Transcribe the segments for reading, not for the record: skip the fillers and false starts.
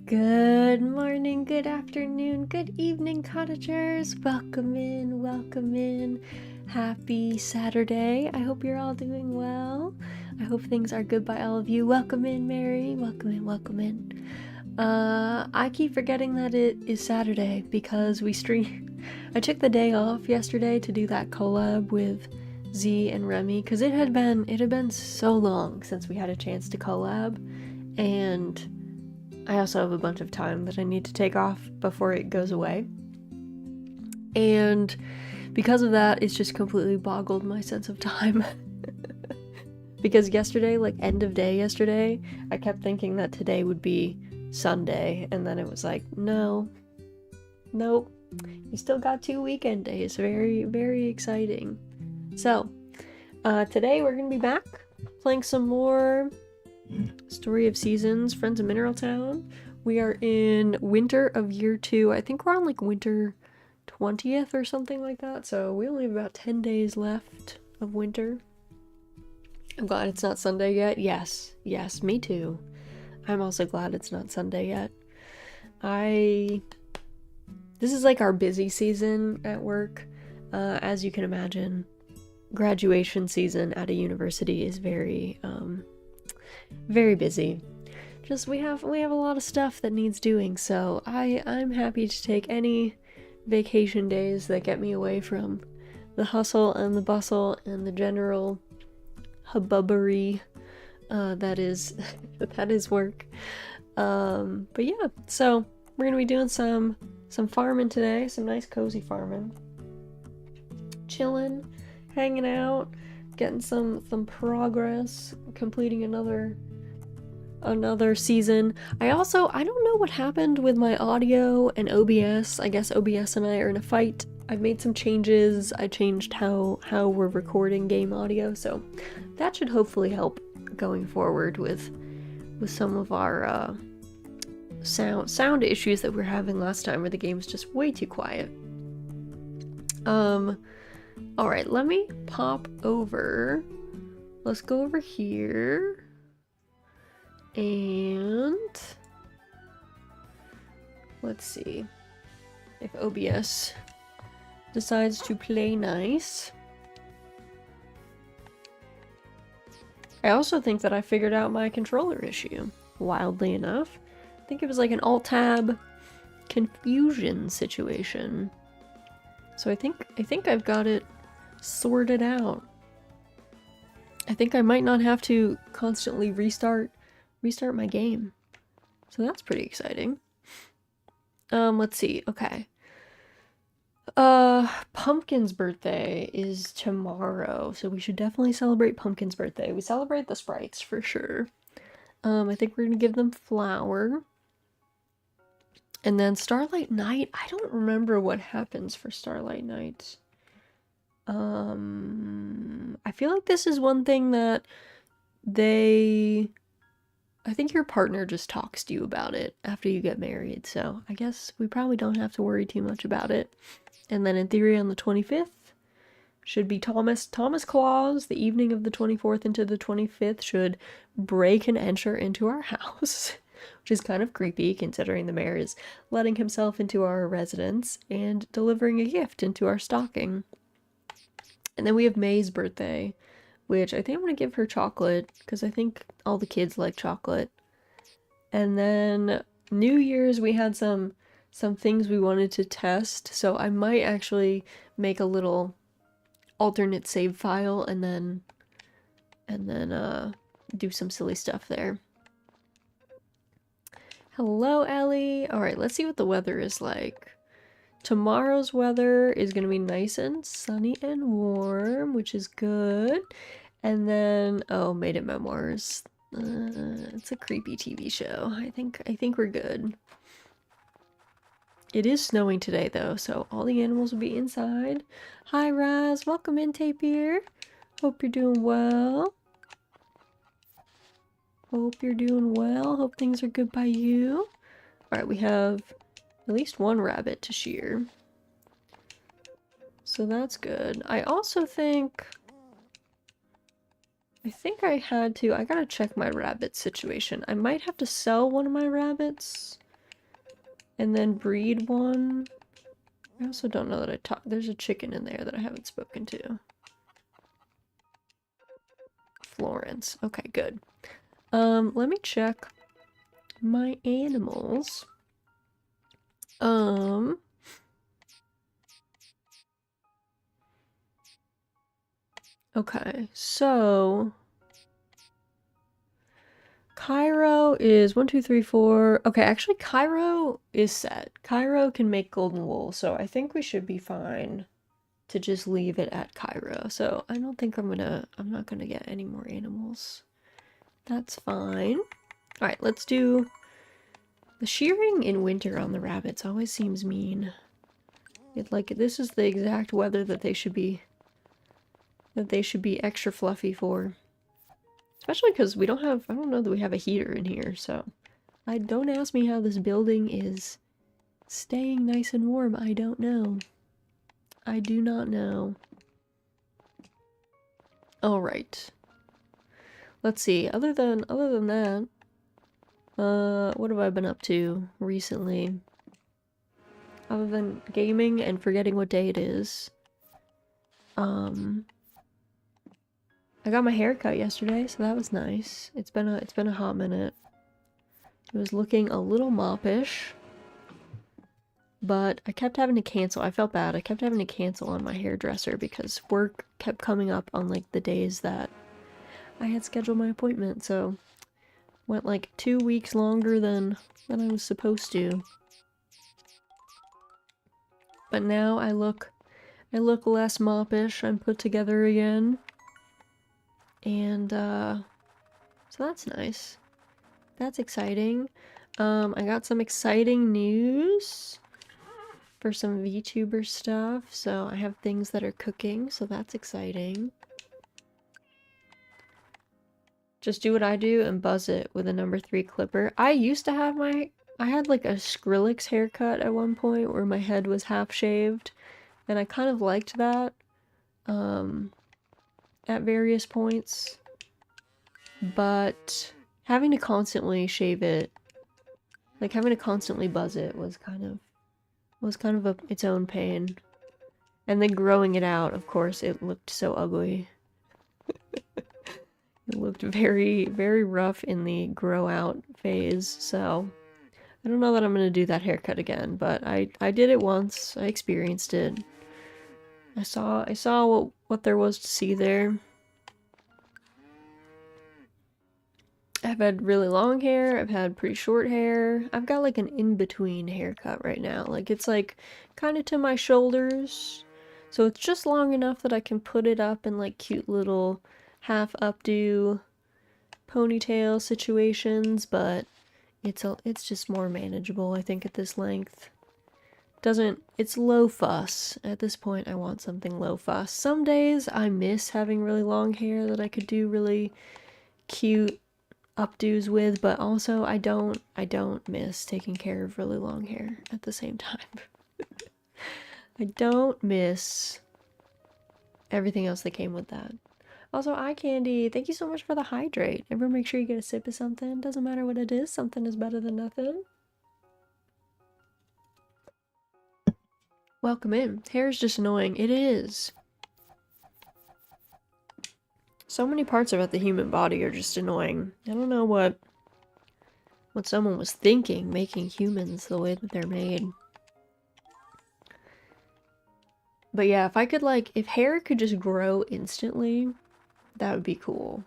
Good morning, good afternoon, good evening, cottagers. Welcome in, welcome in. Happy Saturday. I hope you're all doing well. I hope things are good by all of you. Welcome in, Mary. Welcome in, welcome in. I keep forgetting that it is Saturday because we stream. I took the day off yesterday to do that collab with Z and Remy because it had been so long since we had a chance to collab, and I also have a bunch of time that I need to take off before it goes away. And because of that, it's just completely boggled my sense of time. Because yesterday, like end of day yesterday, I kept thinking that today would be Sunday, and then it was like, nope, you still got 2 weekend days. Very, very exciting. So, today we're gonna be back playing some more Story of Seasons, Friends of Mineral Town. We are in winter of year 2. I think we're on like winter 20th or something like that, so we only have about 10 days left of winter. I'm glad it's not Sunday yet. Yes, me too. I'm also glad it's not Sunday yet. This is like our busy season at work. As you can imagine, graduation season at a university is very busy. Just we have a lot of stuff that needs doing, so I'm happy to take any vacation days that get me away from the hustle and the bustle and the general hubbubbery that is work. But yeah, so we're gonna be doing some farming today, some nice cozy farming, chilling, hanging out, getting some progress, completing another season. I don't know what happened with my audio and OBS. I guess OBS and I are in a fight. I've made some changes. I changed how we're recording game audio, so that should hopefully help going forward with some of our sound issues that we were having last time, where the game's just way too quiet. Alright, let me pop over. Let's go over here. And let's see if OBS decides to play nice. I also think that I figured out my controller issue, wildly enough. I think it was like an Alt-Tab confusion situation. So I think I've got it sorted out. I think I might not have to constantly restart my game. So that's pretty exciting. Let's see. Okay. Pumpkin's birthday is tomorrow, so we should definitely celebrate Pumpkin's birthday. We celebrate the sprites for sure. I think we're gonna give them flour. And then Starlight Night, I don't remember what happens for Starlight Night. I feel like this is one thing that I think your partner just talks to you about it after you get married, so I guess we probably don't have to worry too much about it. And then in theory on the 25th should be Thomasclaus. The evening of the 24th into the 25th should break and enter into our house, which is kind of creepy considering the mayor is letting himself into our residence and delivering a gift into our stocking. And then we have May's birthday, which I think I'm going to give her chocolate, because I think all the kids like chocolate. And then New Year's, we had some things we wanted to test, so I might actually make a little alternate save file and then do some silly stuff there. Hello, Ellie. Alright, let's see what the weather is like. Tomorrow's weather is going to be nice and sunny and warm, which is good. And then, oh, Maid of Memoirs. It's a creepy TV show. I think we're good. It is snowing today, though, so all the animals will be inside. Hi, Raz. Welcome in, Tapir. Hope you're doing well. Hope you're doing well. Hope things are good by you. Alright, we have at least one rabbit to shear. So that's good. I also think I gotta check my rabbit situation. I might have to sell one of my rabbits and then breed one. I also don't know that I talked. There's a chicken in there that I haven't spoken to. Florence. Okay, good. Let me check my animals. Okay, so Cairo is 1, 2, 3, 4. Okay, actually Cairo is set. Cairo can make golden wool, so I think we should be fine to just leave it at Cairo. So I don't think I'm not gonna get any more animals. That's fine. Alright, let's do the shearing in winter on the rabbits always seems mean. This is the exact weather that they should be extra fluffy for. Especially because I don't know that we have a heater in here, so don't ask me how this building is staying nice and warm. I don't know. I do not know. Alright. Let's see, other than that, what have I been up to recently? Other than gaming and forgetting what day it is. I got my hair cut yesterday, so that was nice. It's been a hot minute. It was looking a little moppish, but I kept having to cancel. I felt bad. I kept having to cancel on my hairdresser because work kept coming up on like the days that I had scheduled my appointment, so went like 2 weeks longer than I was supposed to. But now I look less moppish. I'm put together again. And, so that's nice. That's exciting. I got some exciting news for some VTuber stuff. So I have things that are cooking, so that's exciting. Just do what I do and buzz it with a number 3 clipper. I used to have I had like a Skrillex haircut at one point where my head was half shaved, and I kind of liked that. At various points, but having to constantly shave it, like having to constantly buzz it was kind of its own pain. And then growing it out, of course, it looked so ugly. It looked very, very rough in the grow out phase, so I don't know that I'm gonna do that haircut again, but I did it once. I experienced it. I saw what there was to see there. I've had really long hair, I've had pretty short hair. I've got like an in-between haircut right now. Like it's like kind of to my shoulders. So it's just long enough that I can put it up in like cute little half updo ponytail situations, but it's just more manageable, I think, at this length. It's low fuss. At this point, I want something low fuss. Some days I miss having really long hair that I could do really cute updos with, but also I don't miss taking care of really long hair at the same time. I don't miss everything else that came with that. Also, eye candy, thank you so much for the hydrate. Everyone make sure you get a sip of something. Doesn't matter what it is, something is better than nothing. Welcome in. Hair is just annoying. It is. So many parts about the human body are just annoying. I don't know what someone was thinking, making humans the way that they're made. But yeah, if hair could just grow instantly, that would be cool.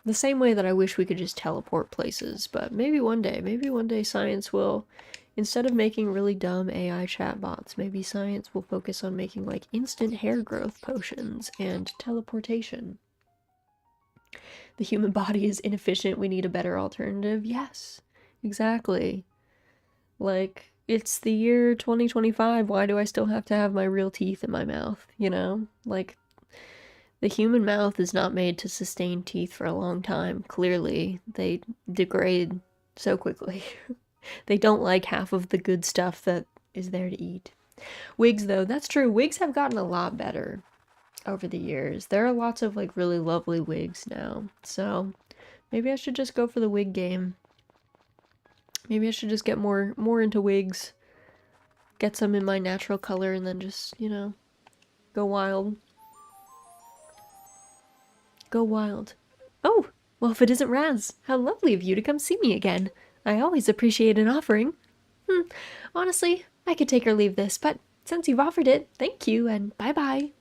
The same way that I wish we could just teleport places, but maybe one day science will, instead of making really dumb AI chatbots, maybe science will focus on making like instant hair growth potions and teleportation. The human body is inefficient, we need a better alternative. Yes, exactly. Like, it's the year 2025, why do I still have to have my real teeth in my mouth, you know? Like, the human mouth is not made to sustain teeth for a long time, clearly. They degrade so quickly. They don't like half of the good stuff that is there to eat. Wigs, though, that's true. Wigs have gotten a lot better over the years. There are lots of, like, really lovely wigs now. So, maybe I should just go for the wig game. Maybe I should just get more into wigs. Get some in my natural color and then just, you know, go wild. Go wild. Oh, well, if it isn't Raz, how lovely of you to come see me again. I always appreciate an offering. Honestly, I could take or leave this, but since you've offered it, thank you and bye-bye.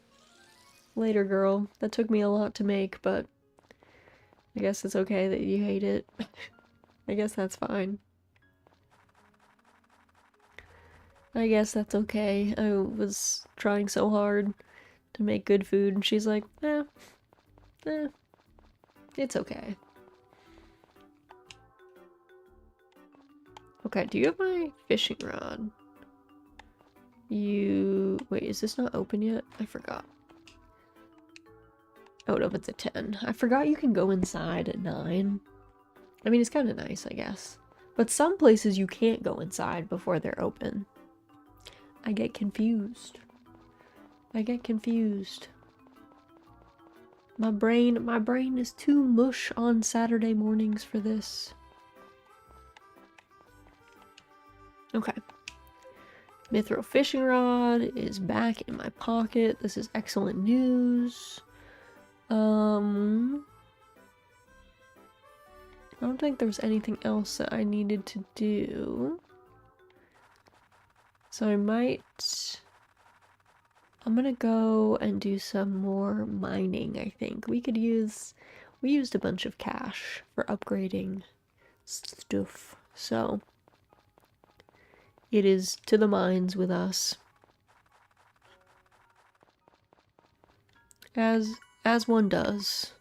Later, girl. That took me a lot to make, but I guess it's okay that you hate it. I guess that's fine. I guess that's okay. I was trying so hard to make good food, and she's like, it's okay. Okay, do you have my fishing rod? Wait, is this not open yet? I forgot. Oh, it opens at 10. I forgot you can go inside at 9. I mean, it's kind of nice, I guess. But some places you can't go inside before they're open. I get confused. I get confused. My brain is too mush on Saturday mornings for this. Okay. Mithril fishing rod is back in my pocket. This is excellent news. I don't think there was anything else that I needed to do. So I'm gonna go and do some more mining, I think. We used a bunch of cash for upgrading stuff, so it is to the mines with us. As one does.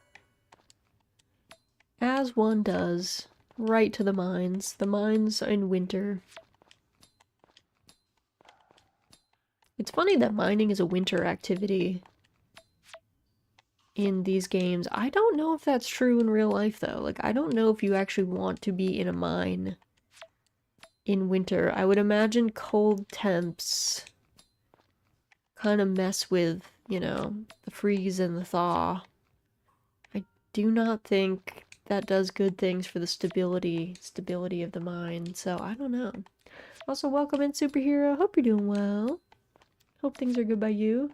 As one does. Right to the mines. The mines in winter. It's funny that mining is a winter activity in these games. I don't know if that's true in real life, though. Like, I don't know if you actually want to be in a mine in winter. I would imagine cold temps kind of mess with, you know, the freeze and the thaw. I do not think that does good things for the stability of the mine, so I don't know. Also, welcome in, superhero. Hope you're doing well. Hope things are good by you.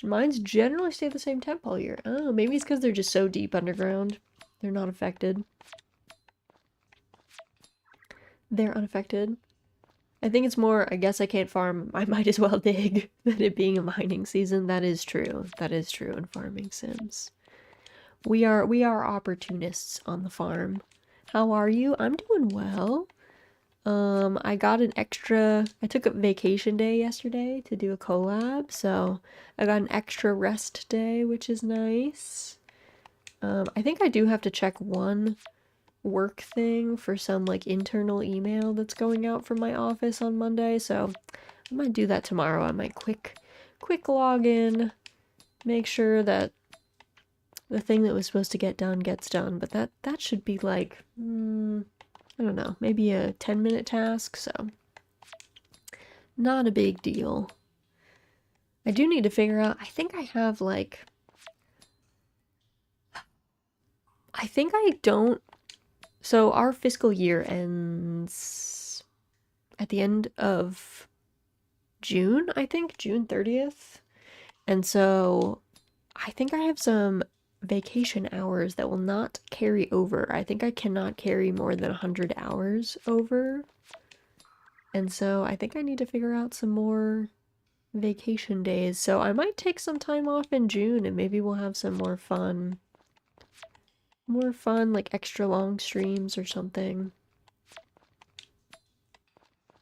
Mines generally stay the same temp all year. Oh, maybe it's because they're just so deep underground. They're not affected. They're unaffected. I think it's more, I guess I can't farm, I might as well dig, than it being a mining season. That is true. That is true in farming sims. We are opportunists on the farm. How are you? I'm doing well. I got I took a vacation day yesterday to do a collab, so I got an extra rest day, which is nice. I think I do have to check one work thing for some, like, internal email that's going out from my office on Monday, so I might do that tomorrow. I might quick login, make sure that the thing that was supposed to get done gets done, but that should be like, I don't know, maybe a 10-minute task, so not a big deal. I do need to figure out, I think I have, like, I think I don't, so our fiscal year ends at the end of June, I think, June 30th, and so I think I have some vacation hours that will not carry over. I think I cannot carry more than 100 hours over. And so I think I need to figure out some more vacation days. So I might take some time off in June and maybe we'll have some more fun, like extra long streams or something.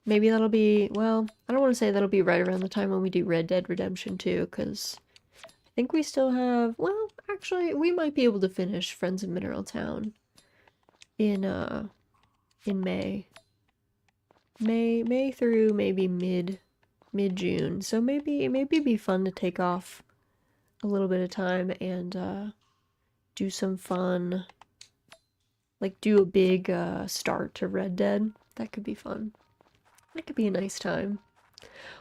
Maybe that'll be, well, I don't want to say that'll be right around the time when we do Red Dead Redemption 2, because I think we still have, well, actually, we might be able to finish Friends of Mineral Town in May. May through maybe mid-June. So maybe it'd be fun to take off a little bit of time and do some fun, like do a big start to Red Dead. That could be fun. That could be a nice time.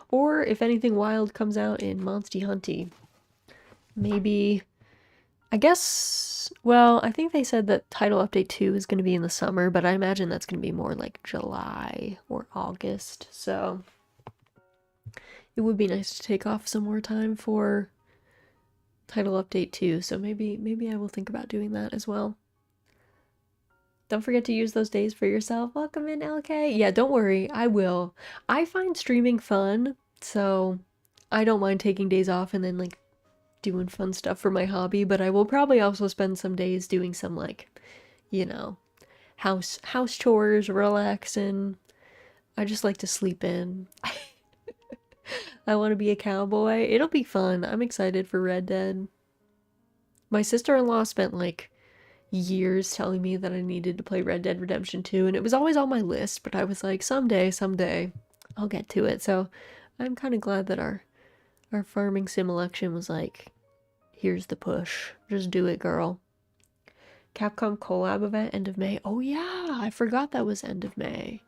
Or if anything wild comes out in Monsty Hunty, maybe I guess, well, I think they said that Title Update 2 is going to be in the summer, but I imagine that's going to be more like July or August. So it would be nice to take off some more time for Title Update 2. So maybe I will think about doing that as well. Don't forget to use those days for yourself. Welcome in, LK. Yeah, don't worry. I will. I find streaming fun, so I don't mind taking days off and then like doing fun stuff for my hobby, but I will probably also spend some days doing some like, you know, house chores, relaxing. I just like to sleep in. I want to be a cowboy. It'll be fun. I'm excited for Red Dead. My sister-in-law spent like years telling me that I needed to play Red Dead Redemption 2, and it was always on my list, but I was like, someday, I'll get to it. So I'm kind of glad that our farming sim election was like, here's the push. Just do it, girl. Capcom collab event end of May. Oh yeah, I forgot that was end of May.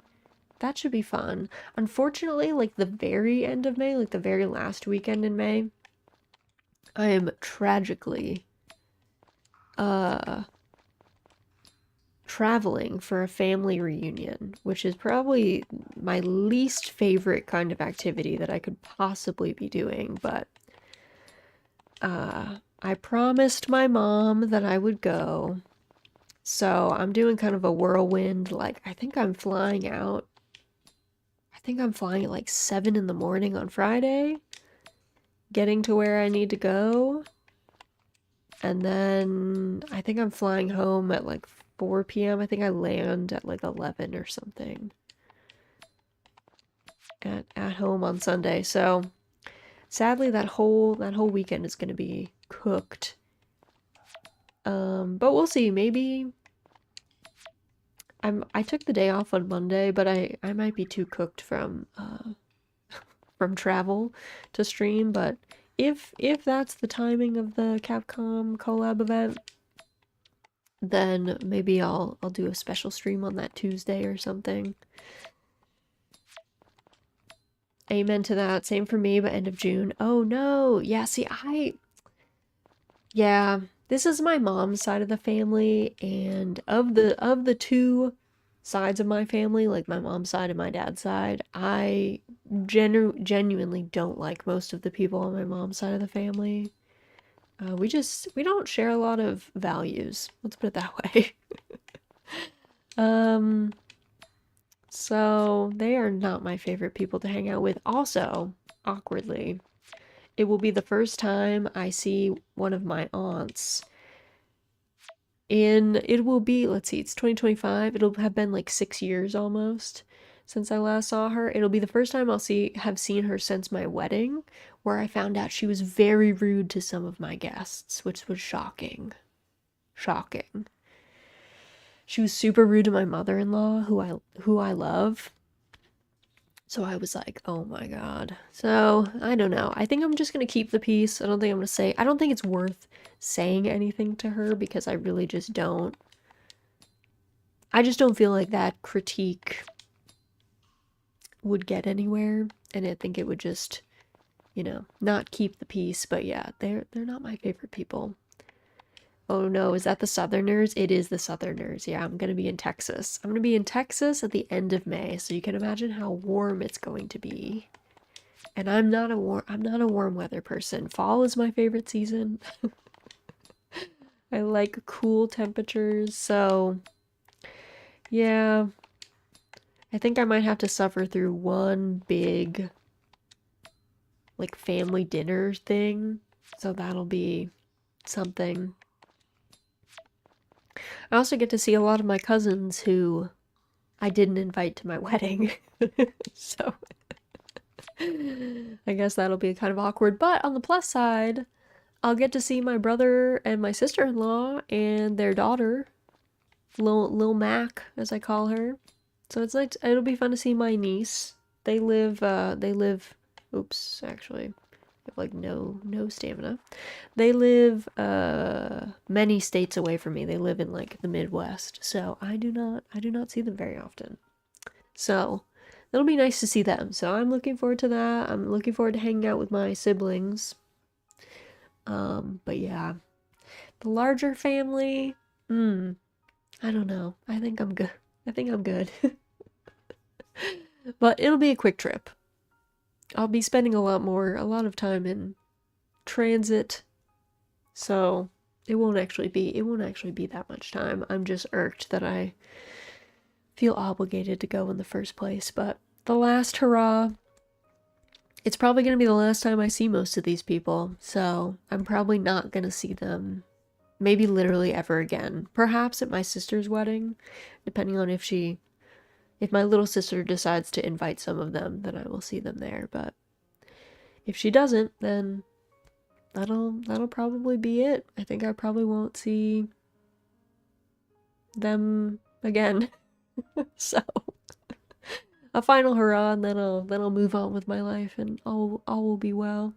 That should be fun. Unfortunately, like the very end of May, like the very last weekend in May, I am tragically traveling for a family reunion, which is probably my least favorite kind of activity that I could possibly be doing, but I promised my mom that I would go. So I'm doing kind of a whirlwind, like I think I'm flying out. I think I'm flying at like 7 in the morning on Friday, getting to where I need to go. And then I think I'm flying home at like 4 p.m. I think I land at like 11 or something at home on Sunday. So sadly that whole weekend is going to be cooked. But we'll see. Maybe I took the day off on Monday, but I might be too cooked from travel to stream, but if that's the timing of the Capcom collab event, then maybe I'll do a special stream on that Tuesday or something. Amen to that. Same for me, but end of June. Oh no. Yeah, see, yeah, this is my mom's side of the family, and of the two sides of my family, like my mom's side and my dad's side, I genuinely don't like most of the people on my mom's side of the family. We don't share a lot of values. Let's put it that way. So they are not my favorite people to hang out with. Also, awkwardly, it will be the first time I see one of my aunts it will be, let's see, it's 2025. It'll have been like 6 years almost since I last saw her. It'll be the first time have seen her since my wedding, where I found out she was very rude to some of my guests, which was shocking. Shocking. She was super rude to my mother-in-law, who I love. So I was like, oh my god. So, I don't know. I think I'm just gonna keep the peace. I don't think it's worth saying anything to her because I really just don't. I just don't feel like that critique would get anywhere, and I think it would just, not keep the peace. But yeah, they're not my favorite people. Oh no, is that the Southerners? It is the Southerners. Yeah, I'm gonna be in Texas. I'm gonna be in Texas at the end of May, so you can imagine how warm it's going to be. And I'm not a warm weather person. Fall is my favorite season. I like cool temperatures, so yeah. I think I might have to suffer through one big like family dinner thing. So that'll be something. I also get to see a lot of my cousins who I didn't invite to my wedding. So I guess that'll be kind of awkward. But on the plus side, I'll get to see my brother and my sister-in-law and their daughter, Lil Mac, as I call her. So it's like, it'll be fun to see my niece. They live, oops, actually, I have like no stamina. They live many states away from me. They live in like the Midwest, so I do not see them very often. So it'll be nice to see them. So I'm looking forward to that. I'm looking forward to hanging out with my siblings. But yeah, The larger family, I don't know. I think I'm good. I think I'm good. But it'll be a quick trip. I'll be spending a lot of time in transit, so it won't actually be that much time. I'm just irked that I feel obligated to go in the first place. But the last hurrah, it's probably going to be the last time I see most of these people, so I'm probably not going to see them maybe literally ever again. Perhaps at my sister's wedding, depending on if my little sister decides to invite some of them, then I will see them there. But if she doesn't, then that'll probably be it. I think I probably won't see them again. So a final hurrah, and then I'll move on with my life, and all will be well.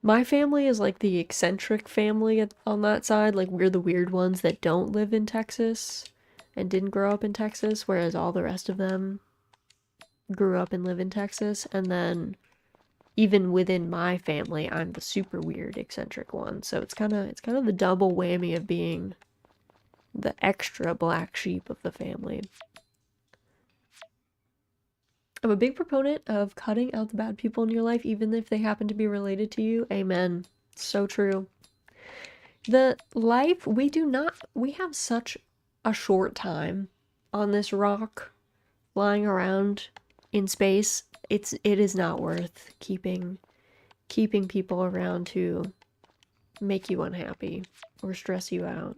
My family is like the eccentric family on that side. Like, we're the weird ones that don't live in Texas and didn't grow up in Texas, whereas all the rest of them grew up and live in Texas. And then even within my family, I'm the super weird eccentric one. So it's kind of the double whammy of being the extra black sheep of the family. I'm a big proponent of cutting out the bad people in your life, even if they happen to be related to you. Amen. So true. The life, we have such a short time on this rock flying around in space. It is not worth keeping people around who make you unhappy or stress you out.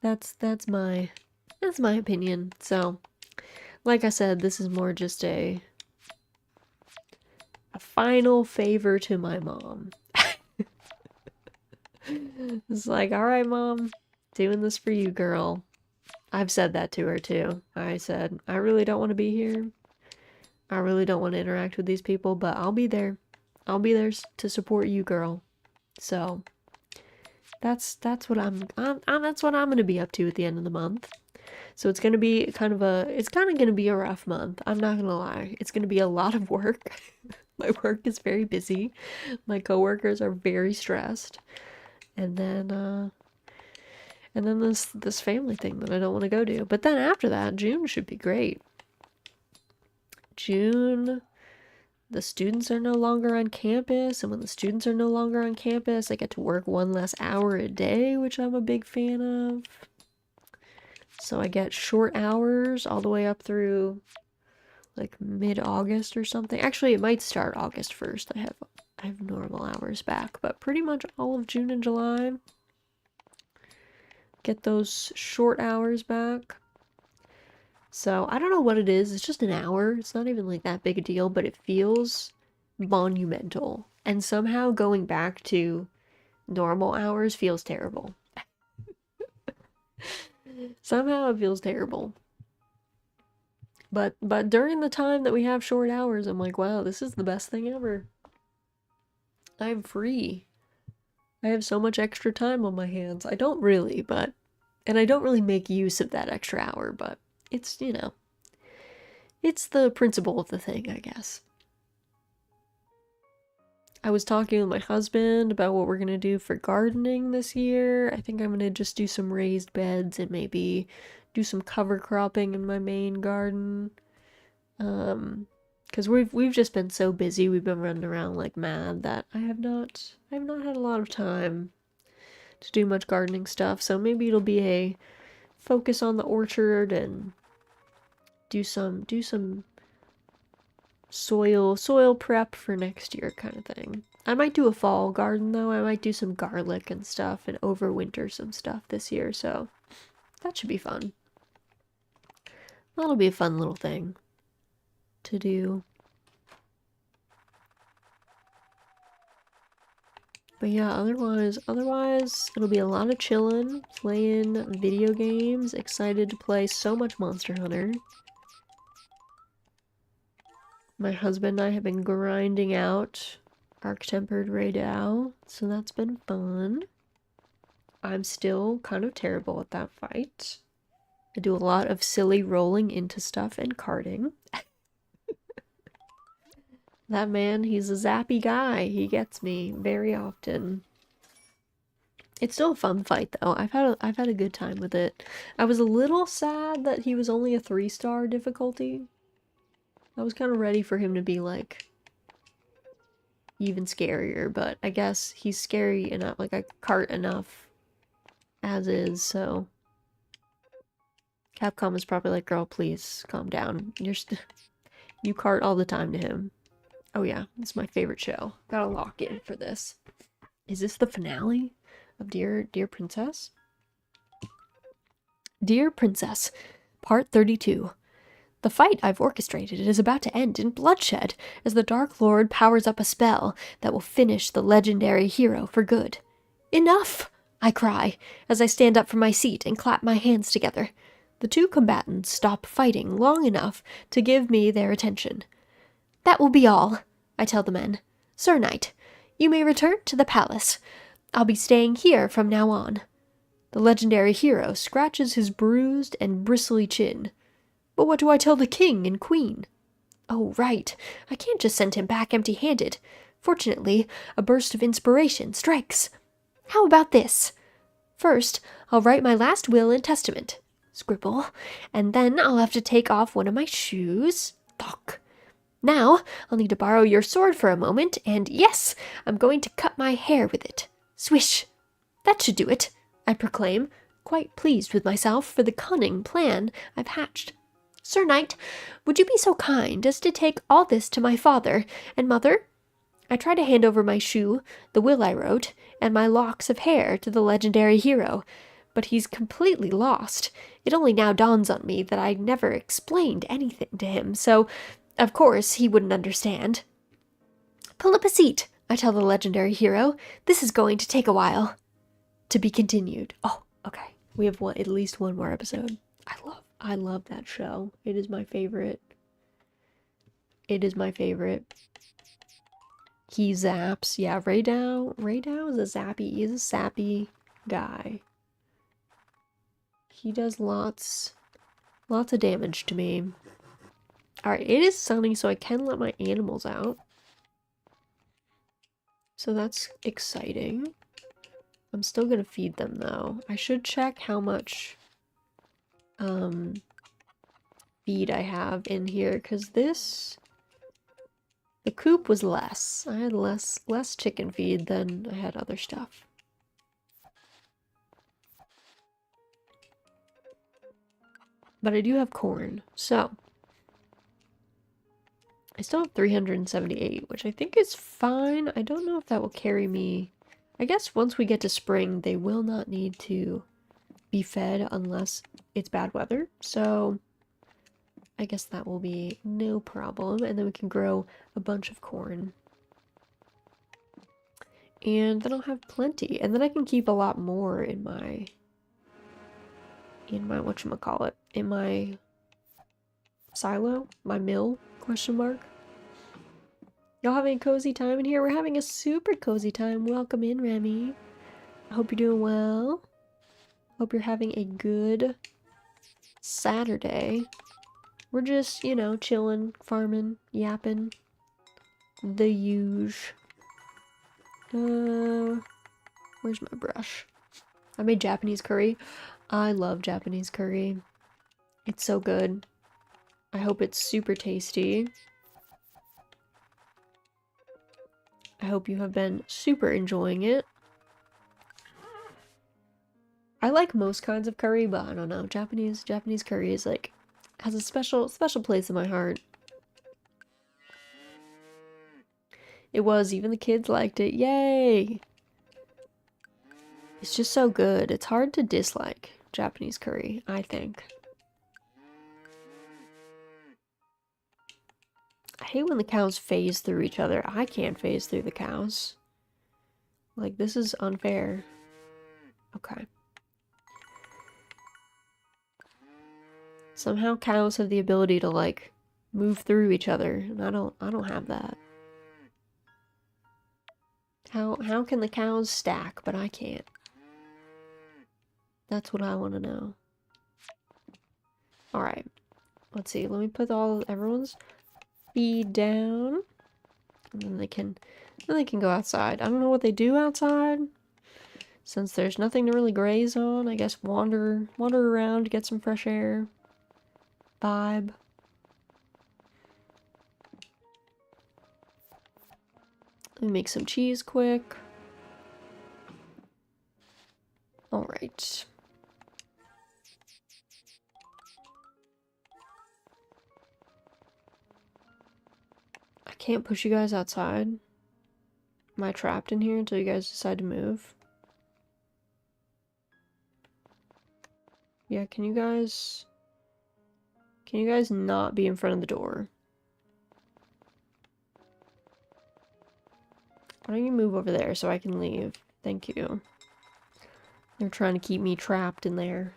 That's my opinion. So, like I said, this is more just a final favor to my mom. It's like, all right, Mom, doing this for you, girl. I've said that to her too. I said, I really don't want to be here. I really don't want to interact with these people, but I'll be there. I'll be there to support you, girl. So that's what I'm gonna be up to at the end of the month. So it's gonna be kind of gonna be a rough month. I'm not gonna lie. It's gonna be a lot of work. My work is very busy. My coworkers are very stressed. And then this family thing that I don't want to go to. But then after that, June should be great. June, the students are no longer on campus, and when the students are no longer on campus, I get to work one less hour a day, which I'm a big fan of. So I get short hours all the way up through like mid-August or something. Actually, it might start August 1st. I have normal hours back, but pretty much all of June and July. Get those short hours back. So I don't know what it is. It's just an hour. It's not even like that big a deal, but it feels monumental. And somehow going back to normal hours feels terrible. Somehow it feels terrible. But during the time that we have short hours, I'm like, wow, this is the best thing ever. I'm free. I have so much extra time on my hands. I don't really, and I don't really make use of that extra hour, but it's, it's the principle of the thing, I guess. I was talking with my husband about what we're going to do for gardening this year. I think I'm going to just do some raised beds and maybe do some cover cropping in my main garden. Because we've just been so busy. We've been running around like mad that I have not had a lot of time to do much gardening stuff. So maybe it'll be a focus on the orchard and do some soil prep for next year kind of thing. I might do a fall garden though. I might do some garlic and stuff and overwinter some stuff this year. So that should be fun. That'll be a fun little thing to do. But yeah, otherwise, it'll be a lot of chilling, playing video games, excited to play so much Monster Hunter. My husband and I have been grinding out Arc-Tempered Raydao, so that's been fun. I'm still kind of terrible at that fight. I do a lot of silly rolling into stuff and carting. That man, he's a zappy guy. He gets me very often. It's still a fun fight though. I've had a good time with it. I was a little sad that he was only a 3-star difficulty. I was kind of ready for him to be like even scarier, but I guess he's scary enough, like I cart enough as is, so Capcom is probably like, girl, please calm down. You cart all the time to him. Oh yeah, it's my favorite show. Gotta lock in for this. Is this the finale of Dear Princess? Dear Princess, Part 32. The fight I've orchestrated is about to end in bloodshed as the Dark Lord powers up a spell that will finish the legendary hero for good. Enough! I cry as I stand up from my seat and clap my hands together. The two combatants stop fighting long enough to give me their attention. That will be all, I tell the men. Sir Knight, you may return to the palace. I'll be staying here from now on. The legendary hero scratches his bruised and bristly chin. But what do I tell the king and queen? Oh, right. I can't just send him back empty-handed. Fortunately, a burst of inspiration strikes. How about this? First, I'll write my last will and testament. Scribble. And then I'll have to take off one of my shoes. Thok. Now, I'll need to borrow your sword for a moment, and yes, I'm going to cut my hair with it. Swish. That should do it, I proclaim, quite pleased with myself for the cunning plan I've hatched. Sir Knight, would you be so kind as to take all this to my father and mother? I try to hand over my shoe, the will I wrote, and my locks of hair to the legendary hero, but he's completely lost. It only now dawns on me that I never explained anything to him, so, of course, he wouldn't understand. Pull up a seat, I tell the legendary hero. This is going to take a while. To be continued. Oh, okay. We have at least one more episode. I love that show. It is my favorite. It is my favorite. He zaps. Yeah, Raydao is he's a sappy guy. He does lots of damage to me. Alright, it is sunny, so I can let my animals out. So that's exciting. I'm still gonna feed them, though. I should check how much feed I have in here, because the coop was less. I had less chicken feed than I had other stuff. But I do have corn, so I still have 378, which I think is fine. I don't know if that will carry me. I guess once we get to spring, they will not need to be fed unless it's bad weather. So I guess that will be no problem. And then we can grow a bunch of corn. And then I'll have plenty. And then I can keep a lot more in my whatchamacallit, in my silo, my mill, question mark. Y'all having a cozy time in here? We're having a super cozy time. Welcome in, Remy. I hope you're doing well. Hope you're having a good Saturday. We're just, you know, chilling, farming, yapping. The huge. Where's my brush? I made Japanese curry. I love Japanese curry. It's so good. I hope it's super tasty. I hope you have been super enjoying it. I like most kinds of curry, but I don't know. Japanese curry is like has a special place in my heart. It was, even the kids liked it. Yay! It's just so good. It's hard to dislike Japanese curry, I think. I hate when the cows phase through each other. I can't phase through the cows. Like, this is unfair. Okay. Somehow cows have the ability to, like, move through each other, and I don't have that. How can the cows stack, but I can't? That's what I want to know. Alright. Let's see. Let me put everyone's feed down. And then they can go outside. I don't know what they do outside. Since there's nothing to really graze on, I guess wander around, get some fresh air. Vibe. Let me make some cheese quick. Alright. I can't push you guys outside. Am I trapped in here until you guys decide to move? Yeah, can you guys not be in front of the door? Why don't you move over there so I can leave? Thank you. They're trying to keep me trapped in there.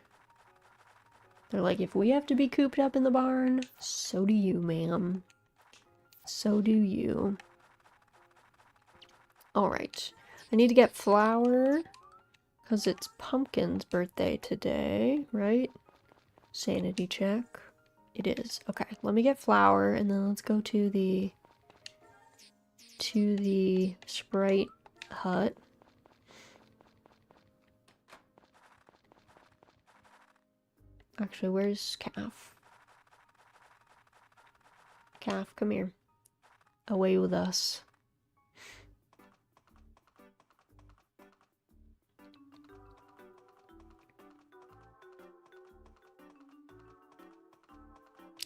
They're like, if we have to be cooped up in the barn, so do you, ma'am. So do you. Alright. I need to get flour. Because it's Pumpkin's birthday today, right? Sanity check. It is. Okay, let me get flour, and then let's go to the Sprite hut. Actually, where's Calf? Calf, come here. Away with us.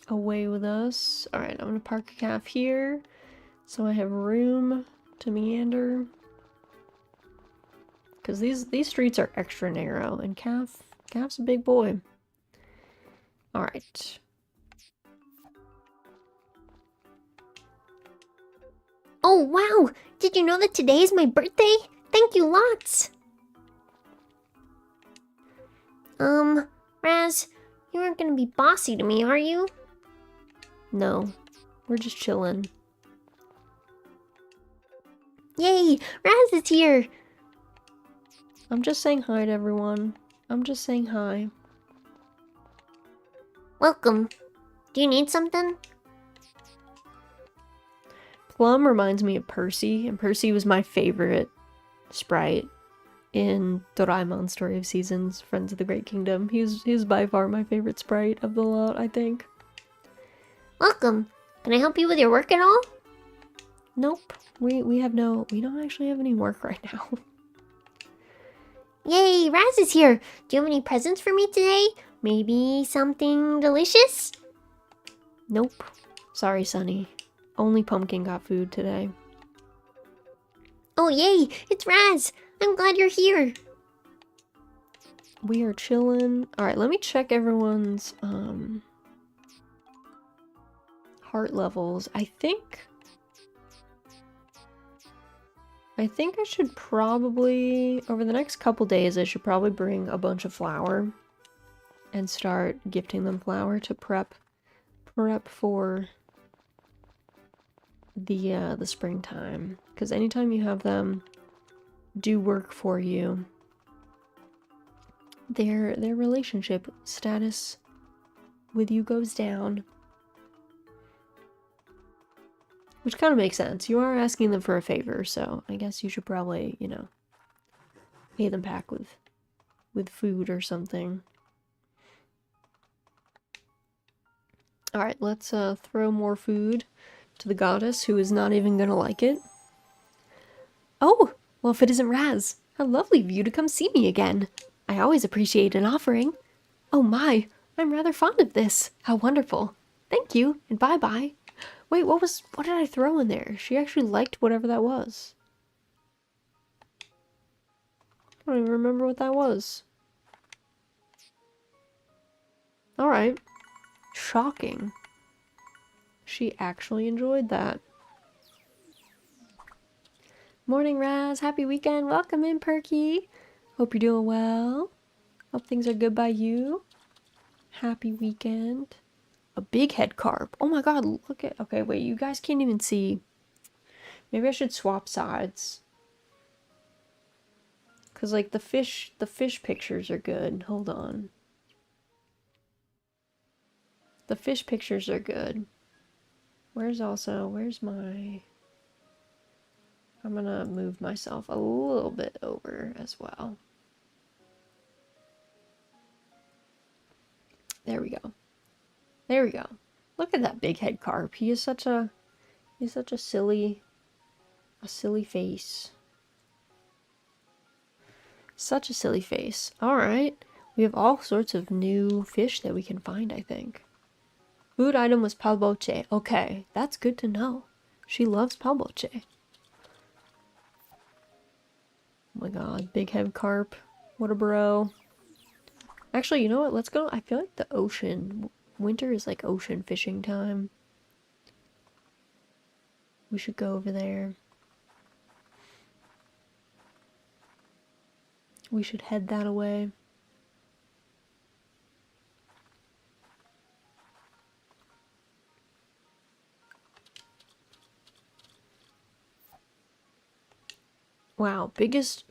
Away with us. Alright, I'm gonna park a Calf here, so I have room to meander. Because these streets are extra narrow, and Calf's a big boy. Alright. Oh, wow! Did you know that today is my birthday? Thank you lots! Raz, you aren't gonna be bossy to me, are you? No. We're just chilling. Yay! Raz is here! I'm just saying hi to everyone. I'm just saying hi. Welcome. Do you need something? Plum reminds me of Percy, and Percy was my favorite sprite in Doraemon's Story of Seasons, Friends of the Great Kingdom. He's by far my favorite sprite of the lot, I think. Welcome. Can I help you with your work at all? Nope. We don't actually have any work right now. Yay, Raz is here! Do you have any presents for me today? Maybe something delicious? Nope. Sorry, Sunny. Only Pumpkin got food today. Oh yay, it's Raz! I'm glad you're here! We are chilling. Alright, let me check everyone's heart levels. I think I should probably, over the next couple days, I should probably bring a bunch of flour and start gifting them flour to prep for the springtime. Because anytime you have them do work for you, their relationship status with you goes down. Which kind of makes sense. You are asking them for a favor, so I guess you should probably, you know, pay them back with food or something. Alright, let's throw more food to the goddess, who is not even gonna like it. Oh, well, if it isn't Raz, how lovely of you to come see me again. I always appreciate an offering. Oh my, I'm rather fond of this. How wonderful. Thank you, and bye-bye. Wait, what did I throw in there? She actually liked whatever that was. I don't even remember what that was. Alright. Shocking. She actually enjoyed that. Morning, Raz. Happy weekend. Welcome in, Perky. Hope you're doing well. Hope things are good by you. Happy weekend. A big head carp. Oh my god, look at... Okay, wait, you guys can't even see. Maybe I should swap sides. Because, like, the fish pictures are good. Hold on. The fish pictures are good. Where's my... I'm gonna move myself a little bit over as well. There we go. There we go. Look at that big head carp. He's such a silly face. Such a silly face. Alright. We have all sorts of new fish that we can find, I think. Food item was palboche. Okay, that's good to know. She loves palboche. Oh my god, big head carp. What a bro. Actually, you know what? Let's go. I feel like the ocean. Winter is like ocean fishing time. We should go over there. We should head that away. Wow, biggest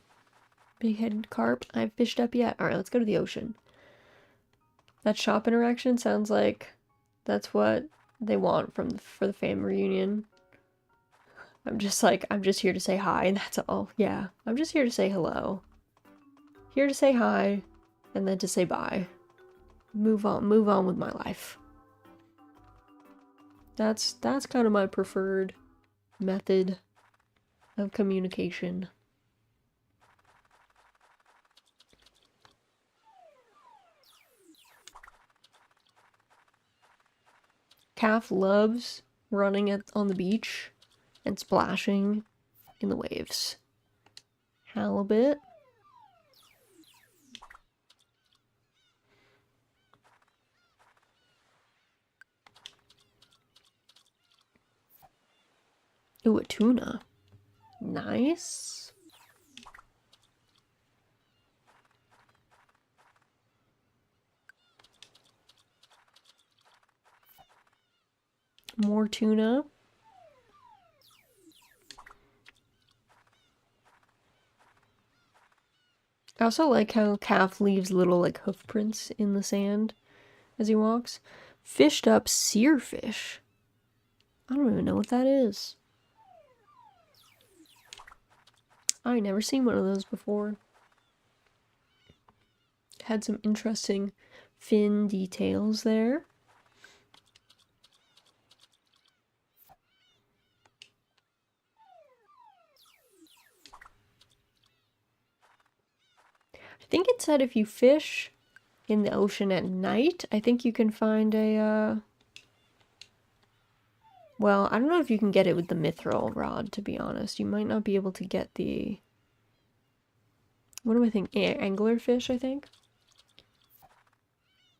big-headed carp I've fished up yet. Alright, let's go to the ocean. That shop interaction sounds like that's what they want for the family reunion. I'm just here to say hi, and that's all. Yeah, I'm just here to say hello. Here to say hi, and then to say bye. Move on with my life. That's kind of my preferred method of communication. Calf loves running on the beach and splashing in the waves. Halibut. Ooh, a tuna. Nice. More tuna. I also like how Calf leaves little like hoof prints in the sand as he walks. Fished up seerfish. I don't even know what that is. I never seen one of those before. Had some interesting fin details there. I think it said if you fish in the ocean at night, I think you can find a, well, I don't know if you can get it with the mithril rod, to be honest. You might not be able to get the, what do I think? Anglerfish, I think?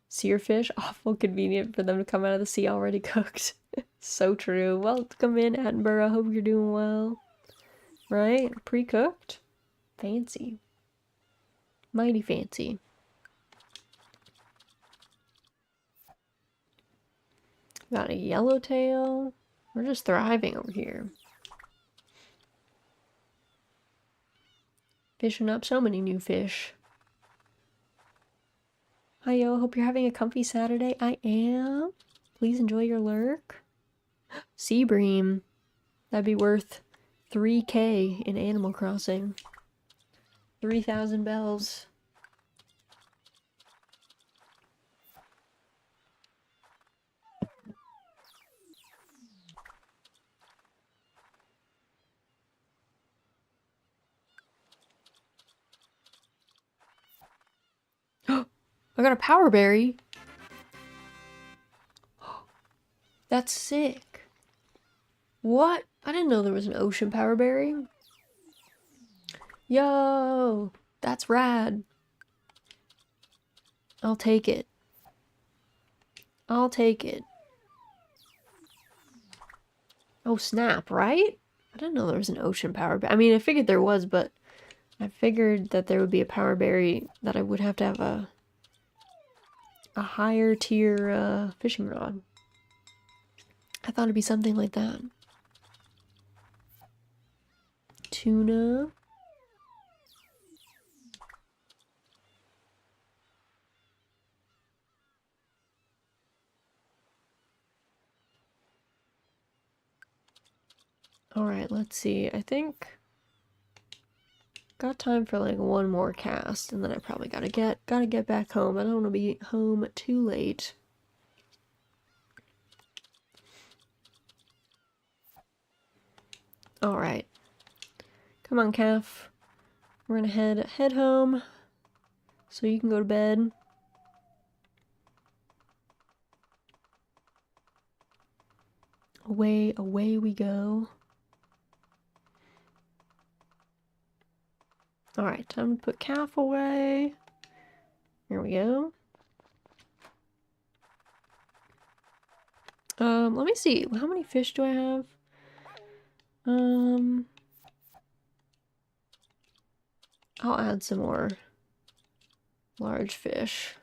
Seerfish, awful convenient for them to come out of the sea already cooked. So true. Welcome in, Attenborough. Hope you're doing well. Right? Pre-cooked? Fancy. Mighty fancy. Got a yellowtail. We're just thriving over here. Fishing up so many new fish. Hi yo, hope you're having a comfy Saturday. I am. Please enjoy your lurk. Sea bream. That'd be worth 3K in Animal Crossing. 3,000 bells. I got a power berry. That's sick. What? I didn't know there was an ocean power berry. Yo, that's rad. I'll take it. I'll take it. Oh snap, right? I didn't know there was an ocean power berry. I mean, I figured there was, but I figured that there would be a power berry that I would have to have a higher tier fishing rod. I thought it'd be something like that. Tuna. Alright, let's see. I think Got time for like one more cast, and then I probably gotta get back home. I don't want to be home too late. All right, come on, calf. We're gonna head home, so you can go to bed. Away we go. All right, time to put calf away. Here we go. Let me see. How many fish do I have? I'll add some more large fish.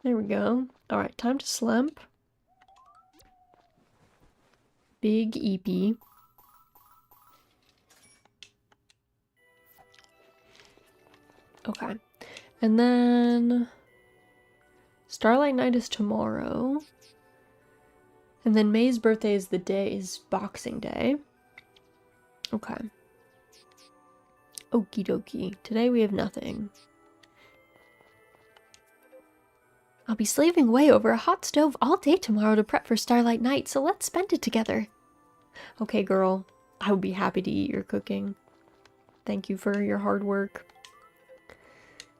There we go. All right, time to slump. Big eepy. Okay. And then Starlight Night is tomorrow. And then May's birthday is Boxing Day. Okay. Okie dokie. Today we have nothing. I'll be slaving away over a hot stove all day tomorrow to prep for Starlight Night, so let's spend it together. Okay, girl. I would be happy to eat your cooking. Thank you for your hard work.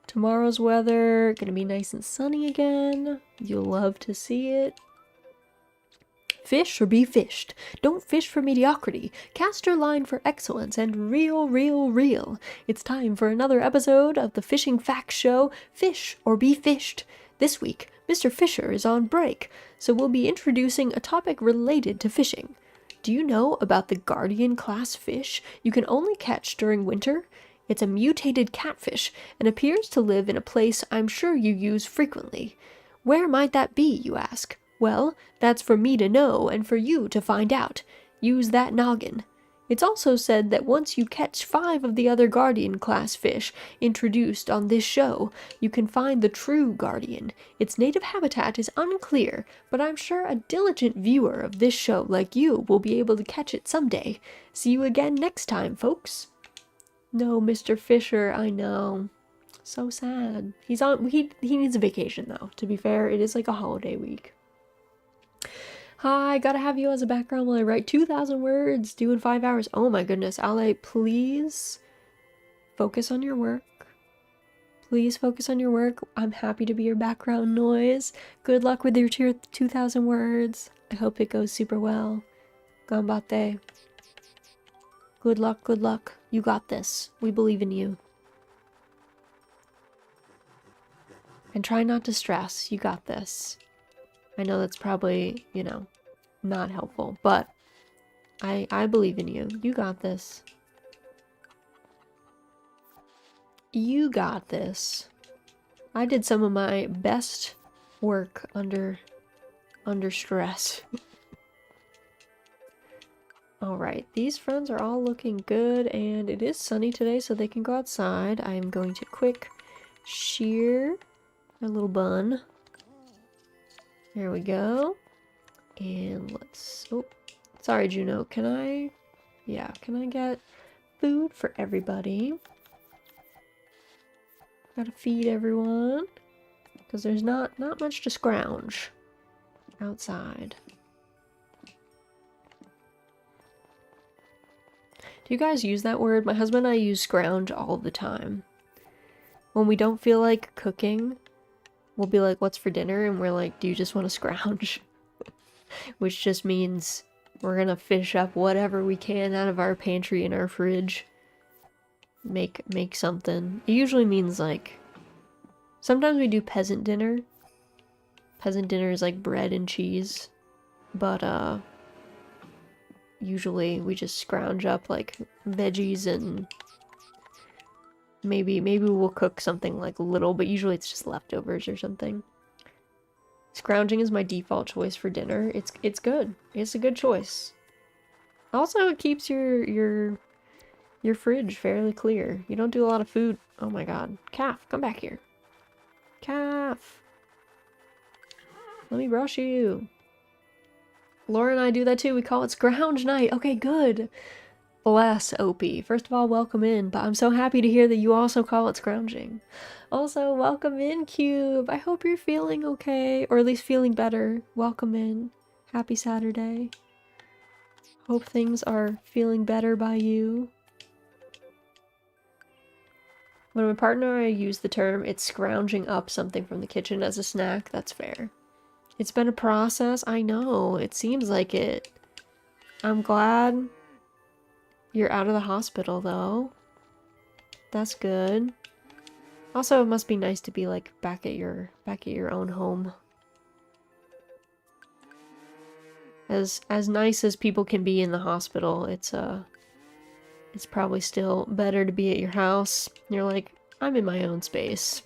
Tomorrow's weather, gonna be nice and sunny again. You'll love to see it. Fish or be fished. Don't fish for mediocrity. Cast your line for excellence and reel. It's time for another episode of the Fishing Facts Show, Fish or Be Fished. This week, Mr. Fisher is on break, so we'll be introducing a topic related to fishing. Do you know about the Guardian class fish you can only catch during winter? It's a mutated catfish and appears to live in a place I'm sure you use frequently. Where might that be, you ask? Well, that's for me to know and for you to find out. Use that noggin. It's also said that once you catch 5 of the other Guardian class fish introduced on this show, you can find the true Guardian. Its native habitat is unclear, but I'm sure a diligent viewer of this show like you will be able to catch it someday. See you again next time, folks. No, Mr. Fisher, I know. So sad. He needs a vacation though. To be fair, it is like a holiday week. Hi, gotta have you as a background while I write 2,000 words, due in 5 hours. Oh my goodness, Ale, please focus on your work. Please focus on your work. I'm happy to be your background noise. Good luck with your 2,000 words. I hope it goes super well. Ganbatte. Good luck, good luck. You got this. We believe in you. And try not to stress. You got this. I know that's probably, you know, not helpful, but I believe in you. You got this. You got this. I did some of my best work under stress. Alright, these friends are all looking good, and it is sunny today, so they can go outside. I am going to quick shear my little bun. There we go. And let's... Oh, sorry, Juno. Can I get food for everybody? Gotta feed everyone. Because there's not much to scrounge outside. Do you guys use that word? My husband and I use scrounge all the time. When we don't feel like cooking, we'll be like, what's for dinner? And we're like, do you just want to scrounge? Which just means we're gonna fish up whatever we can out of our pantry and our fridge. Make something. It usually means like... Sometimes we do peasant dinner. Peasant dinner is like bread and cheese. But, usually we just scrounge up like veggies and maybe we'll cook something like little, but usually it's just leftovers or something. Scrounging is my default choice for dinner. It's good. It's a good choice. Also, it keeps your fridge fairly clear. You don't do a lot of food. Oh my god. Calf, come back here. Calf. Let me brush you. Laura and I do that too. We call it scrounge night. Okay, good. Bless Opie. First of all, welcome in, but I'm so happy to hear that you also call it scrounging. Also, welcome in, Cube. I hope you're feeling okay, or at least feeling better. Welcome in. Happy Saturday. Hope things are feeling better by you. When my partner and I use the term, it's scrounging up something from the kitchen as a snack, that's fair. It's been a process, I know. It seems like it. I'm glad you're out of the hospital, though. That's good. Also, it must be nice to be like back at your own home. As nice as people can be in the hospital, it's probably still better to be at your house. You're like, I'm in my own space.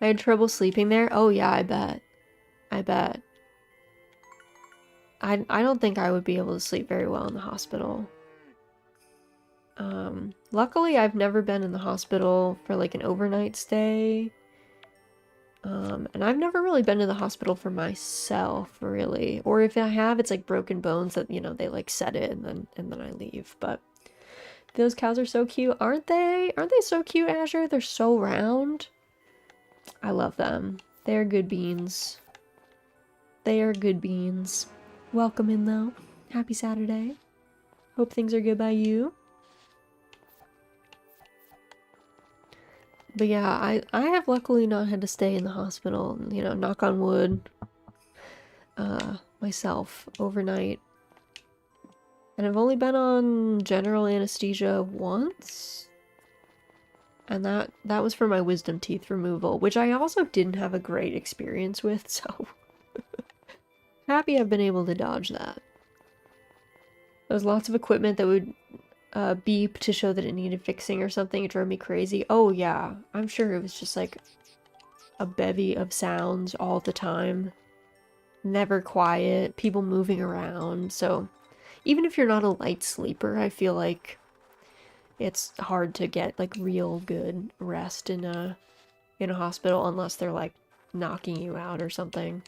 I had trouble sleeping there. Oh yeah, I bet. I bet. I don't think I would be able to sleep very well in the hospital. Luckily I've never been in the hospital for like an overnight stay. And I've never really been to the hospital for myself, really. Or if I have, it's like broken bones that, you know, they like set it and then I leave. But those cows are so cute, aren't they? Aren't they so cute, Azure? They're so round. I love them. They're good beans. They are good beans. Welcome in, though. Happy Saturday. Hope things are good by you. But yeah, I have luckily not had to stay in the hospital, you know, knock on wood, myself overnight. And I've only been on general anesthesia once. And that was for my wisdom teeth removal, which I also didn't have a great experience with, so happy I've been able to dodge that. There's lots of equipment that would beep to show that it needed fixing or something. It drove me crazy. Oh yeah, I'm sure it was just like a bevy of sounds all the time. Never quiet, people moving around. So even if you're not a light sleeper, I feel like it's hard to get like real good rest in a hospital unless they're like knocking you out or something.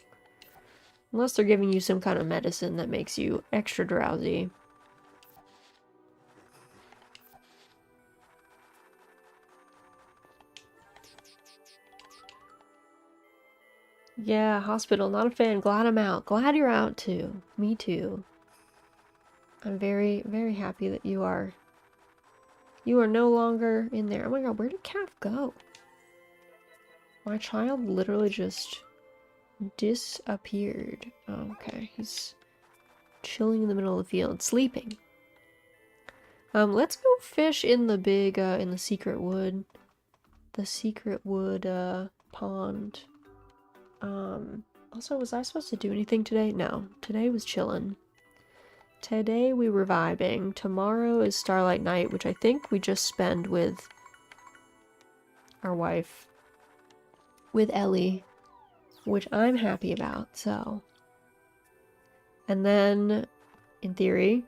Unless they're giving you some kind of medicine that makes you extra drowsy. Yeah, hospital, not a fan. Glad I'm out. Glad you're out too. Me too. I'm very, very happy that you are no longer in there. Oh my god, where did Calf go? My child literally just disappeared. Oh, okay, he's chilling in the middle of the field, sleeping. Let's go fish in the big, in the secret wood. The secret wood, pond. Also, was I supposed to do anything today? No, today was chillin'. Today we were vibing. Tomorrow is Starlight Night, which I think we just spend with our wife. With Ellie. Which I'm happy about, so. And then, in theory,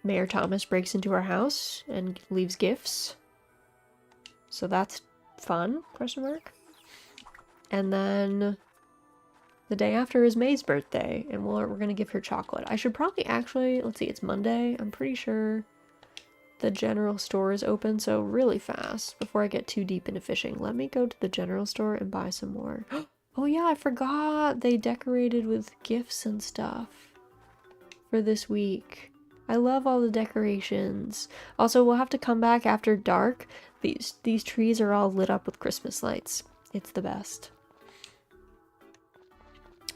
Mayor Thomas breaks into our house and leaves gifts. So that's fun, question mark. And then the day after is May's birthday, and we're gonna give her chocolate. I should probably actually, let's see, it's Monday. I'm pretty sure the general store is open, so really fast, before I get too deep into fishing, let me go to the general store and buy some more. Oh yeah, I forgot! They decorated with gifts and stuff for this week. I love all the decorations. Also, we'll have to come back after dark. These trees are all lit up with Christmas lights. It's the best.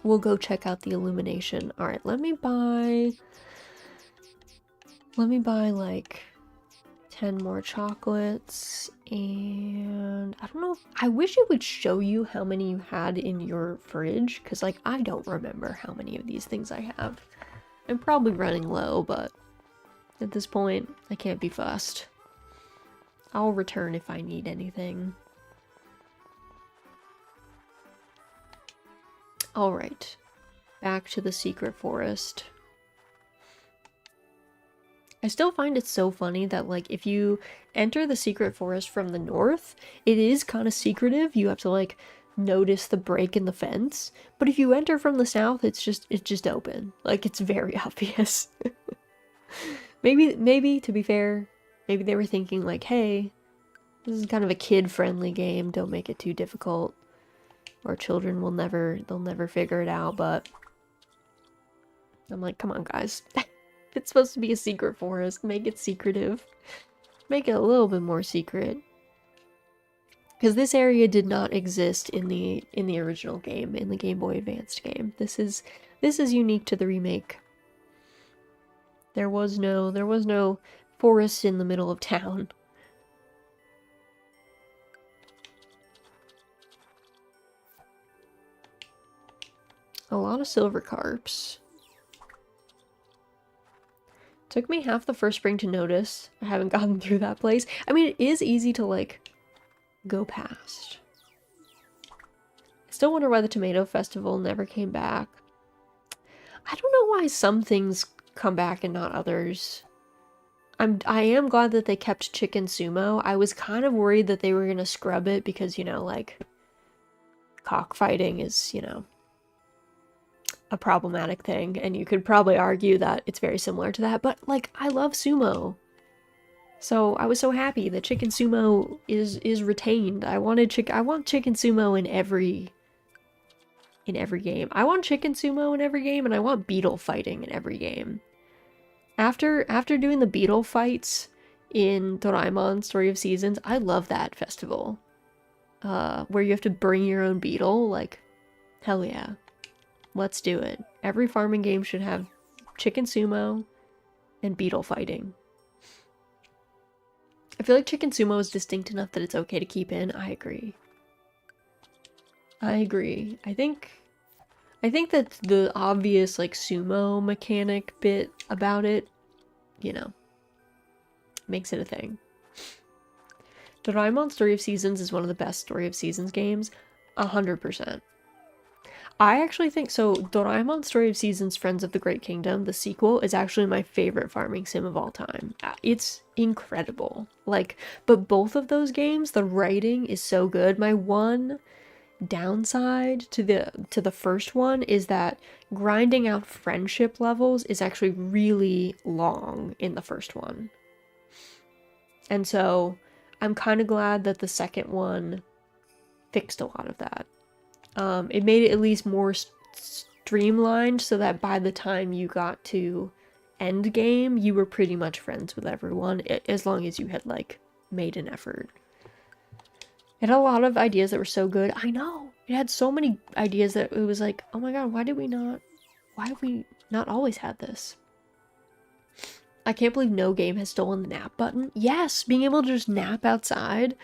We'll go check out the illumination. Alright, let me buy like 10 more chocolates, and I don't know I wish it would show you how many you had in your fridge, because like I don't remember how many of these things I have. I'm probably running low, but at this point I can't be fussed. I'll return if I need anything. Alright, back to the secret forest. I still find it so funny that, like, if you enter the secret forest from the north, it is kind of secretive. You have to, like, notice the break in the fence. But if you enter from the south, it's just open. Like, it's very obvious. Maybe to be fair, maybe they were thinking like, hey, this is kind of a kid-friendly game. Don't make it too difficult, or children they'll never figure it out. But I'm like, come on, guys. It's supposed to be a secret forest. Make it secretive. Make it a little bit more secret. Because this area did not exist in the original game, in the Game Boy Advanced game. This is unique to the remake. There was no forest in the middle of town. A lot of silver carps. Took me half the first spring to notice. I haven't gotten through that place. I mean, it is easy to, like, go past. I still wonder why the Tomato Festival never came back. I don't know why some things come back and not others. I am glad that they kept Chicken Sumo. I was kind of worried that they were gonna scrub it because, you know, like, cockfighting is, you know, a problematic thing, and you could probably argue that it's very similar to that, but, like, I love sumo. So I was so happy that Chicken Sumo is retained. I want Chicken Sumo in every game. I want Chicken Sumo in every game, and I want beetle fighting in every game. After doing the beetle fights in Doraemon Story of Seasons, I love that festival. Where you have to bring your own beetle, like, hell yeah. Let's do it. Every farming game should have Chicken Sumo and beetle fighting. I feel like Chicken Sumo is distinct enough that it's okay to keep in. I agree. I agree. I think that the obvious, like, sumo mechanic bit about it, you know, makes it a thing. Doraemon Story of Seasons is one of the best Story of Seasons games. 100%. I actually think so. Doraemon Story of Seasons Friends of the Great Kingdom, the sequel, is actually my favorite farming sim of all time. It's incredible. Like, but both of those games, the writing is so good. My one downside to the first one is that grinding out friendship levels is actually really long in the first one. And so I'm kind of glad that the second one fixed a lot of that. It made it at least more streamlined so that by the time you got to end game, you were pretty much friends with everyone, as long as you had, like, made an effort. It had a lot of ideas that were so good. I know! It had so many ideas that it was like, oh my god, why have we not always had this? I can't believe no game has stolen the nap button. Yes! Being able to just nap outside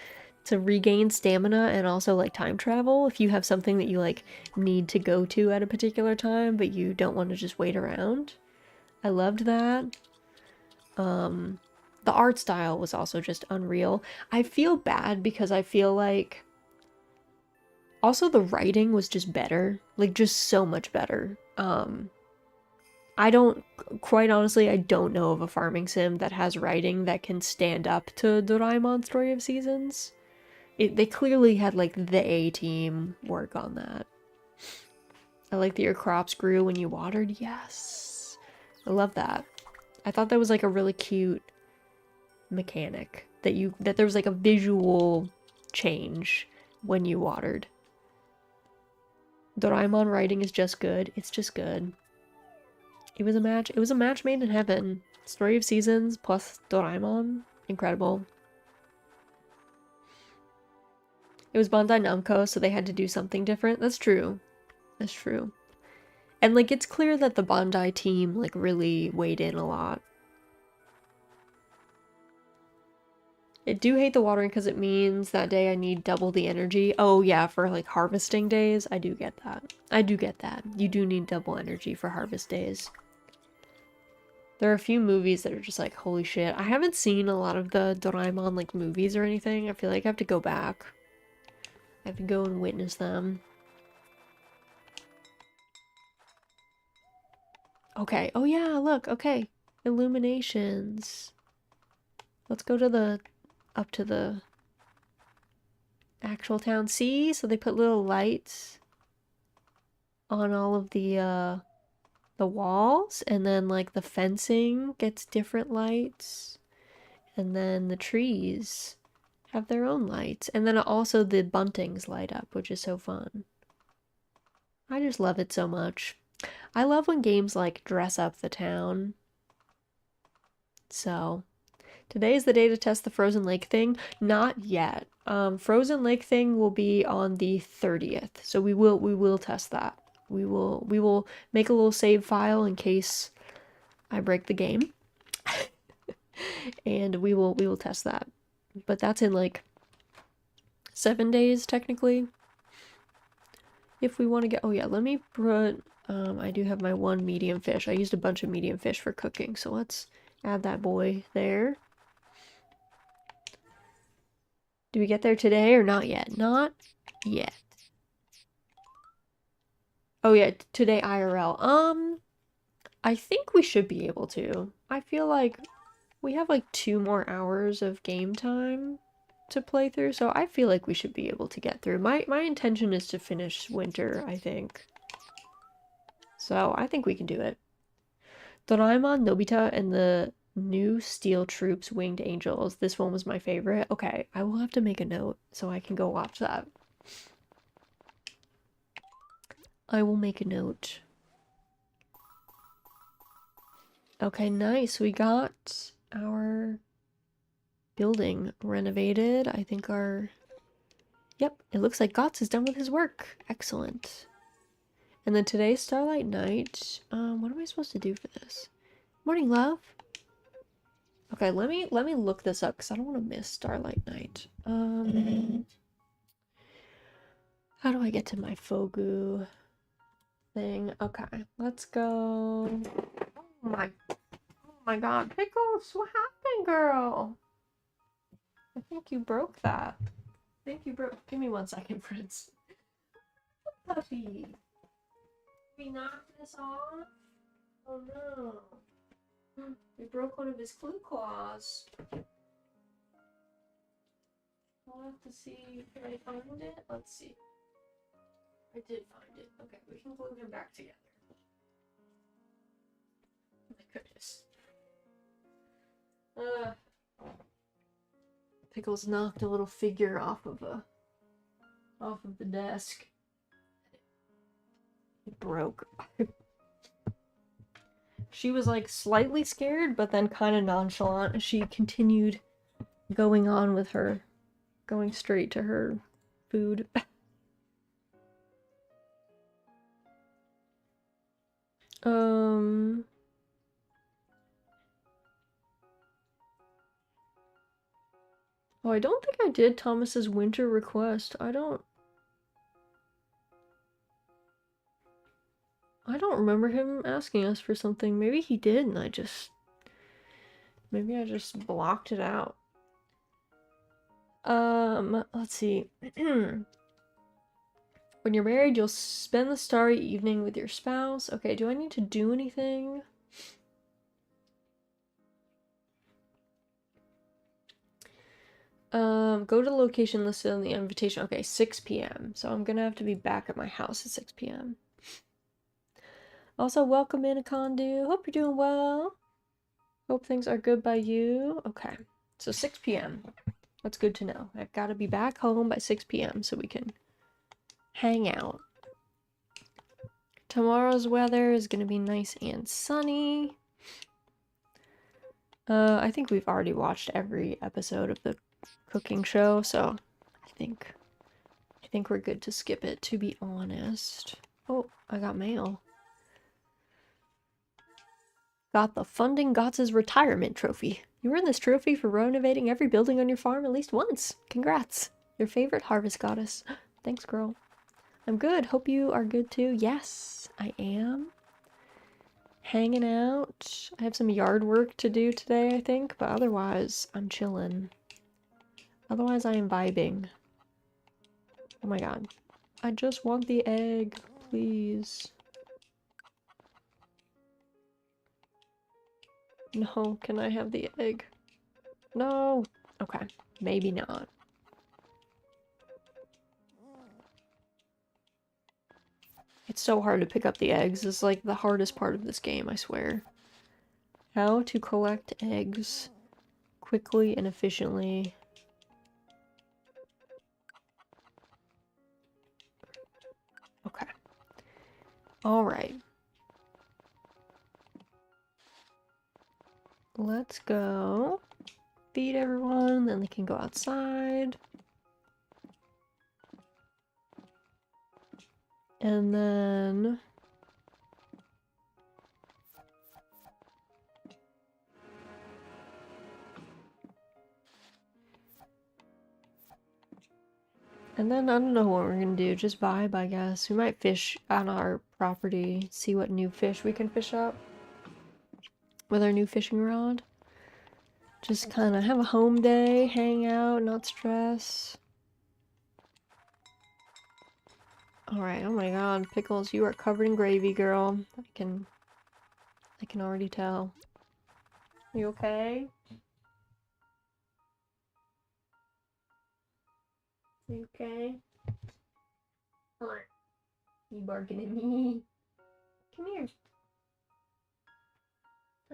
to regain stamina and also, like, time travel if you have something that you, like, need to go to at a particular time but you don't want to just wait around. I loved that. The art style was also just unreal. I feel bad because I feel like also the writing was just better, like, just so much better. Quite honestly, I don't know of a farming sim that has writing that can stand up to Doraemon Story of Seasons. They clearly had, like, the A-team work on that. I like that your crops grew when you watered. Yes. I love that. I thought that was, like, a really cute mechanic. That there was, like, a visual change when you watered. Doraemon writing is just good. It's just good. It was a match made in heaven. Story of Seasons plus Doraemon. Incredible. It was Bandai Namco, so they had to do something different. That's true. That's true. And, like, it's clear that the Bandai team, like, really weighed in a lot. I do hate the watering because it means that day I need double the energy. Oh, yeah, for, like, harvesting days. I do get that. I do get that. You do need double energy for harvest days. There are a few movies that are just like, holy shit. I haven't seen a lot of the Doraemon, like, movies or anything. I feel like I have to go back. I have to go and witness them. Okay. Oh yeah, look. Okay. Illuminations. Let's go to up to the actual town. See? So they put little lights on all of the walls, and then like the fencing gets different lights, and then the trees have their own lights, and then also the buntings light up, which is so fun. I just love it so much. I love when games like dress up the town. So today is the day to test the Frozen Lake thing. Not yet. Frozen Lake thing will be on the 30th, so we will test that. We will make a little save file in case I break the game, and we will test that. But that's in like 7 days technically. If we want to get, oh yeah, let me put. I do have my one medium fish. I used a bunch of medium fish for cooking, so let's add that boy there. Do we get there today or not yet? Not yet. Oh yeah, today IRL. I think we should be able to. I feel like we have like 2 more hours of game time to play through, so I feel like we should be able to get through. My intention is to finish winter, I think. So I think we can do it. Doraemon, Nobita, and the new Steel Troops Winged Angels. This one was my favorite. Okay, I will have to make a note so I can go watch that. I will make a note. Okay, nice. We got our building renovated. I think our... Yep, it looks like Gotts is done with his work. Excellent. And then today's Starlight Night. What am I supposed to do for this? Morning, love. Okay, let me look this up because I don't want to miss Starlight Night. How do I get to my Fogu thing? Okay, let's go. Oh my God, Pickles, what happened, girl? I think you broke that. I think you broke. Give me 1 second, friends. Puppy. We knocked this off? Oh no. We broke one of his glue claws. I'll have to see. Can I find it? Let's see. I did find it. Okay, we can glue him back together. Oh my goodness. Pickles knocked a little figure off of the desk. It broke. She was like slightly scared, but then kind of nonchalant. She continued going on with her, going straight to her food. Oh, I don't think I did Thomas's winter request. I don't remember him asking us for something. Maybe he did and maybe I just blocked it out. Let's see. When you're married, you'll spend the starry evening with your spouse. Okay, do I need to do anything? Go to the location listed on the invitation. Okay, 6 p.m. So I'm gonna have to be back at my house at 6 p.m. Also, welcome in, Akondu. Hope you're doing well. Hope things are good by you. Okay, so 6 p.m. That's good to know. I've got to be back home by 6 p.m. so we can hang out. Tomorrow's weather is gonna be nice and sunny. I think we've already watched every episode of the cooking show, so I think we're good to skip it, to be honest. Oh, I got mail. Got the Funding Gotts' retirement trophy. You earned this trophy for renovating every building on your farm at least once. Congrats. Your favorite harvest goddess. Thanks, girl. I'm good. Hope you are good too. Yes, I am. Hanging out. I have some yard work to do today, I think, but otherwise, I'm chilling. Otherwise, I am vibing. Oh my god. I just want the egg, please. No, can I have the egg? No! Okay, maybe not. It's so hard to pick up the eggs. It's like the hardest part of this game, I swear. How to collect eggs quickly and efficiently. Okay. Alright. Let's go feed everyone, then they can go outside. And then... I don't know what we're gonna do, just vibe, I guess. We might fish on our property, see what new fish we can fish up with our new fishing rod. Just kind of have a home day, hang out, not stress. Alright, oh my god, Pickles, you are covered in gravy, girl. I can already tell. You okay? You okay? You barking at me? Come here.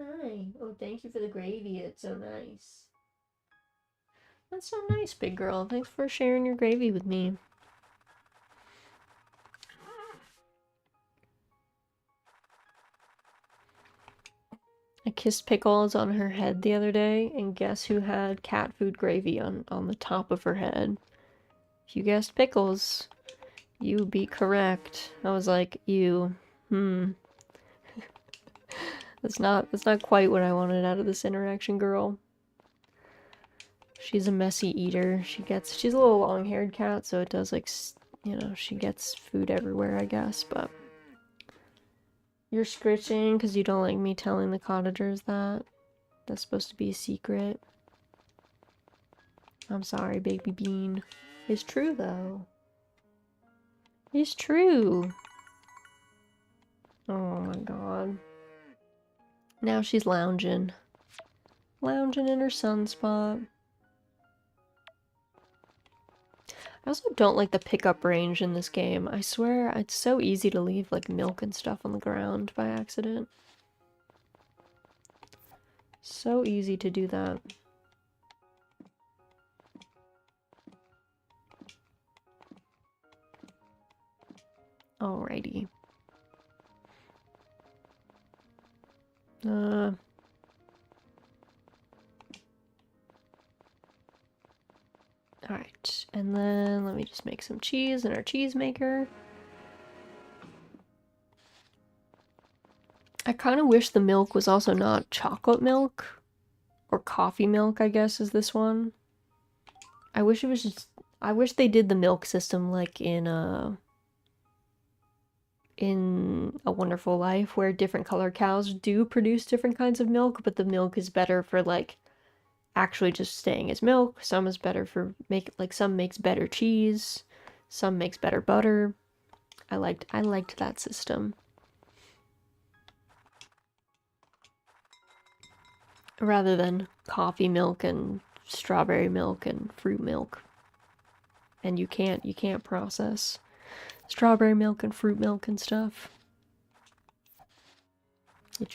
Hi. Oh, thank you for the gravy. It's so nice. That's so nice, big girl. Thanks for sharing your gravy with me. I kissed Pickles on her head the other day, and guess who had cat food gravy on the top of her head? If you guessed Pickles, you would be correct. I was like, ew. That's not quite what I wanted out of this interaction, girl. She's a messy eater. She's a little long-haired cat, so it does, like, you know, she gets food everywhere, I guess, but... You're scritching because you don't like me telling the cottagers that. That's supposed to be a secret. I'm sorry, baby bean. It's true, though. It's true. Oh my god. Now she's lounging. Lounging in her sunspot. I also don't like the pickup range in this game. I swear, it's so easy to leave, like, milk and stuff on the ground by accident. So easy to do that. Alrighty. Alright, and then let me just make some cheese in our cheese maker. I kind of wish the milk was also not chocolate milk, or coffee milk, I guess, is this one. I wish it was just, I wish they did the milk system like in A Wonderful Life, where different color cows do produce different kinds of milk, but the milk is better for, like, actually just staying as milk. Some is better for some makes better cheese, some makes better butter. I liked that system. Rather than coffee milk and strawberry milk and fruit milk. And you can't process strawberry milk and fruit milk and stuff. It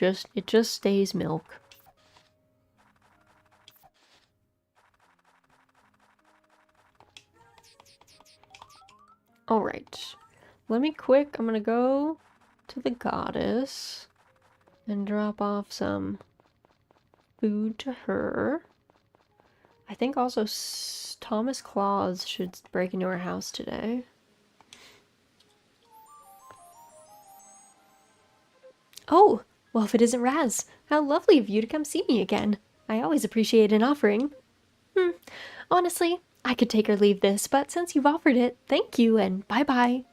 just stays milk. Alright. I'm gonna go to the goddess and drop off some food to her. I think also Thomasclaus should break into our house today. Oh, well, if it isn't Raz, how lovely of you to come see me again. I always appreciate an offering. Honestly, I could take or leave this, but since you've offered it, thank you and bye-bye.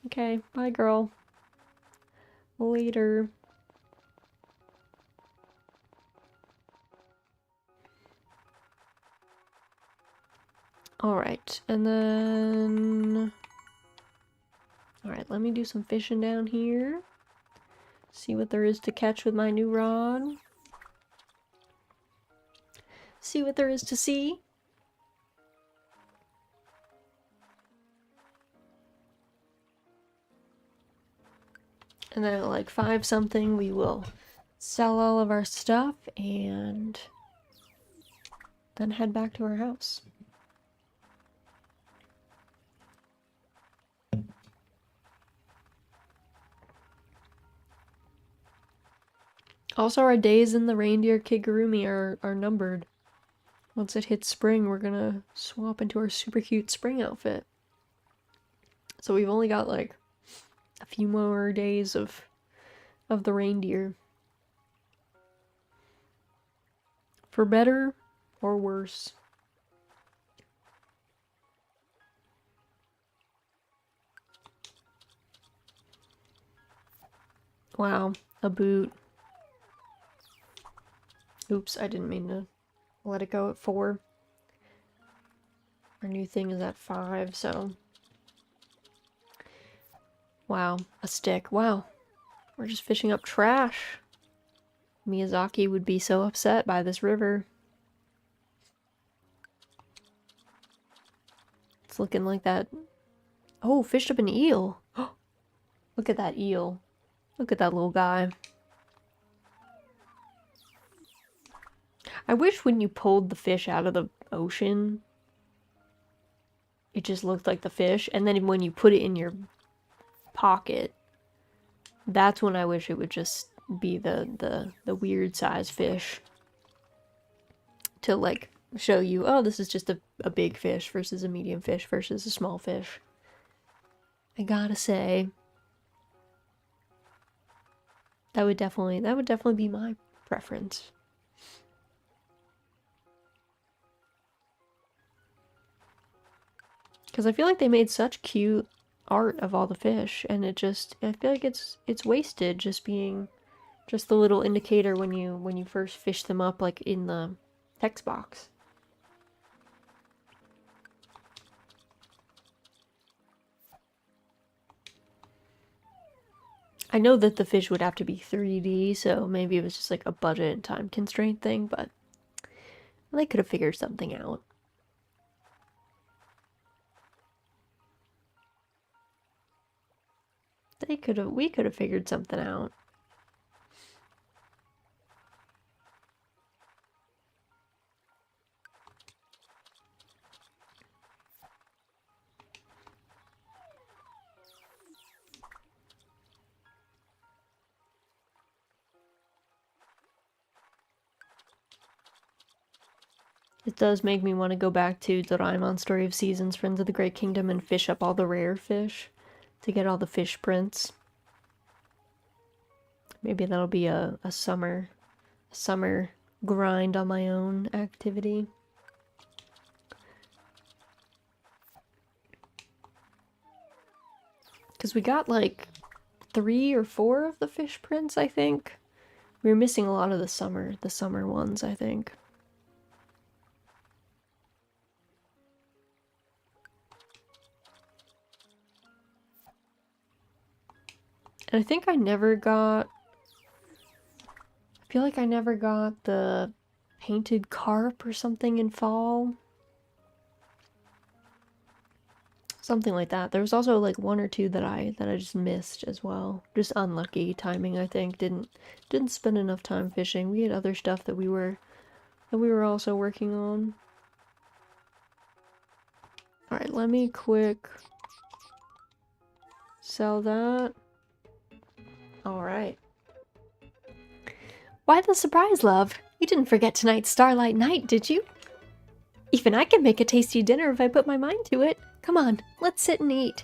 Okay, bye, girl. Later. Alright, and then... Alright, let me do some fishing down here. See what there is to catch with my new rod. See what there is to see. And then at like 5 something, we will sell all of our stuff and then head back to our house. Also, our days in the reindeer kigurumi are numbered. Once it hits spring, we're gonna swap into our super cute spring outfit. So we've only got like a few more days of the reindeer. For better or worse. Wow, a boot. Oops, I didn't mean to let it go at 4. Our new thing is at 5, so... Wow, a stick. Wow. We're just fishing up trash. Miyazaki would be so upset by this river. It's looking like that... Oh, fished up an eel. Look at that eel. Look at that little guy. I wish when you pulled the fish out of the ocean, it just looked like the fish, and then when you put it in your pocket, that's when I wish it would just be the weird size fish. To like show you, oh, this is just a big fish versus a medium fish versus a small fish. I gotta say, that would definitely be my preference. Because I feel like they made such cute art of all the fish, and I feel like it's wasted just being just the little indicator when you first fish them up, like in the text box. I know that the fish would have to be 3D, so maybe it was just like a budget and time constraint thing, but they could have figured something out. We could have figured something out. It does make me want to go back to Doraemon Story of Seasons, Friends of the Great Kingdom, and fish up all the rare fish to get all the fish prints. Maybe that'll be a summer grind on my own activity. Because we got like 3 or 4 of the fish prints, I think. We were missing a lot of the summer ones, I think. And I think I feel like I never got the painted carp or something in fall. Something like that. There was also like 1 or 2 that I just missed as well. Just unlucky timing, I think. Didn't spend enough time fishing. We had other stuff that we were also working on. Alright, let me quick sell that. Alright. Why the surprise, love? You didn't forget tonight's Starlight Night, did you? Even I can make a tasty dinner if I put my mind to it. Come on, let's sit and eat.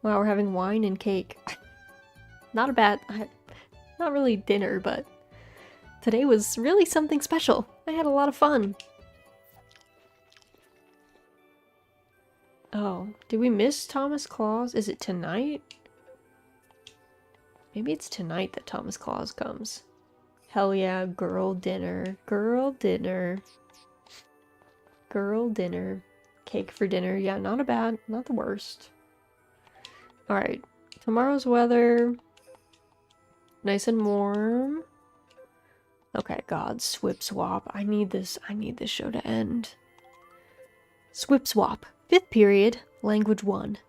Wow, we're having wine and cake. Not really dinner, but today was really something special. I had a lot of fun. Oh, did we miss Thomasclaus? Is it tonight? Maybe it's tonight that Thomasclaus comes. Hell yeah, girl dinner. Girl dinner. Girl dinner. Cake for dinner. Yeah, not the worst. Alright. Tomorrow's weather. Nice and warm. Okay, God, Swip Swap. I need this show to end. Swip Swap. 5th period, language 1.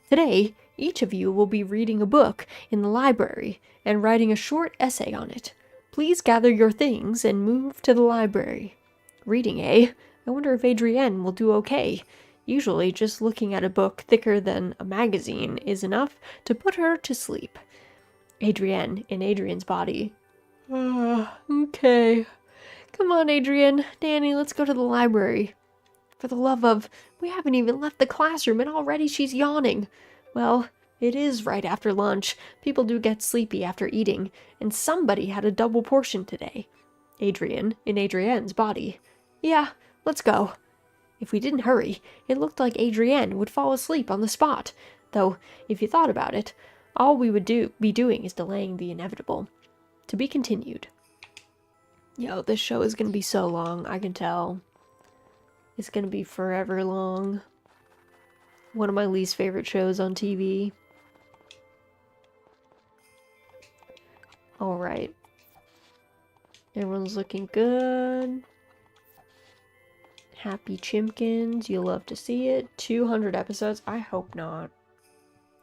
Today, Each of you will be reading a book in the library and writing a short essay on it. Please gather your things and move to the library. Reading, eh? I wonder if Adrienne will do okay. Usually, just looking at a book thicker than a magazine is enough to put her to sleep. Adrienne, in Adrian's body. Okay. Come on, Adrienne. Danny, let's go to the library. For the love of... We haven't even left the classroom and already she's yawning. Well, it is right after lunch. People do get sleepy after eating, and somebody had a double portion today. Adrian, in Adrienne's body. Yeah, let's go. If we didn't hurry, it looked like Adrienne would fall asleep on the spot. Though, if you thought about it, all we would be doing is delaying the inevitable. To be continued. Yo, this show is gonna be so long, I can tell. It's gonna be forever long. One of my least favorite shows on TV. Alright. Everyone's looking good. Happy Chimkins. You'll love to see it. 200 episodes? I hope not.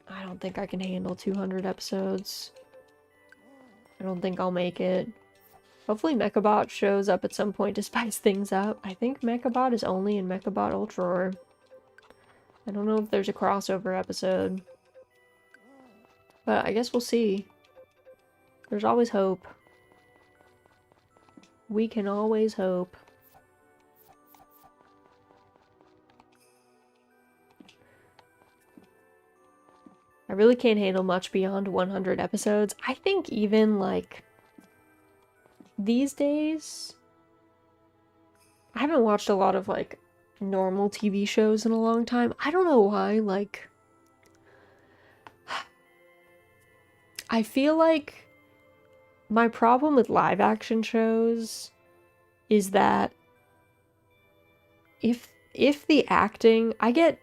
I don't think I can handle 200 episodes. I don't think I'll make it. Hopefully Mechabot shows up at some point to spice things up. I think Mechabot is only in Mechabot Ultra. I don't know if there's a crossover episode. But I guess we'll see. There's always hope. We can always hope. I really can't handle much beyond 100 episodes. I think even, like, these days, I haven't watched a lot of, like, normal TV shows in a long time. I don't know why, like, I feel like my problem with live action shows is that if the acting, I get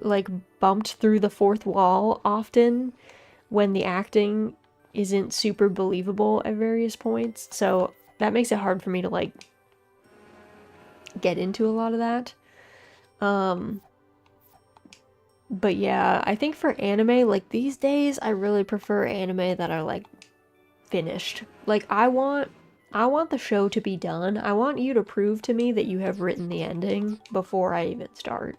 like bumped through the fourth wall often when the acting isn't super believable at various points. So that makes it hard for me to like get into a lot of that. But yeah, I think for anime, like these days, I really prefer anime that are like finished. Like I want the show to be done. I want you to prove to me that you have written the ending before I even start.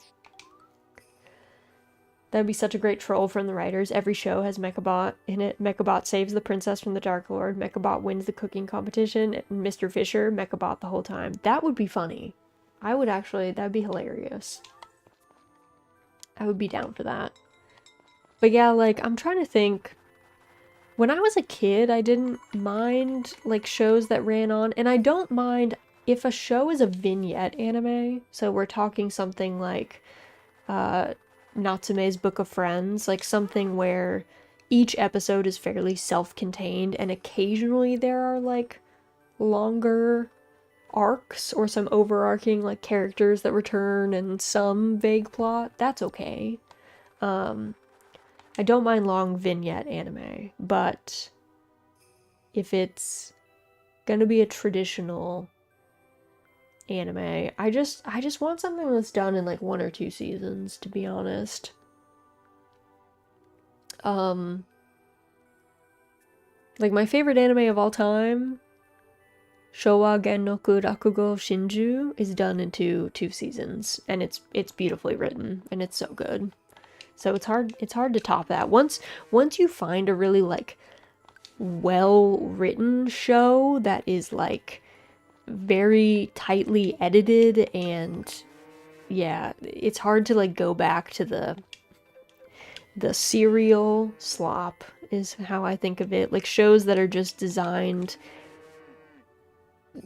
That'd be such a great troll from the writers. Every show has Mechabot in it. Mechabot saves the princess from the Dark Lord. Mechabot wins the cooking competition. And Mr. Fisher, Mechabot the whole time. That would be funny. That'd be hilarious. I would be down for that. But yeah, like, I'm trying to think. When I was a kid, I didn't mind, like, shows that ran on. And I don't mind if a show is a vignette anime. So we're talking something like, Natsume's Book of Friends, like something where each episode is fairly self-contained and occasionally there are like longer arcs or some overarching like characters that return and some vague plot. That's okay. I don't mind long vignette anime, but if it's gonna be a traditional anime, I just want something that's done in like 1 or 2 seasons, to be honest. Like my favorite anime of all time, Showa Gennoku Rakugo Shinju, is done in two seasons, and it's beautifully written and it's so good. So it's hard to top that. Once you find a really like well written show that is like very tightly edited, and yeah, it's hard to like go back to the serial slop is how I think of it. Like shows that are just designed,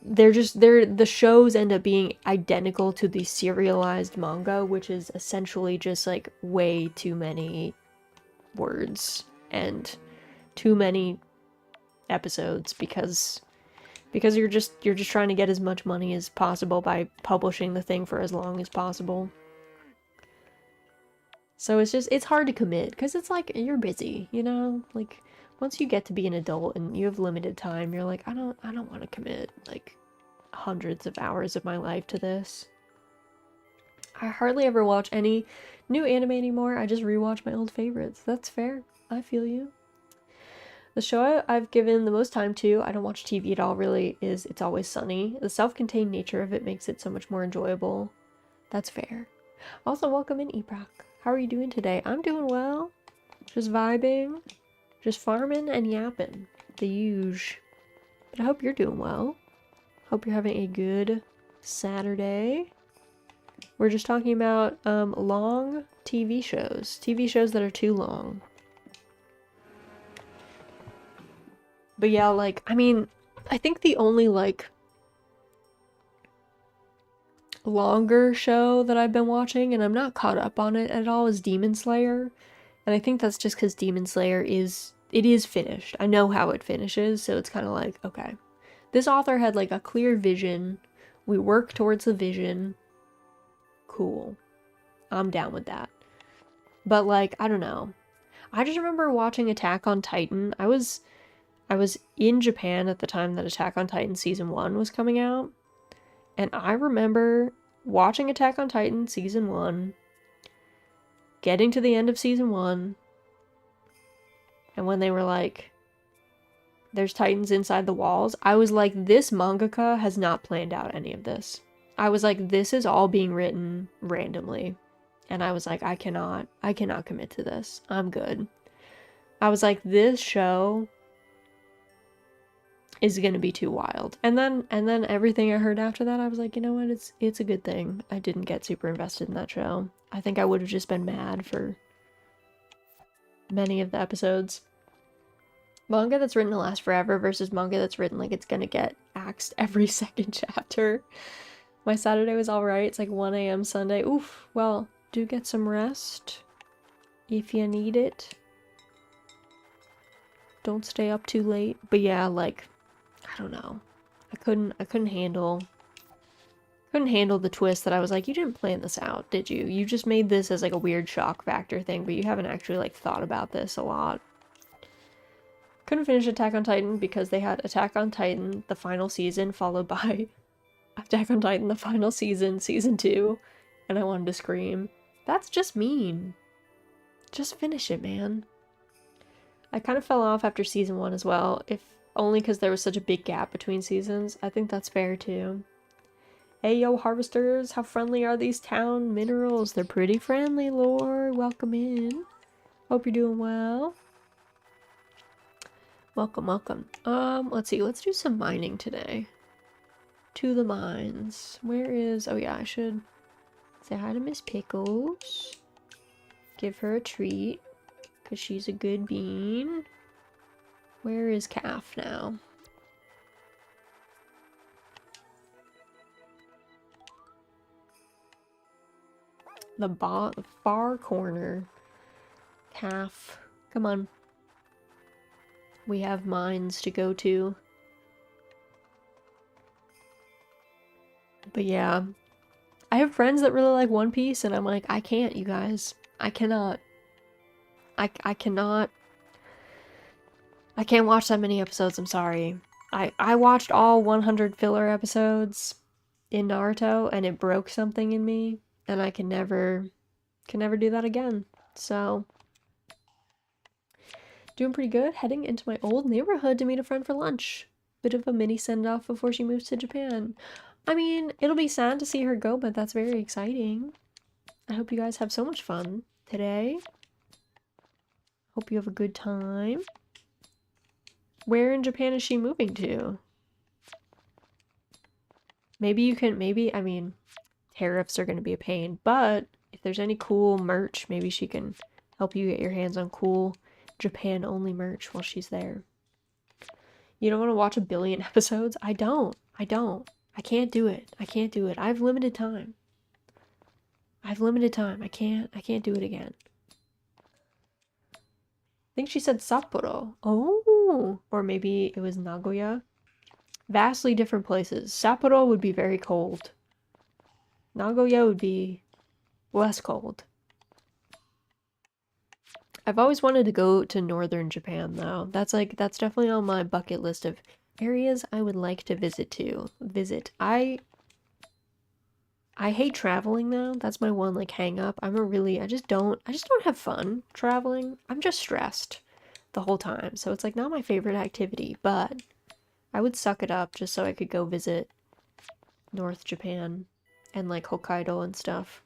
the shows end up being identical to the serialized manga, which is essentially just like way too many words and too many episodes because you're just trying to get as much money as possible by publishing the thing for as long as possible. So it's hard to commit because it's like you're busy, you know? Like once you get to be an adult and you have limited time, you're like, I don't want to commit like hundreds of hours of my life to this. I hardly ever watch any new anime anymore. I just rewatch my old favorites. That's fair. I feel you. The show I've given the most time to, I don't watch TV at all really, is It's Always Sunny. The self-contained nature of it makes it so much more enjoyable. That's fair. Also, welcome in, Eprak. How are you doing today? I'm doing well. Just vibing. Just farming and yapping. The huge. But I hope you're doing well. Hope you're having a good Saturday. We're just talking about long TV shows. TV shows that are too long. But yeah, like, I mean, I think the only, like, longer show that I've been watching, and I'm not caught up on it at all, is Demon Slayer. And I think that's just because Demon Slayer is finished. I know how it finishes, so it's kind of like, okay. This author had, like, a clear vision. We work towards the vision. Cool. I'm down with that. But, like, I don't know. I just remember watching Attack on Titan. I was in Japan at the time that Attack on Titan Season 1 was coming out. And I remember watching Attack on Titan Season 1, getting to the end of Season 1, and when they were like, there's Titans inside the walls, I was like, this mangaka has not planned out any of this. I was like, this is all being written randomly. And I was like, I cannot commit to this. I'm good. I was like, this show is gonna be too wild. And then everything I heard after that, I was like, you know what, it's a good thing I didn't get super invested in that show. I think I would have just been mad for many of the episodes. Manga that's written to last forever versus manga that's written like it's gonna get axed every second chapter. My Saturday was alright. It's like 1 a.m. Sunday. Oof. Well, do get some rest if you need it. Don't stay up too late. But yeah, like, I don't know. I couldn't handle the twist that I was like, you didn't plan this out, did you? You just made this as like a weird shock factor thing, but you haven't actually like thought about this a lot. Couldn't finish Attack on Titan because they had Attack on Titan, the final season, followed by Attack on Titan, the final season, season 2, and I wanted to scream. That's just mean. Just finish it, man. I kind of fell off after season 1 as well, if only because there was such a big gap between seasons. I think that's fair too. Hey yo, harvesters, how friendly are these town minerals? They're pretty friendly, lore. Welcome in. Hope you're doing well. Welcome, welcome. Let's see, let's do some mining today. To the mines. Where is... Oh yeah, I should say hi to Miss Pickles. Give her a treat, because she's a good bean. Where is Calf now? The far corner. Calf. Come on. We have mines to go to. But yeah. I have friends that really like One Piece, and I'm like, I can't, you guys. I cannot. I cannot. I can't watch that many episodes, I'm sorry. I watched all 100 filler episodes in Naruto, and it broke something in me, and I can never do that again. So, doing pretty good. Heading into my old neighborhood to meet a friend for lunch. Bit of a mini send-off before she moves to Japan. I mean, it'll be sad to see her go, but that's very exciting. I hope you guys have so much fun today. Hope you have a good time. Where in Japan is she moving to? Maybe you can, I mean, tariffs are going to be a pain, but if there's any cool merch, maybe she can help you get your hands on cool Japan-only merch while she's there. You don't want to watch 1 billion episodes? I don't. I can't do it. I have limited time. I can't do it again. I think she said Sapporo. Oh, or maybe it was Nagoya. Vastly different places. Sapporo would be very cold. Nagoya would be less cold. I've always wanted to go to northern Japan though. That's definitely on my bucket list of areas I would like to visit. I I hate traveling though. That's my one like hang up. I just don't have fun traveling. I'm just stressed the whole time. So it's like not my favorite activity, but I would suck it up just so I could go visit North Japan and like Hokkaido and stuff.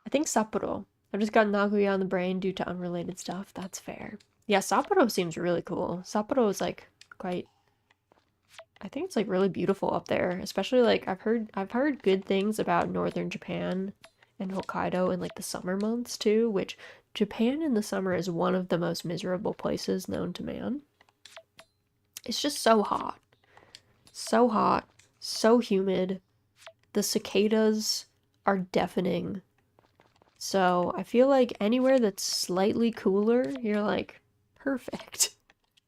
I think Sapporo. I just got Nagoya on the brain due to unrelated stuff. That's fair. Yeah, Sapporo seems really cool. Sapporo is like quite I think it's like really beautiful up there, especially like I've heard good things about northern Japan and Hokkaido in like the summer months too, which Japan in the summer is one of the most miserable places known to man. It's just so hot. So hot, so humid. The cicadas are deafening. So I feel like anywhere that's slightly cooler, you're like, perfect.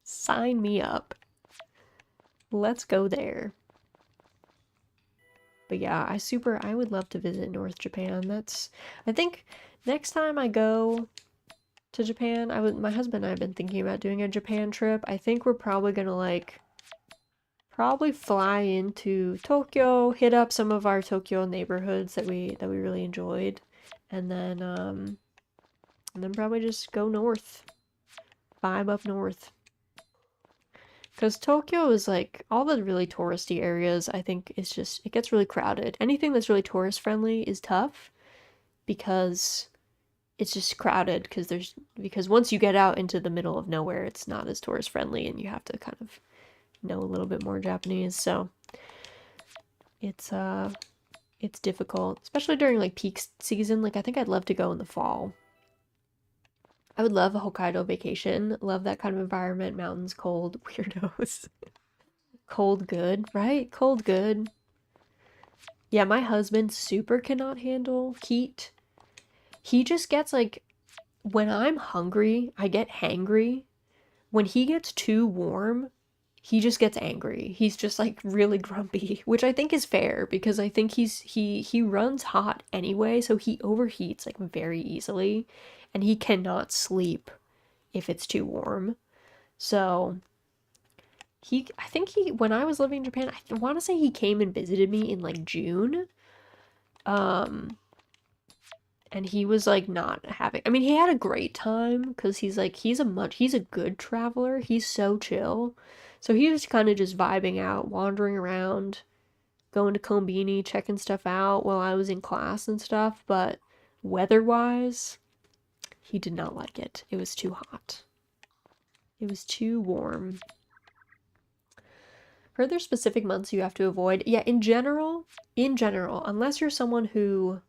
Sign me up. Let's go there. But yeah, I would love to visit North Japan. I think next time I go to Japan, my husband and I have been thinking about doing a Japan trip. I think we're probably gonna like, probably fly into Tokyo, hit up some of our Tokyo neighborhoods that we really enjoyed, and then probably just go north, vibe up north. Because Tokyo is like all the really touristy areas, I think it gets really crowded. Anything that's really tourist friendly is tough because it's just crowded because once you get out into the middle of nowhere, it's not as tourist friendly and you have to kind of know a little bit more Japanese. So it's it's difficult, especially during like peak season. Like I think I'd love to go in the fall. I would love a Hokkaido vacation. Love that kind of environment, mountains, cold, weirdos. Cold good, right? Cold good. Yeah, my husband super cannot handle heat. He just gets like, when I'm hungry, I get hangry. When he gets too warm, he just gets angry. He's just like really grumpy, which I think is fair because I think he runs hot anyway, so he overheats like very easily and he cannot sleep if it's too warm. So, I think when I was living in Japan, I want to say he came and visited me in like June. Um, and he was like not having, I mean, he had a great time because he's a good traveler. He's so chill. So he was kind of just vibing out, wandering around, going to Konbini, checking stuff out while I was in class and stuff. But weather-wise, he did not like it. It was too hot. It was too warm. Are there specific months you have to avoid? Yeah, in general, unless you're someone who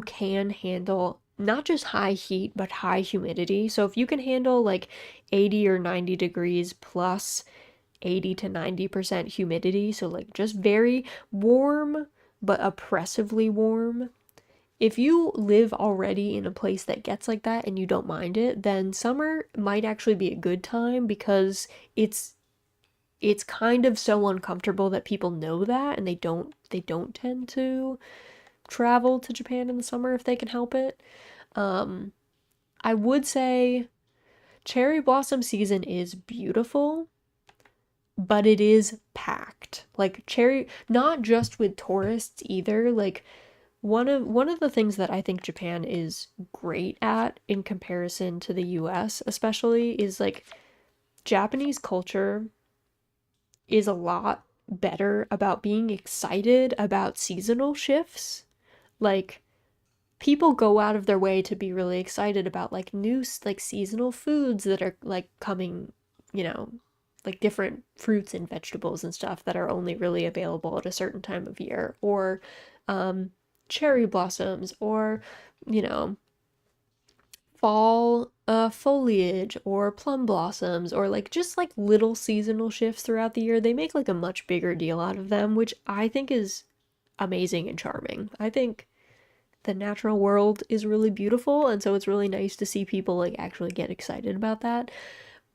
can handle not just high heat but high humidity. So if you can handle like 80 or 90 degrees plus 80 to 90% humidity, so like just very warm but oppressively warm. If you live already in a place that gets like that and you don't mind it, then summer might actually be a good time because it's kind of so uncomfortable that people know that and they don't tend to travel to Japan in the summer if they can help it. I would say cherry blossom season is beautiful, but it is packed. Like not just with tourists either. Like one of the things that I think Japan is great at in comparison to the US especially is like Japanese culture is a lot better about being excited about seasonal shifts. Like people go out of their way to be really excited about like new like seasonal foods that are like coming, you know, like different fruits and vegetables and stuff that are only really available at a certain time of year, or cherry blossoms, or you know, fall foliage, or plum blossoms, or like just like little seasonal shifts throughout the year. They make like a much bigger deal out of them, which I think is amazing and charming. I think the natural world is really beautiful, and so it's really nice to see people like actually get excited about that.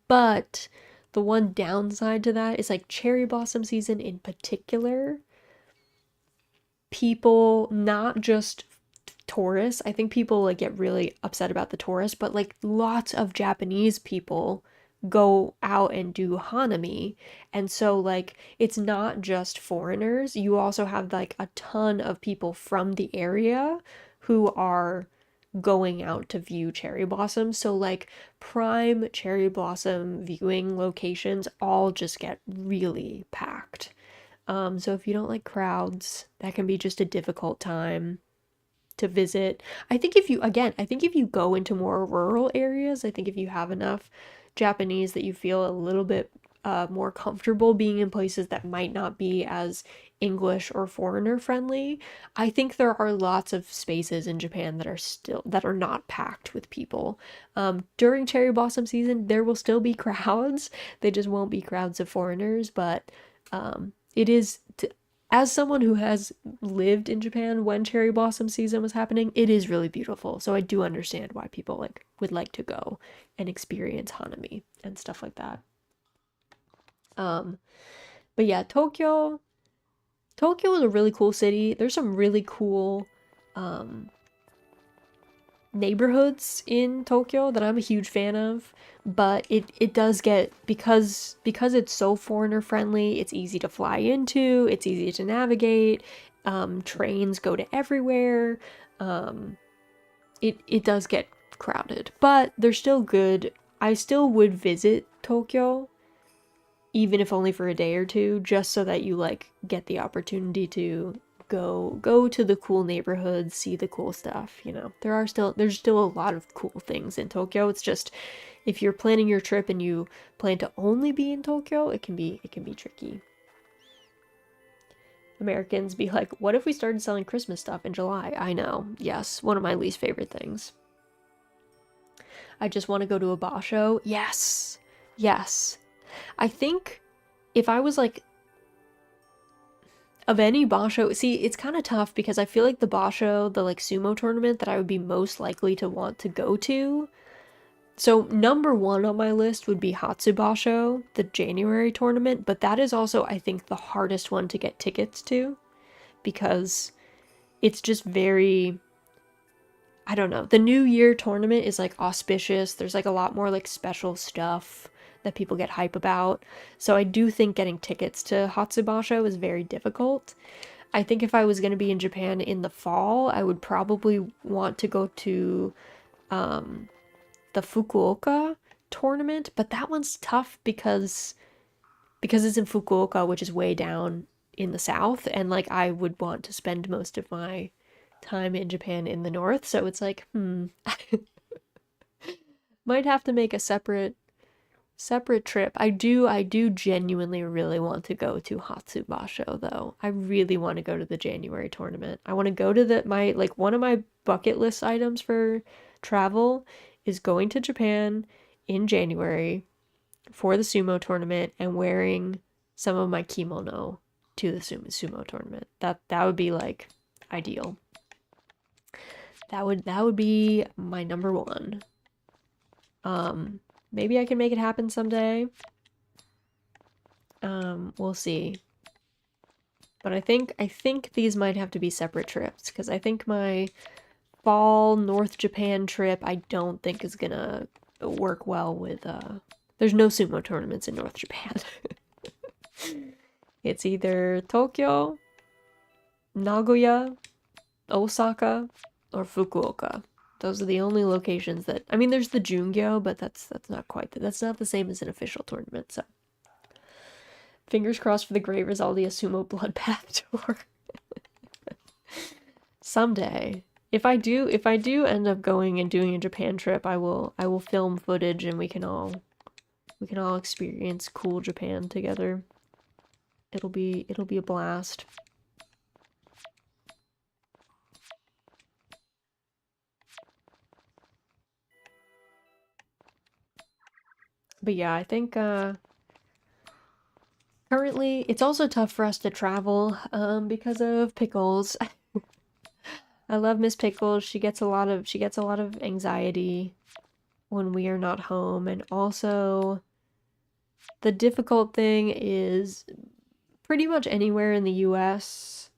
But the one downside to that is like cherry blossom season in particular, people, not just tourists, I think people like get really upset about the tourists, but like lots of Japanese people go out and do hanami. And so like it's not just foreigners. You also have like a ton of people from the area who are going out to view cherry blossoms. So like prime cherry blossom viewing locations all just get really packed. So if you don't like crowds, that can be just a difficult time to visit. I think if you go into more rural areas, I think if you have enough Japanese that you feel a little bit more comfortable being in places that might not be as English or foreigner friendly, I think there are lots of spaces in Japan that are not packed with people. During cherry blossom season, there will still be crowds. They just won't be crowds of foreigners, but it is as someone who has lived in Japan when cherry blossom season was happening, it is really beautiful. So I do understand why people like would like to go and experience hanami and stuff like that. Um, but yeah, Tokyo is a really cool city. There's some really cool um neighborhoods in Tokyo that I'm a huge fan of, but it does get because it's so foreigner friendly, it's easy to fly into, it's easy to navigate. Trains go to everywhere. It does get crowded, but they're still good. I still would visit Tokyo even if only for a day or two, just so that you like get the opportunity to go to the cool neighborhoods, see the cool stuff, you know. There's still a lot of cool things in Tokyo. It's just if you're planning your trip and you plan to only be in Tokyo, it can be tricky. Americans be like, "What if we started selling Christmas stuff in July?" I know. Yes, one of my least favorite things. I just want to go to a basho. Yes. Yes. I think if I was like of any basho, see, it's kind of tough because I feel like the basho, the like sumo tournament that I would be most likely to want to go to. So number one on my list would be Hatsubasho, the January tournament, but that is also, I think, the hardest one to get tickets to because it's just very, I don't know. The New Year tournament is like auspicious. There's like a lot more like special stuff that people get hype about. So I do think getting tickets to Hatsubasho is very difficult. I think if I was going to be in Japan in the fall, I would probably want to go to the Fukuoka tournament, but that one's tough because it's in Fukuoka, which is way down in the south, and like I would want to spend most of my time in Japan in the north, so it's like, might have to make a separate trip. I do genuinely really want to go to Hatsubasho though. I really want to go to the January tournament. I want to go to my like one of my bucket list items for travel is going to Japan in January for the sumo tournament and wearing some of my kimono to the sumo tournament. That would be like ideal. That would be my number one. Maybe I can make it happen someday. We'll see. But I think these might have to be separate trips because I think my fall North Japan trip I don't think is gonna work well with there's no sumo tournaments in North Japan. It's either Tokyo, Nagoya, Osaka, or Fukuoka. Those are the only locations that I mean there's the Jungyo, but that's not quite that's not the same as an official tournament, so fingers crossed for the Great Rizaldi Sumo Bloodbath tour. Someday. If I do end up going and doing a Japan trip, I will film footage and we can all experience cool Japan together. It'll be a blast. But yeah, I think currently it's also tough for us to travel because of Pickles. I love Miss Pickles. She gets a lot of anxiety when we are not home, and also the difficult thing is pretty much anywhere in the US,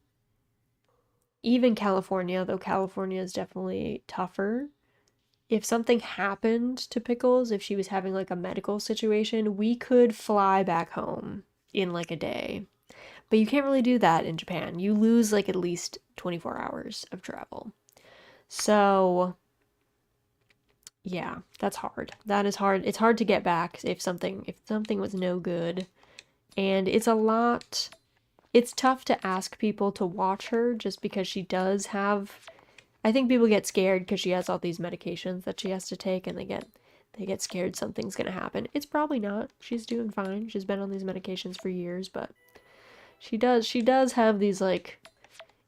even California, though California is definitely tougher. if something happened to Pickles, if she was having like a medical situation, we could fly back home in like a day. But you can't really do that in Japan. You lose like at least 24 hours of travel. So, yeah, that's hard. That is hard. It's hard to get back if something was no good. And it's tough to ask people to watch her just because she does have, I think people get scared because she has all these medications that she has to take, and they get scared something's going to happen. It's probably not. She's doing fine. She's been on these medications for years, but she does have these like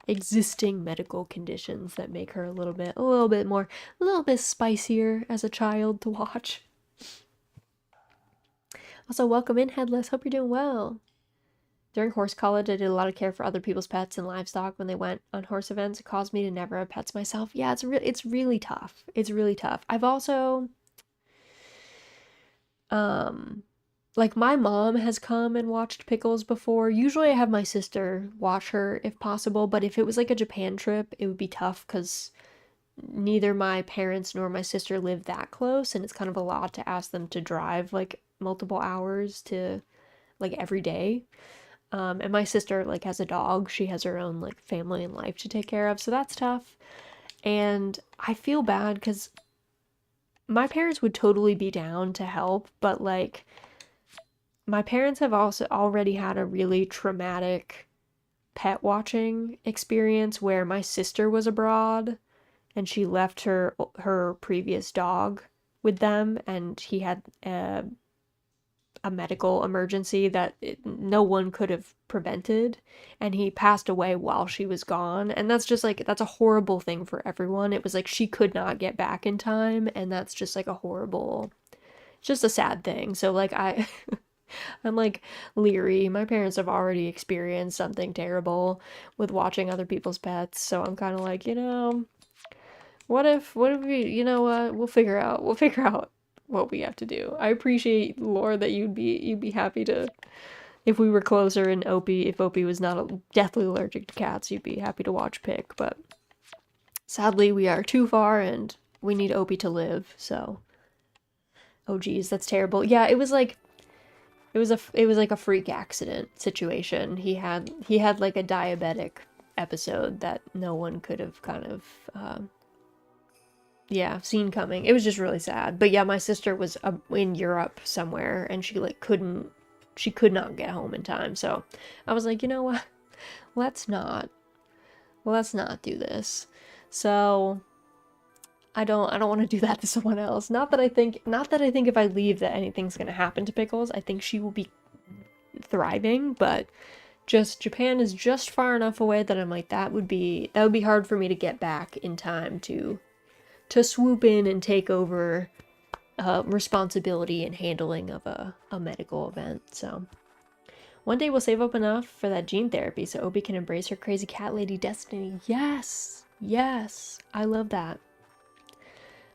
existing medical conditions that make her a little bit spicier as a child to watch. Also, welcome in, Headless. Hope you're doing well. During horse college, I did a lot of care for other people's pets and livestock when they went on horse events. It caused me to never have pets myself. Yeah, it's really tough. It's really tough. I've also, like my mom has come and watched Pickles before. Usually I have my sister watch her if possible, but if it was like a Japan trip, it would be tough because neither my parents nor my sister live that close, and it's kind of a lot to ask them to drive like multiple hours to like every day. And my sister like has a dog. She has her own like family and life to take care of, so that's tough. And I feel bad because my parents would totally be down to help, but like my parents have also already had a really traumatic pet watching experience where my sister was abroad and she left her previous dog with them, and he had a medical emergency that no one could have prevented, and he passed away while she was gone. And that's just like, that's a horrible thing for everyone. It was like she could not get back in time, and that's just like a horrible, just a sad thing. So like I'm like leery. My parents have already experienced something terrible with watching other people's pets, so I'm kind of like, what if we, we'll figure out what we have to do. I appreciate, Laura, that you'd be happy to, if we were closer and if Opie was not deathly allergic to cats, you'd be happy to watch Pick, but sadly we are too far and we need Opie to live, so. Oh geez, that's terrible. Yeah, it was like a freak accident situation. He had like a diabetic episode that no one could have kind of seen coming. It was just really sad. But yeah, my sister was in Europe somewhere, and she could not get home in time. So I was like, you know what? Let's not do this. So I don't want to do that to someone else. Not that I think if I leave that anything's going to happen to Pickles. I think she will be thriving, but just Japan is just far enough away that I'm like, that would be hard for me to get back in time to swoop in and take over responsibility and handling of a medical event. So one day we'll save up enough for that gene therapy so Opie can embrace her crazy cat lady destiny. Yes, I love that.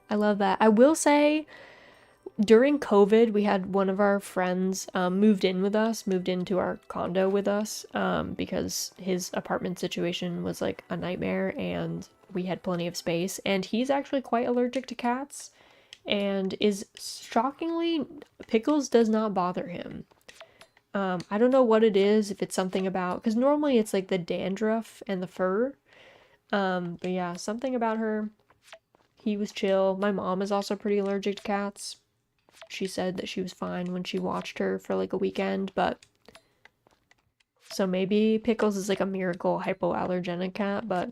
I will say, during COVID, we had one of our friends moved into our condo with us, because his apartment situation was like a nightmare and we had plenty of space. And he's actually quite allergic to cats, and is shockingly, Pickles does not bother him. I don't know what it is, if it's something about, because normally it's like the dandruff and the fur. But yeah, something about her. He was chill. My mom is also pretty allergic to cats. She said that she was fine when she watched her for like a weekend, but so maybe Pickles is like a miracle hypoallergenic cat, but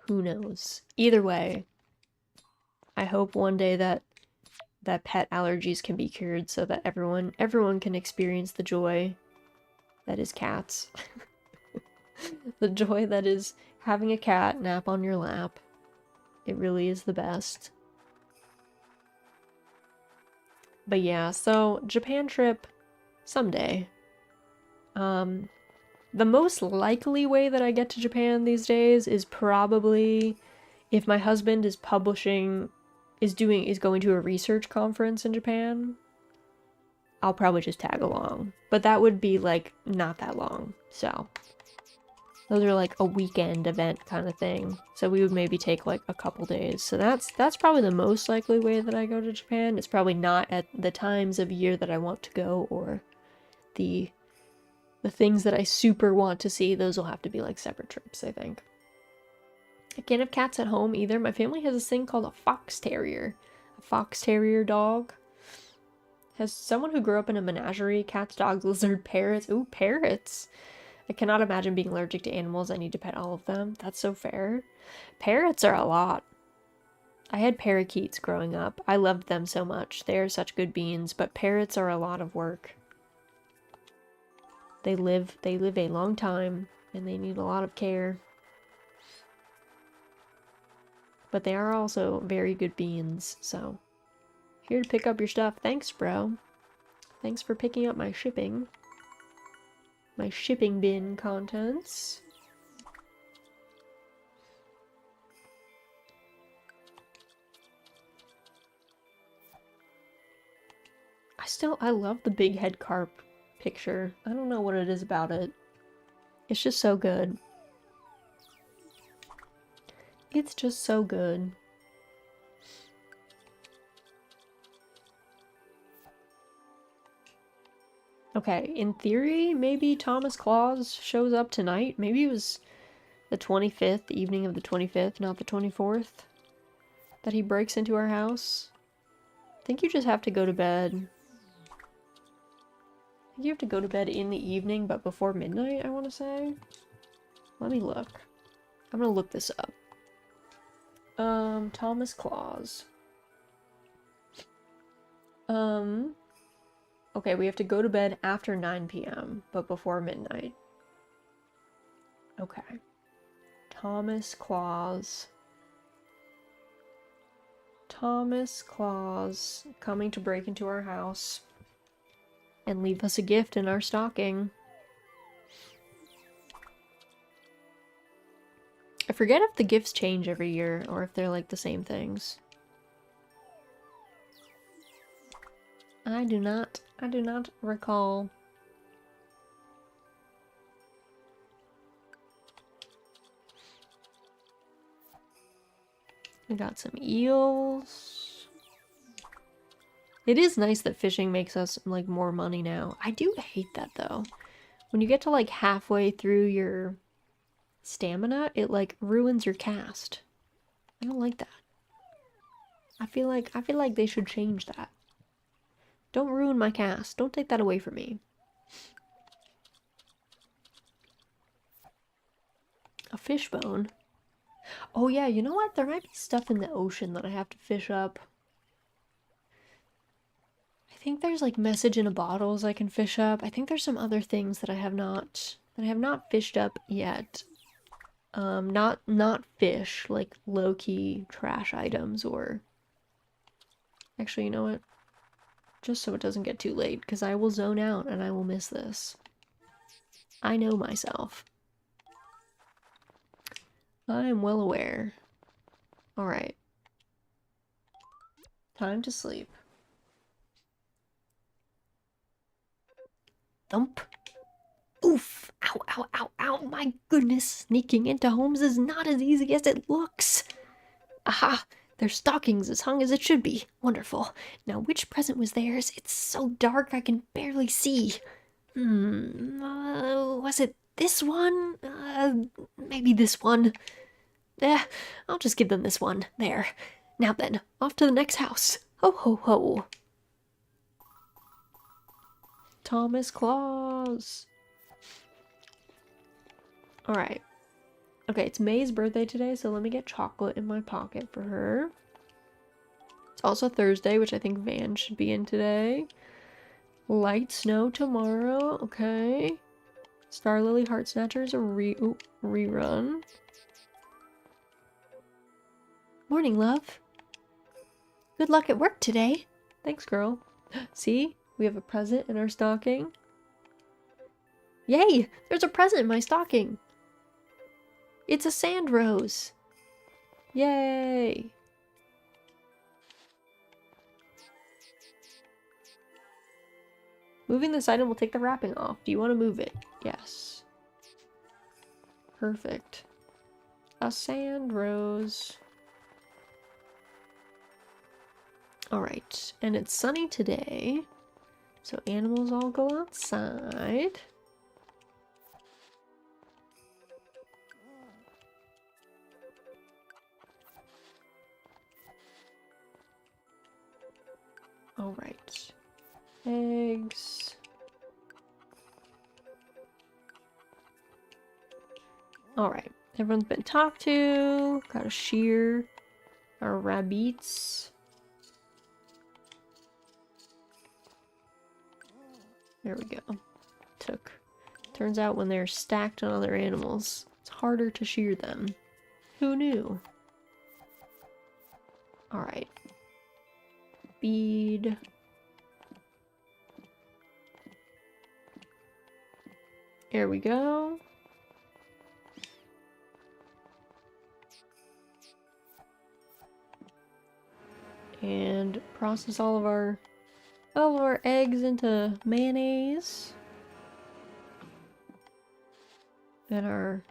who knows? Either way, I hope one day that pet allergies can be cured so that everyone can experience the joy that is cats. The joy that is having a cat nap on your lap. It really is the best. But yeah, so Japan trip someday. The most likely way that I get to Japan these days is probably if my husband is going to a research conference in Japan. I'll probably just tag along. But that would be like not that long. So Those are like a weekend event kind of thing. So we would maybe take like a couple days. So that's probably the most likely way that I go to Japan. It's probably not at the times of year that I want to go, or the things that I super want to see. Those will have to be like separate trips, I think. I can't have cats at home either. My family has this thing called a fox terrier. A fox terrier dog. Has someone who grew up in a menagerie, cats, dogs, lizard, parrots. Ooh, parrots. I cannot imagine being allergic to animals. I need to pet all of them. That's so fair. Parrots are a lot. I had parakeets growing up. I loved them so much. They are such good beans, but parrots are a lot of work. They live a long time, and they need a lot of care. But they are also very good beans, so. Here to pick up your stuff. Thanks, bro. Thanks for picking up my shipping. My shipping bin contents. I love the big head carp picture. I don't know what it is about it. It's just so good. It's just so good. Okay, in theory, maybe Thomasclaus shows up tonight. Maybe it was the 25th, the evening of the 25th, not the 24th, that he breaks into our house. I think you just have to go to bed. I think you have to go to bed in the evening, but before midnight, I want to say. Let me look. I'm gonna look this up. Thomasclaus. Okay, we have to go to bed after 9 p.m., but before midnight. Okay. Thomasclaus. Thomasclaus coming to break into our house and leave us a gift in our stocking. I forget if the gifts change every year or if they're like the same things. I do not recall. We got some eels. It is nice that fishing makes us like more money now. I do hate that though. When you get to like halfway through your stamina, it like ruins your cast. I don't like that. I feel like they should change that. Don't ruin my cast. Don't take that away from me. A fishbone. Oh yeah, you know what? There might be stuff in the ocean that I have to fish up. I think there's like message in a bottles I can fish up. I think there's some other things that I have not fished up yet. Not fish, like low-key trash items or actually, you know what? Just so it doesn't get too late, because I will zone out and I will miss this. I know myself. I am well aware. Alright. Time to sleep. Thump. Oof! Ow, ow, ow, ow! My goodness! Sneaking into homes is not as easy as it looks! Aha! Their stockings as hung as it should be. Wonderful. Now, which present was theirs? It's so dark I can barely see. Was it this one? Maybe this one. I'll just give them this one. There. Now then, off to the next house. Ho, ho, ho. Thomasclaus. Alright. Okay, it's May's birthday today, so let me get chocolate in my pocket for her. It's also Thursday, which I think Van should be in today. Light snow tomorrow, okay. Star Lily Heart Snatchers, a rerun. Morning, love. Good luck at work today. Thanks, girl. See? We have a present in our stocking. Yay! There's a present in my stocking. It's a sand rose. Yay! Moving this item will take the wrapping off. Do you want to move it? Yes. Perfect. A sand rose. Alright, and it's sunny today, so animals all go outside. Alright. Eggs. Alright, everyone's been talked to. Gotta shear our rabbits. There we go. Turns out when they're stacked on other animals, it's harder to shear them. Who knew? Alright. Feed. There we go. And process all of our eggs into mayonnaise. And our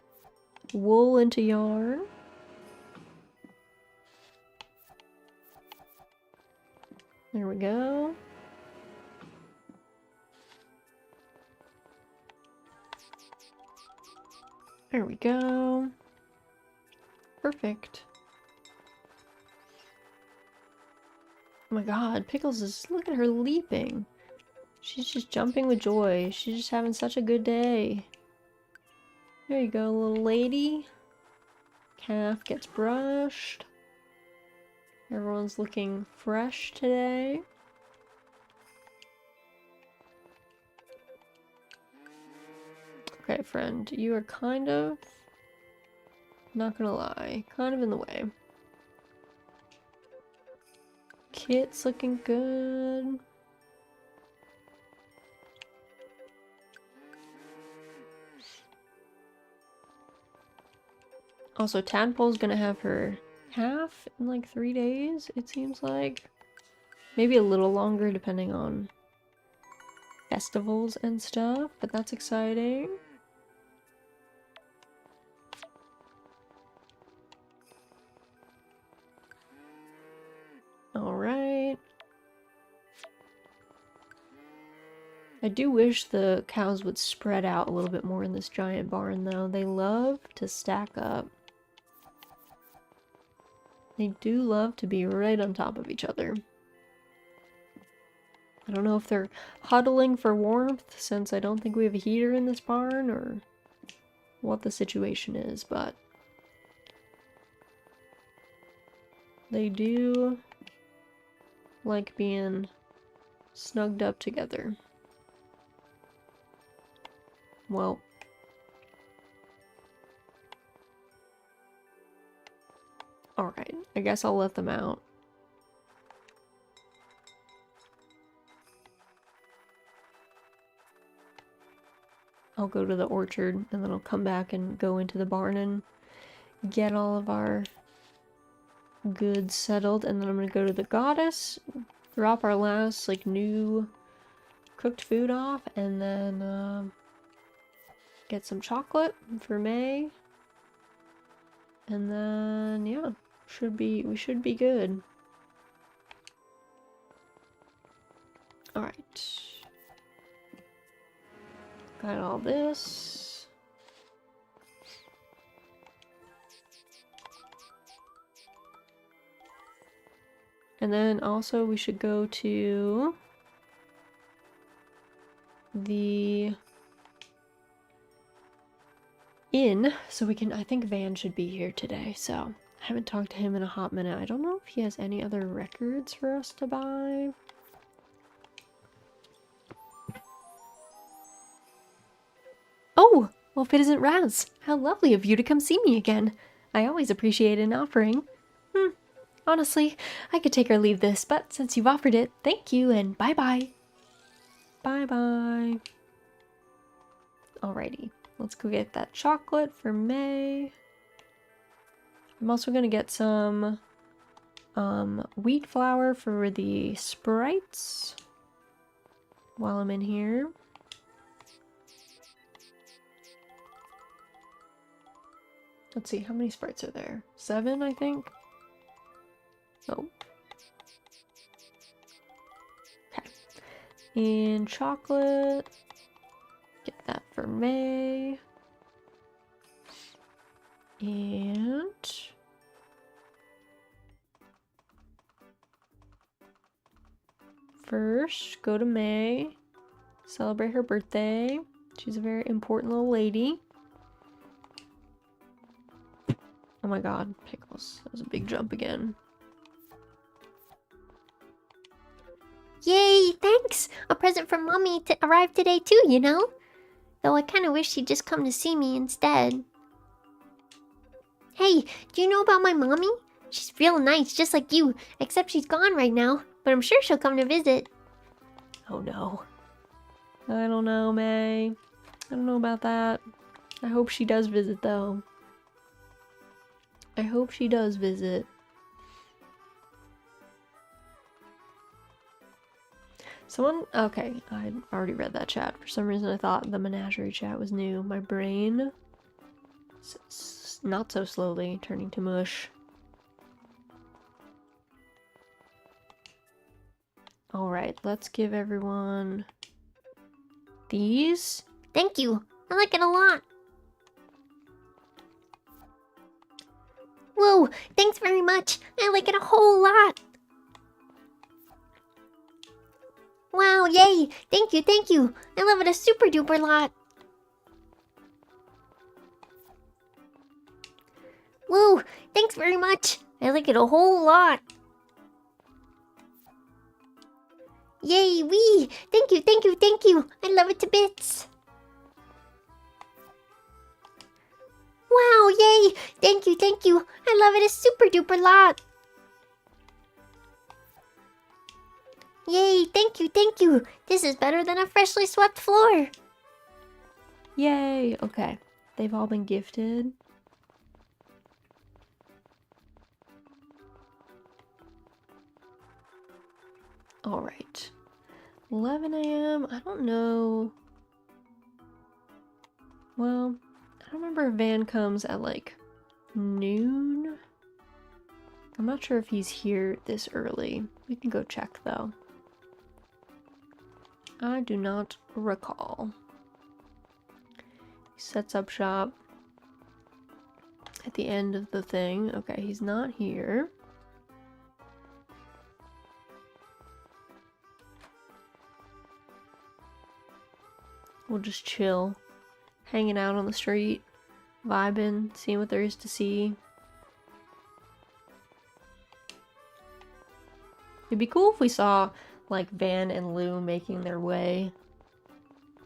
wool into yarn. There we go. There we go. Perfect. Oh my god, Pickles is... look at her leaping. She's just jumping with joy. She's just having such a good day. There you go, little lady. Calf gets brushed. Everyone's looking fresh today. Okay, friend, you are kind of... not gonna lie, kind of in the way. Kit's looking good. Also, Tadpole's gonna have her calf in like 3 days, it seems like. Maybe a little longer depending on festivals and stuff, but that's exciting. Alright. I do wish the cows would spread out a little bit more in this giant barn, though. They love to stack up. They do love to be right on top of each other. I don't know if they're huddling for warmth, since I don't think we have a heater in this barn, or what the situation is, but they do like being snugged up together. Well, alright, I guess I'll let them out. I'll go to the orchard, and then I'll come back and go into the barn and get all of our goods settled, and then I'm gonna go to the goddess, drop our last, like, new cooked food off, and then, get some chocolate for May. And then, yeah, we should be good. Alright. Got all this. And then also we should go to the inn, so we can, I think Van should be here today, so I haven't talked to him in a hot minute. I don't know if he has any other records for us to buy. Oh, well, if it isn't Raz, how lovely of you to come see me again. I always appreciate an offering. Honestly, I could take or leave this, but since you've offered it, thank you and bye-bye. Bye-bye. Alrighty, let's go get that chocolate for May. I'm also gonna get some wheat flour for the sprites while I'm in here. Let's see, how many sprites are there? 7, I think? Oh. Okay. And chocolate. Get that for May. And... first, go to May. Celebrate her birthday. She's a very important little lady. Oh my god, pickles. That was a big jump again. Yay, thanks! A present from Mommy arrived today too, you know? Though I kinda wish she'd just come to see me instead. Hey, do you know about my mommy? She's real nice, just like you, except she's gone right now. But I'm sure she'll come to visit. Oh no. I don't know, May. I don't know about that. I hope she does visit, though. I hope she does visit. Someone... okay, I already read that chat. For some reason I thought the menagerie chat was new. My brain... not so slowly turning to mush. Alright, let's give everyone... these. Thank you. I like it a lot. Whoa, thanks very much. I like it a whole lot. Wow, yay. Thank you, thank you. I love it a super duper lot. Whoa, thanks very much. I like it a whole lot. Yay, wee. Thank you, thank you, thank you. I love it to bits. Wow, yay. Thank you, thank you. I love it a super duper lot. Yay, thank you, thank you. This is better than a freshly swept floor. Yay! Okay. They've all been gifted. Alright. 11 a.m. I don't know. Well, I don't remember if Van comes at like noon. I'm not sure if he's here this early. We can go check though. I do not recall. He sets up shop at the end of the thing. Okay, he's not here. We'll just chill, hanging out on the street, vibing, seeing what there is to see. It'd be cool if we saw like Van and Lou making their way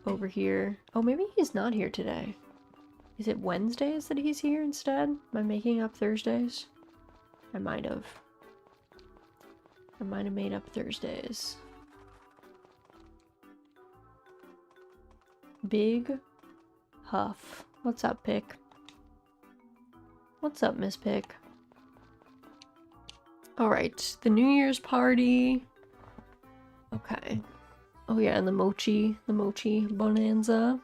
over here. Oh, maybe he's not here today. Is it Wednesdays that he's here instead? Am I making up Thursdays? I might have. I might have made up Thursdays. Big Huff. What's up, Pick? What's up, Miss Pick? Alright, the New Year's party. Okay. Oh yeah, and the mochi bonanza.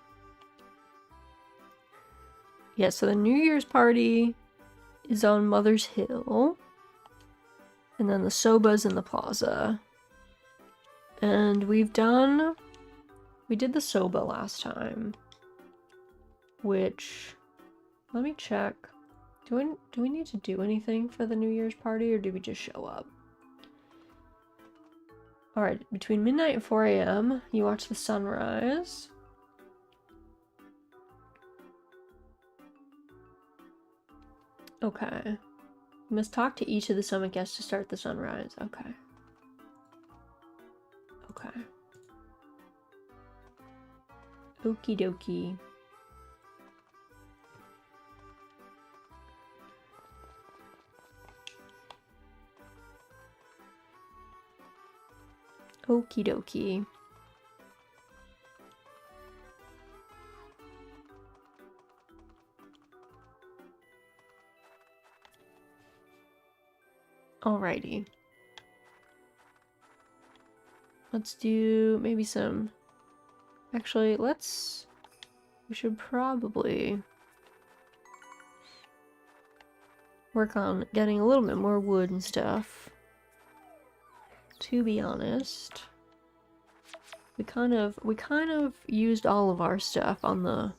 Yeah, so the New Year's party is on Mother's Hill. And then the soba's in the plaza. And we did the soba last time. Which, let me check. Do we need to do anything for the New Year's party, or do we just show up? Alright, between midnight and 4 a.m., you watch the sunrise. Okay. You must talk to each of the summit guests to start the sunrise. Okay. Okay. Okie dokie. Okie dokie. Alrighty. Let's do maybe some... Actually, we should probably... work on getting a little bit more wood and stuff. To be honest, we kind of used all of our stuff on the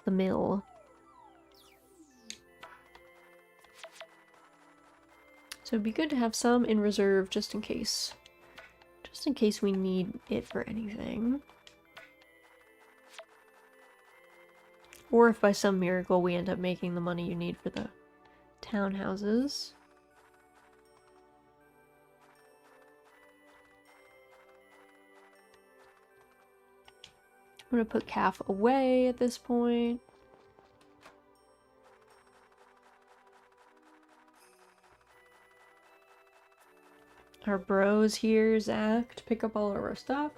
mill. So it'd be good to have some in reserve just in case. Just in case we need it for anything. Or if by some miracle we end up making the money you need for the townhouses. I'm gonna put Calf away at this point. Our bros here, Zach, to pick up all of our stuff.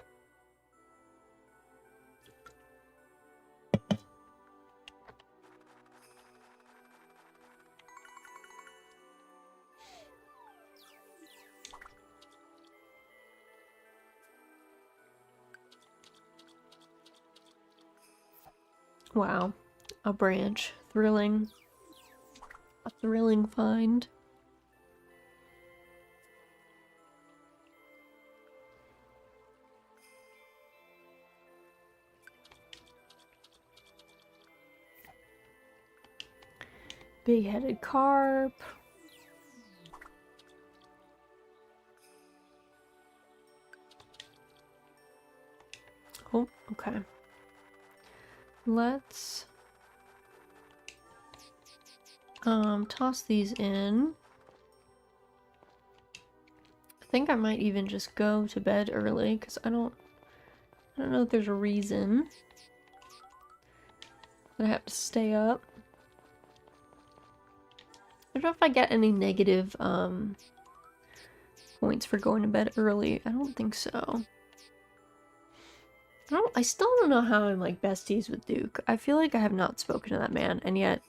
Wow, a branch. Thrilling. A thrilling find. Big-headed carp. Oh, okay. Let's toss these in. I think I might even just go to bed early because I don't know if there's a reason that I have to stay up. I don't know if I get any negative points for going to bed early. I don't think so. I still don't know how I'm like besties with Duke. I feel like I have not spoken to that man, and yet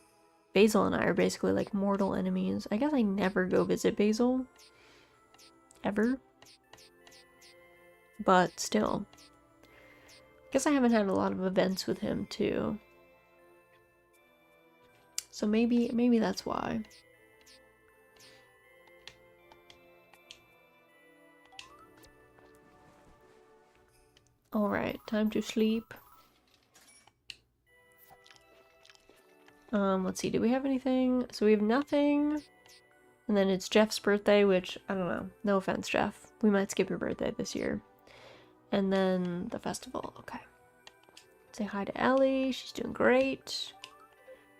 Basil and I are basically like mortal enemies. I guess I never go visit Basil. Ever. But still. I guess I haven't had a lot of events with him too. So maybe that's why. Alright, time to sleep. Let's see, do we have anything? So we have nothing. And then it's Jeff's birthday, which, I don't know. No offense, Jeff. We might skip your birthday this year. And then the festival, okay. Say hi to Ellie, she's doing great.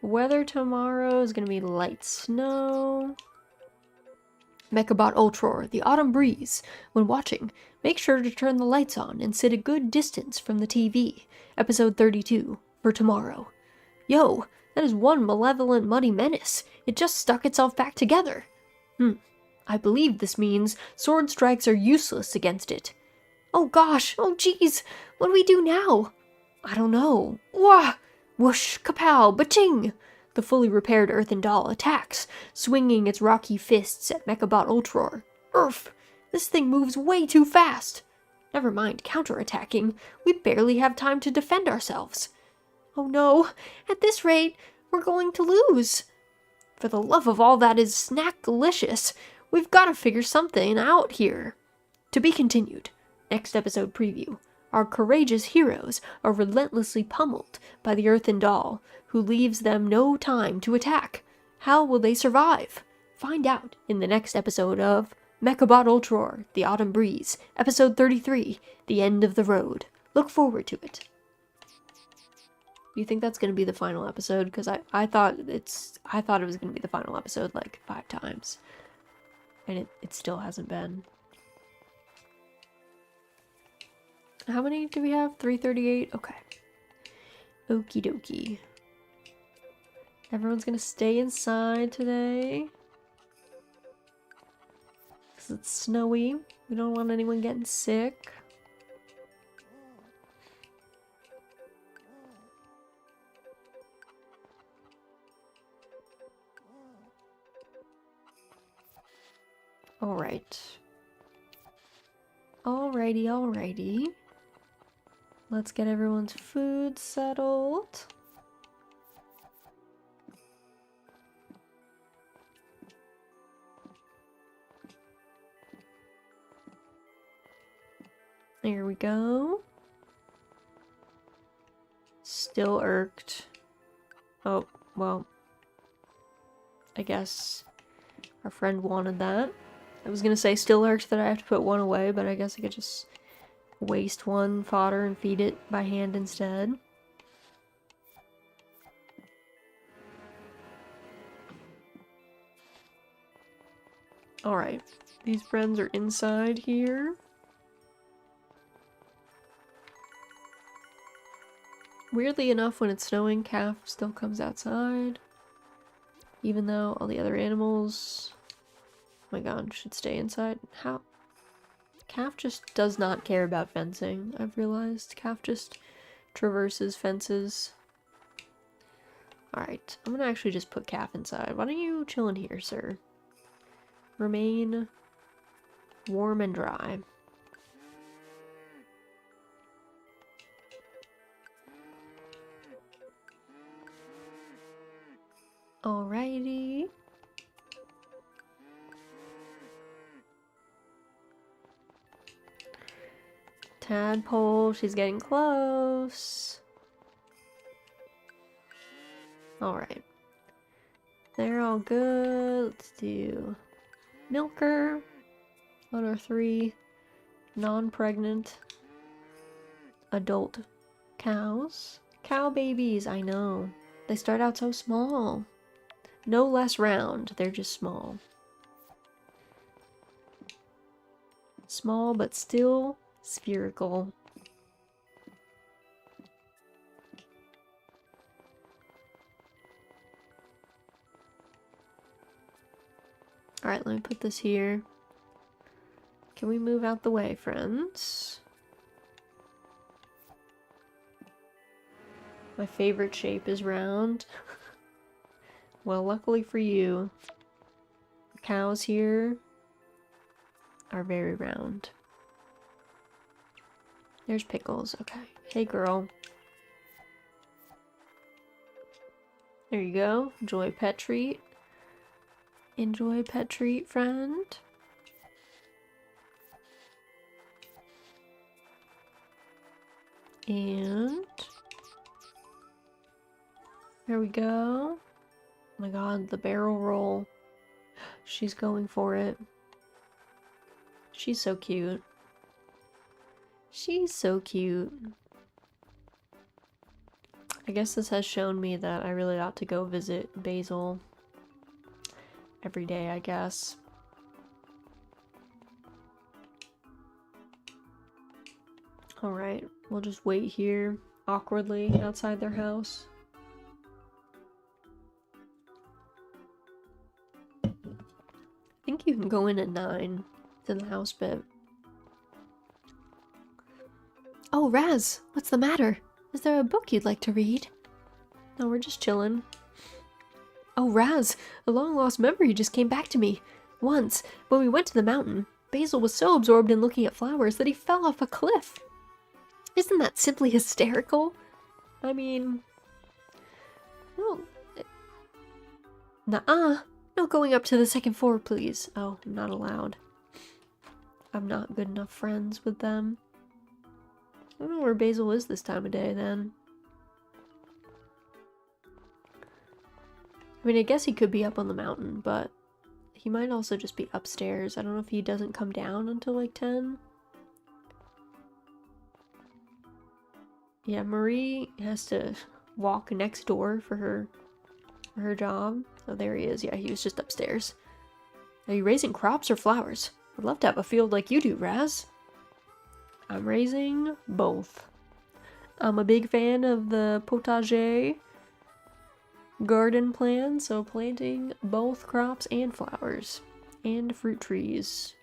Weather tomorrow is gonna be light snow. Mechabot Ultror, the autumn breeze. When watching, make sure to turn the lights on and sit a good distance from the TV. Episode 32, for tomorrow. Yo, that is one malevolent muddy menace. It just stuck itself back together. I believe this means sword strikes are useless against it. Oh gosh, oh geez, what do we do now? I don't know. Wah! Whoosh, kapow, ba-ching! The fully repaired earthen doll attacks, swinging its rocky fists at Mechabot Ultror. Urf! This thing moves way too fast! Never mind counterattacking, we barely have time to defend ourselves. Oh no, at this rate, we're going to lose. For the love of all that is snack-delicious, we've got to figure something out here. To be continued. Next episode preview. Our courageous heroes are relentlessly pummeled by the earthen doll, who leaves them no time to attack. How will they survive? Find out in the next episode of Mechabot Ultror, The Autumn Breeze, episode 33, The End of the Road. Look forward to it. Do you think that's going to be the final episode? Because I thought it was going to be the final episode like 5 times. And it still hasn't been. How many do we have? 338? Okay. Okie dokie. Everyone's gonna stay inside today. Because it's snowy. We don't want anyone getting sick. Alright. Alrighty. Let's get everyone's food settled. There we go. Still irked. Oh, well. I guess our friend wanted that. I was gonna say still irked that I have to put one away, but I guess I could just waste one fodder and feed it by hand instead. Alright, these friends are inside here. Weirdly enough, when it's snowing, Calf still comes outside. Even though all the other animals, oh my god, should stay inside. How? Calf just does not care about fencing, I've realized. Calf just traverses fences. Alright, I'm gonna actually just put Calf inside. Why don't you chill in here, sir? Remain warm and dry. Alrighty. Tadpole, she's getting close. Alright. They're all good. Let's do Milker on our 3 non-pregnant adult cows. Cow babies, I know. They start out so small. No less round, they're just small. Small, but still spherical. Alright, let me put this here. Can we move out the way, friends? My favorite shape is round. Well, luckily for you, the cows here are very round. There's Pickles, okay. Hey girl. There you go. Enjoy pet treat. Enjoy pet treat, friend. And there we go. Oh my god, the barrel roll. She's going for it. She's so cute. She's so cute. I guess this has shown me that I really ought to go visit Basil every day, I guess. Alright, we'll just wait here awkwardly outside their house. I think you can go in at 9 to the house bit. Oh, Raz, what's the matter? Is there a book you'd like to read? No, we're just chilling. Oh, Raz, a long-lost memory just came back to me. Once, when we went to the mountain, Basil was so absorbed in looking at flowers that he fell off a cliff. Isn't that simply hysterical? I mean... No... Nuh-uh. No going up to the second floor, please. Oh, I'm not allowed. I'm not good enough friends with them. I don't know where Basil is this time of day, then. I mean, I guess he could be up on the mountain, but he might also just be upstairs. I don't know if he doesn't come down until like 10. Yeah, Marie has to walk next door for her job. Oh, there he is. Yeah, he was just upstairs. Are you raising crops or flowers? I'd love to have a field like you do, Raz. I'm raising both. I'm a big fan of the potager garden plan, so planting both crops and flowers and fruit trees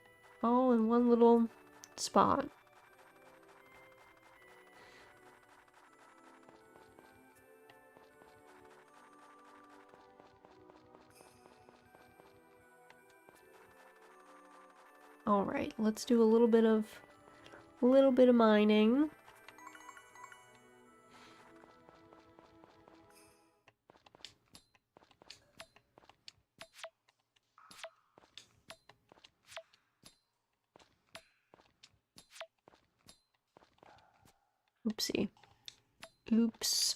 all in one little spot. All right, let's do a little bit of mining. Oopsie. Oops.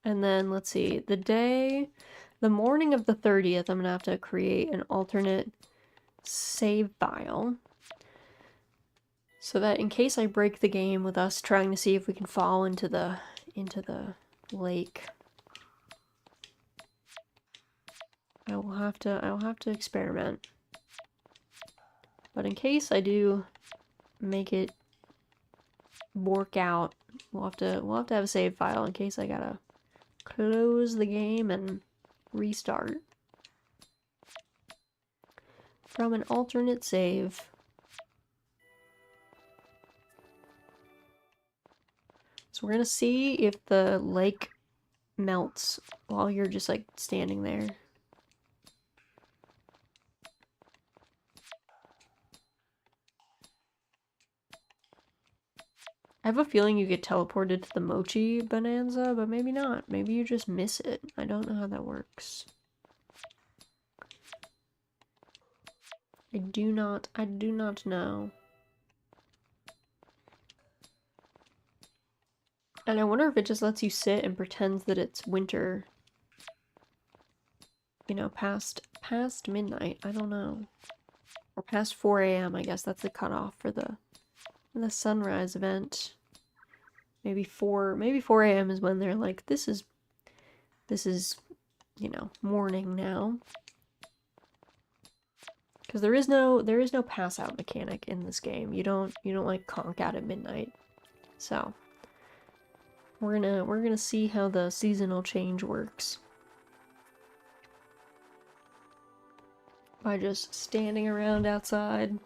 And then, let's see, the morning of the 30th, I'm gonna have to create an alternate save file. So that in case I break the game with us trying to see if we can fall into the lake, I'll have to experiment. But in case I do make it work out, we'll have to have a save file in case I gotta close the game and restart from an alternate save. So we're gonna see if the lake melts while you're just like standing there. I have a feeling you get teleported to the mochi bonanza, but maybe not. Maybe you just miss it. I don't know how that works. I do not know. And I wonder if it just lets you sit and pretends that it's winter. You know, past midnight. I don't know. Or past 4 a.m. I guess that's the cutoff for the sunrise event. Maybe 4 a.m. is when they're like, this is, you know, morning now. Because there is no pass out mechanic in this game. You don't like conk out at midnight. So we're gonna see how the seasonal change works. By just standing around outside.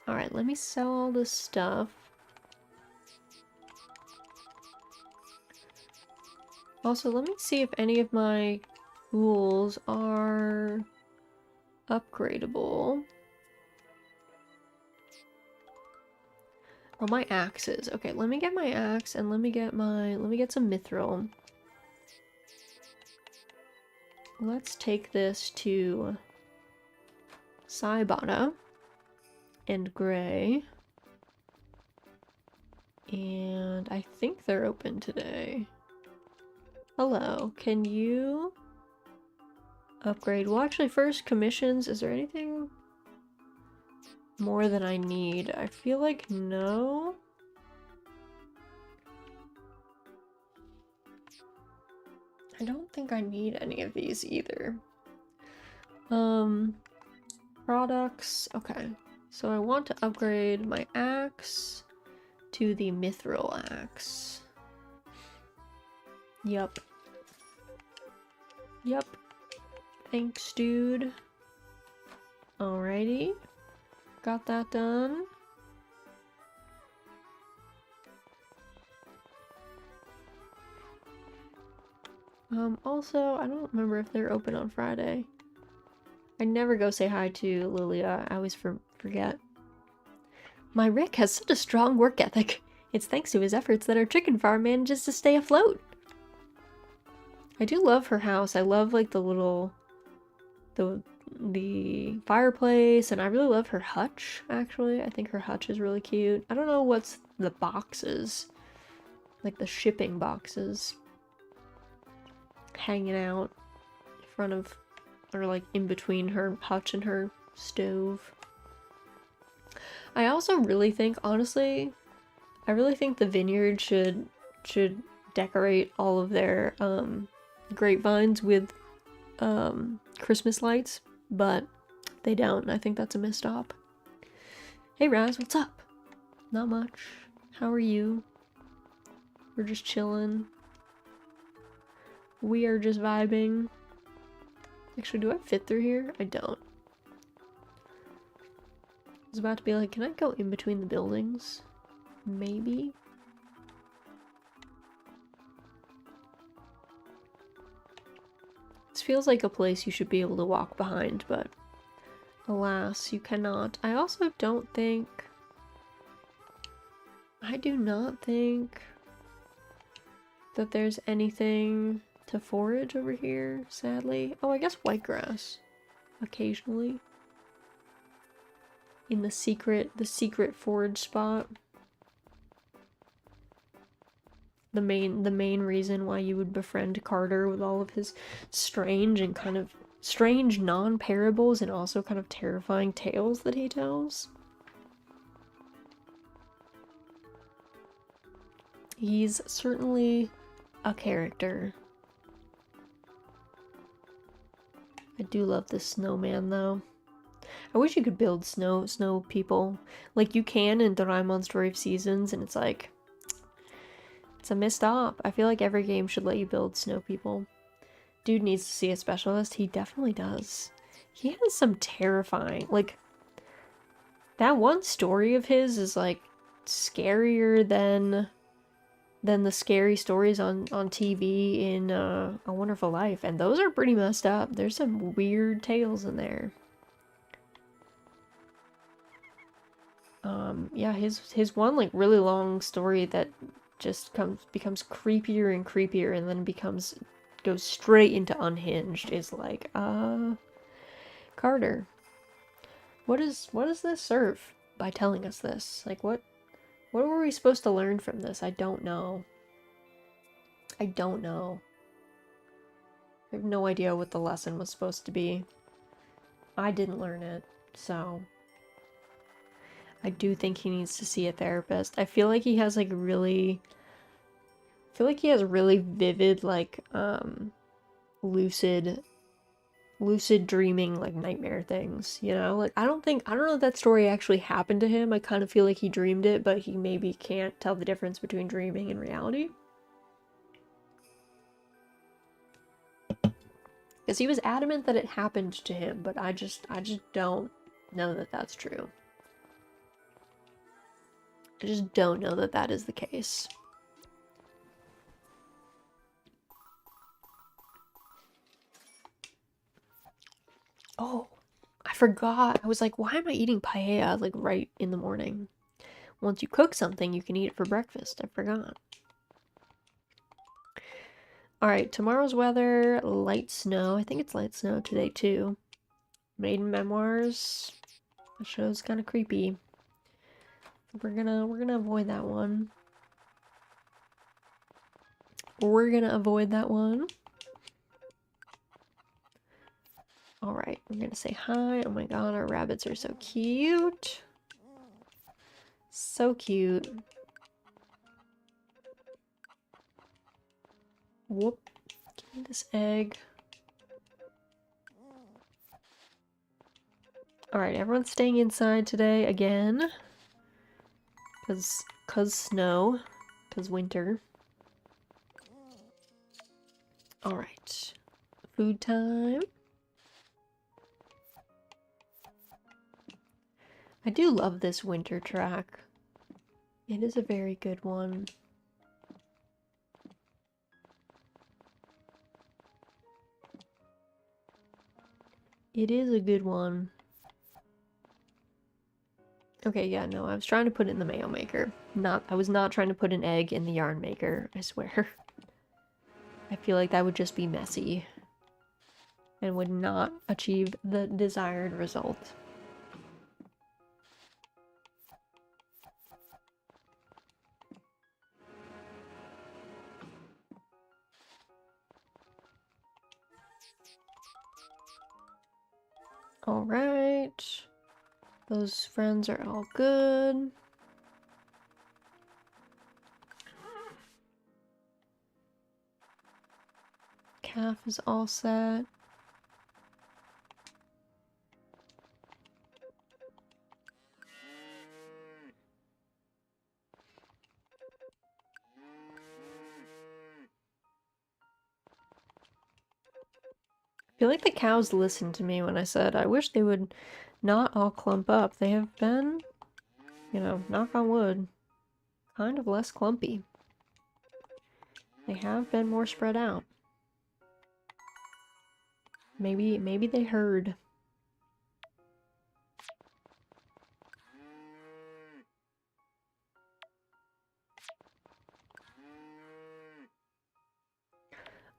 Alright, let me sell all this stuff. Also, let me see if any of my tools are upgradable. Oh, my axes. Okay, let me get my axe and let me get some mithril. Let's take this to Saibata and Gray. And I think they're open today. Hello, can you upgrade? Well, actually, first, commissions. Is there anything more than I need? I feel like no. I don't think I need any of these either. Products. Okay. So I want to upgrade my axe to the mithril axe. Yup. Yup. Thanks, dude. Alrighty. Got that done. Also, I don't remember if they're open on Friday. I never go say hi to Lilia. I always forget. My Rick has such a strong work ethic. It's thanks to his efforts that our chicken farm manages to stay afloat. I do love her house. I love like the little the fireplace, and I really love her hutch, actually. I think her hutch is really cute. I don't know what's the boxes. Like the shipping boxes. Hanging out in front of, or like in between her hutch and her stove. I also really think, honestly, I really think the vineyard should decorate all of their grapevines with Christmas lights, but they don't. I think that's a missed op. Hey Raz, what's up? Not much. How are you? We're just chilling. We are just vibing. Actually, do I fit through here? I don't. I was about to be like, can I go in between the buildings? Maybe? This feels like a place you should be able to walk behind, but alas, you cannot. I also don't think... I do not think that there's anything to forage over here, sadly. Oh, I guess white grass. Occasionally. In the secret forage spot. The main reason why you would befriend Carter with all of his strange and kind of strange non-parables and also kind of terrifying tales that he tells. He's certainly a character. I do love this snowman though. I wish you could build snow people. Like you can in Doraemon Story of Seasons, and it's like it's a missed op. I feel like every game should let you build snow people. Dude needs to see a specialist. He definitely does. He has some terrifying, like, that one story of his is like scarier than the scary stories on TV in A Wonderful Life, and those are pretty messed up. There's some weird tales in there. Yeah, his one like really long story that just becomes creepier and creepier and then goes straight into Unhinged is like, Carter, what does this serve by telling us this? Like, what were we supposed to learn from this? I don't know. I don't know. I have no idea what the lesson was supposed to be. I didn't learn it, so I do think he needs to see a therapist. I feel like he has like really vivid like lucid dreaming, like nightmare things, you know? Like I don't know if that story actually happened to him. I kind of feel like he dreamed it, but he maybe can't tell the difference between dreaming and reality. Because he was adamant that it happened to him, but I just don't know that that's true. I just don't know that that is the case. Oh, I forgot. I was like, why am I eating paella like right in the morning? Once you cook something, you can eat it for breakfast. I forgot. Alright, tomorrow's weather, light snow. I think it's light snow today too. Maiden Memoirs. The show's kind of creepy. We're gonna avoid that one. We're gonna avoid that one. Alright, we're gonna say hi. Oh my god, our rabbits are so cute. So cute. Whoop. Give me this egg. Alright, everyone's staying inside today again. Cause snow. Cause winter. Alright. Food time. I do love this winter track. It is a very good one. It is a good one. Okay, yeah, no, I was trying to put it in the mayo maker. I was not trying to put an egg in the yarn maker, I swear. I feel like that would just be messy and would not achieve the desired result. Alright. Those friends are all good. Calf is all set. I feel like the cows listened to me when I said I wish they would not all clump up. They have been, you know, knock on wood, kind of less clumpy. They have been more spread out. Maybe they heard.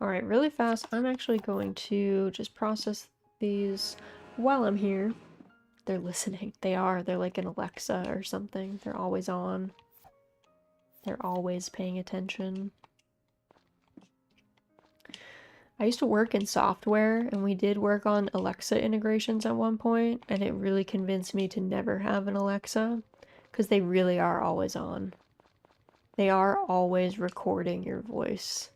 Alright, really fast, I'm actually going to just process these while I'm here. They're listening. They are. They're like an Alexa or something. They're always on. They're always paying attention. I used to work in software, and we did work on Alexa integrations at one point, and it really convinced me to never have an Alexa, because they really are always on. They are always recording your voice.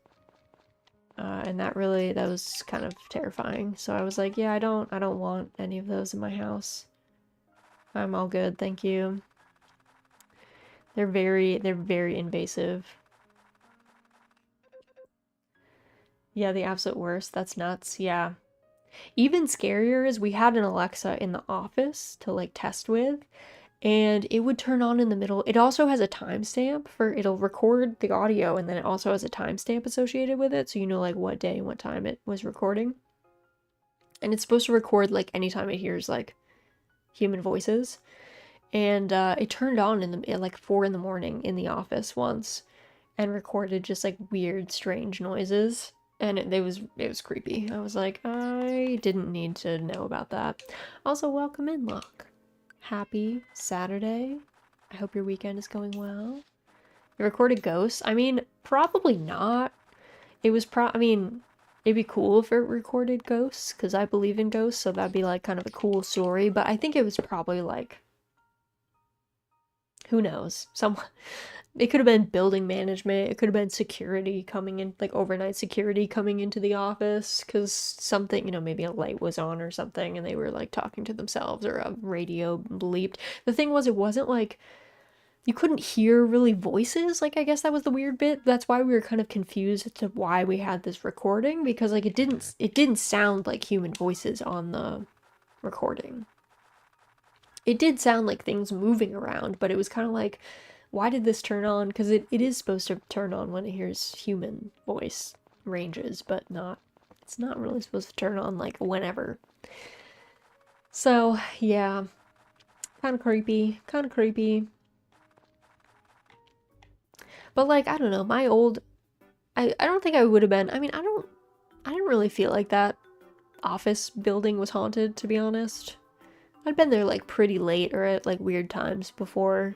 And that was kind of terrifying. So I was like, yeah, I don't want any of those in my house. I'm all good, thank you. They're very invasive. Yeah, the absolute worst. That's nuts. Yeah. Even scarier is we had an Alexa in the office to like test with, and it would turn on in the middle. It also has a timestamp it'll record the audio, and then it also has a timestamp associated with it, so you know like what day and what time it was recording. And it's supposed to record like anytime it hears like human voices. And it turned on at like 4 in the morning in the office once and recorded just like weird, strange noises. And it was creepy. I was like, I didn't need to know about that. Also, welcome in, Locke. Happy Saturday. I hope your weekend is going well. You recorded ghosts? I mean, probably not. I mean, it'd be cool if it recorded ghosts, because I believe in ghosts, so that'd be like kind of a cool story. But I think it was probably like, who knows? It could have been building management. It could have been security coming in, like overnight security coming into the office because something, maybe a light was on or something and they were like talking to themselves or a radio bleeped. The thing was, it wasn't like you couldn't hear really voices. Like, I guess that was the weird bit. That's why we were kind of confused as to why we had this recording, because like it didn't sound like human voices on the recording. It did sound like things moving around, but it was kind of like, why did this turn on? Because it is supposed to turn on when it hears human voice ranges, but it's not really supposed to turn on like whenever. So, yeah. Kind of creepy. But like, I don't know, I don't think I would have been, I mean, I didn't really feel like that office building was haunted, to be honest. I'd been there like pretty late or at like weird times before.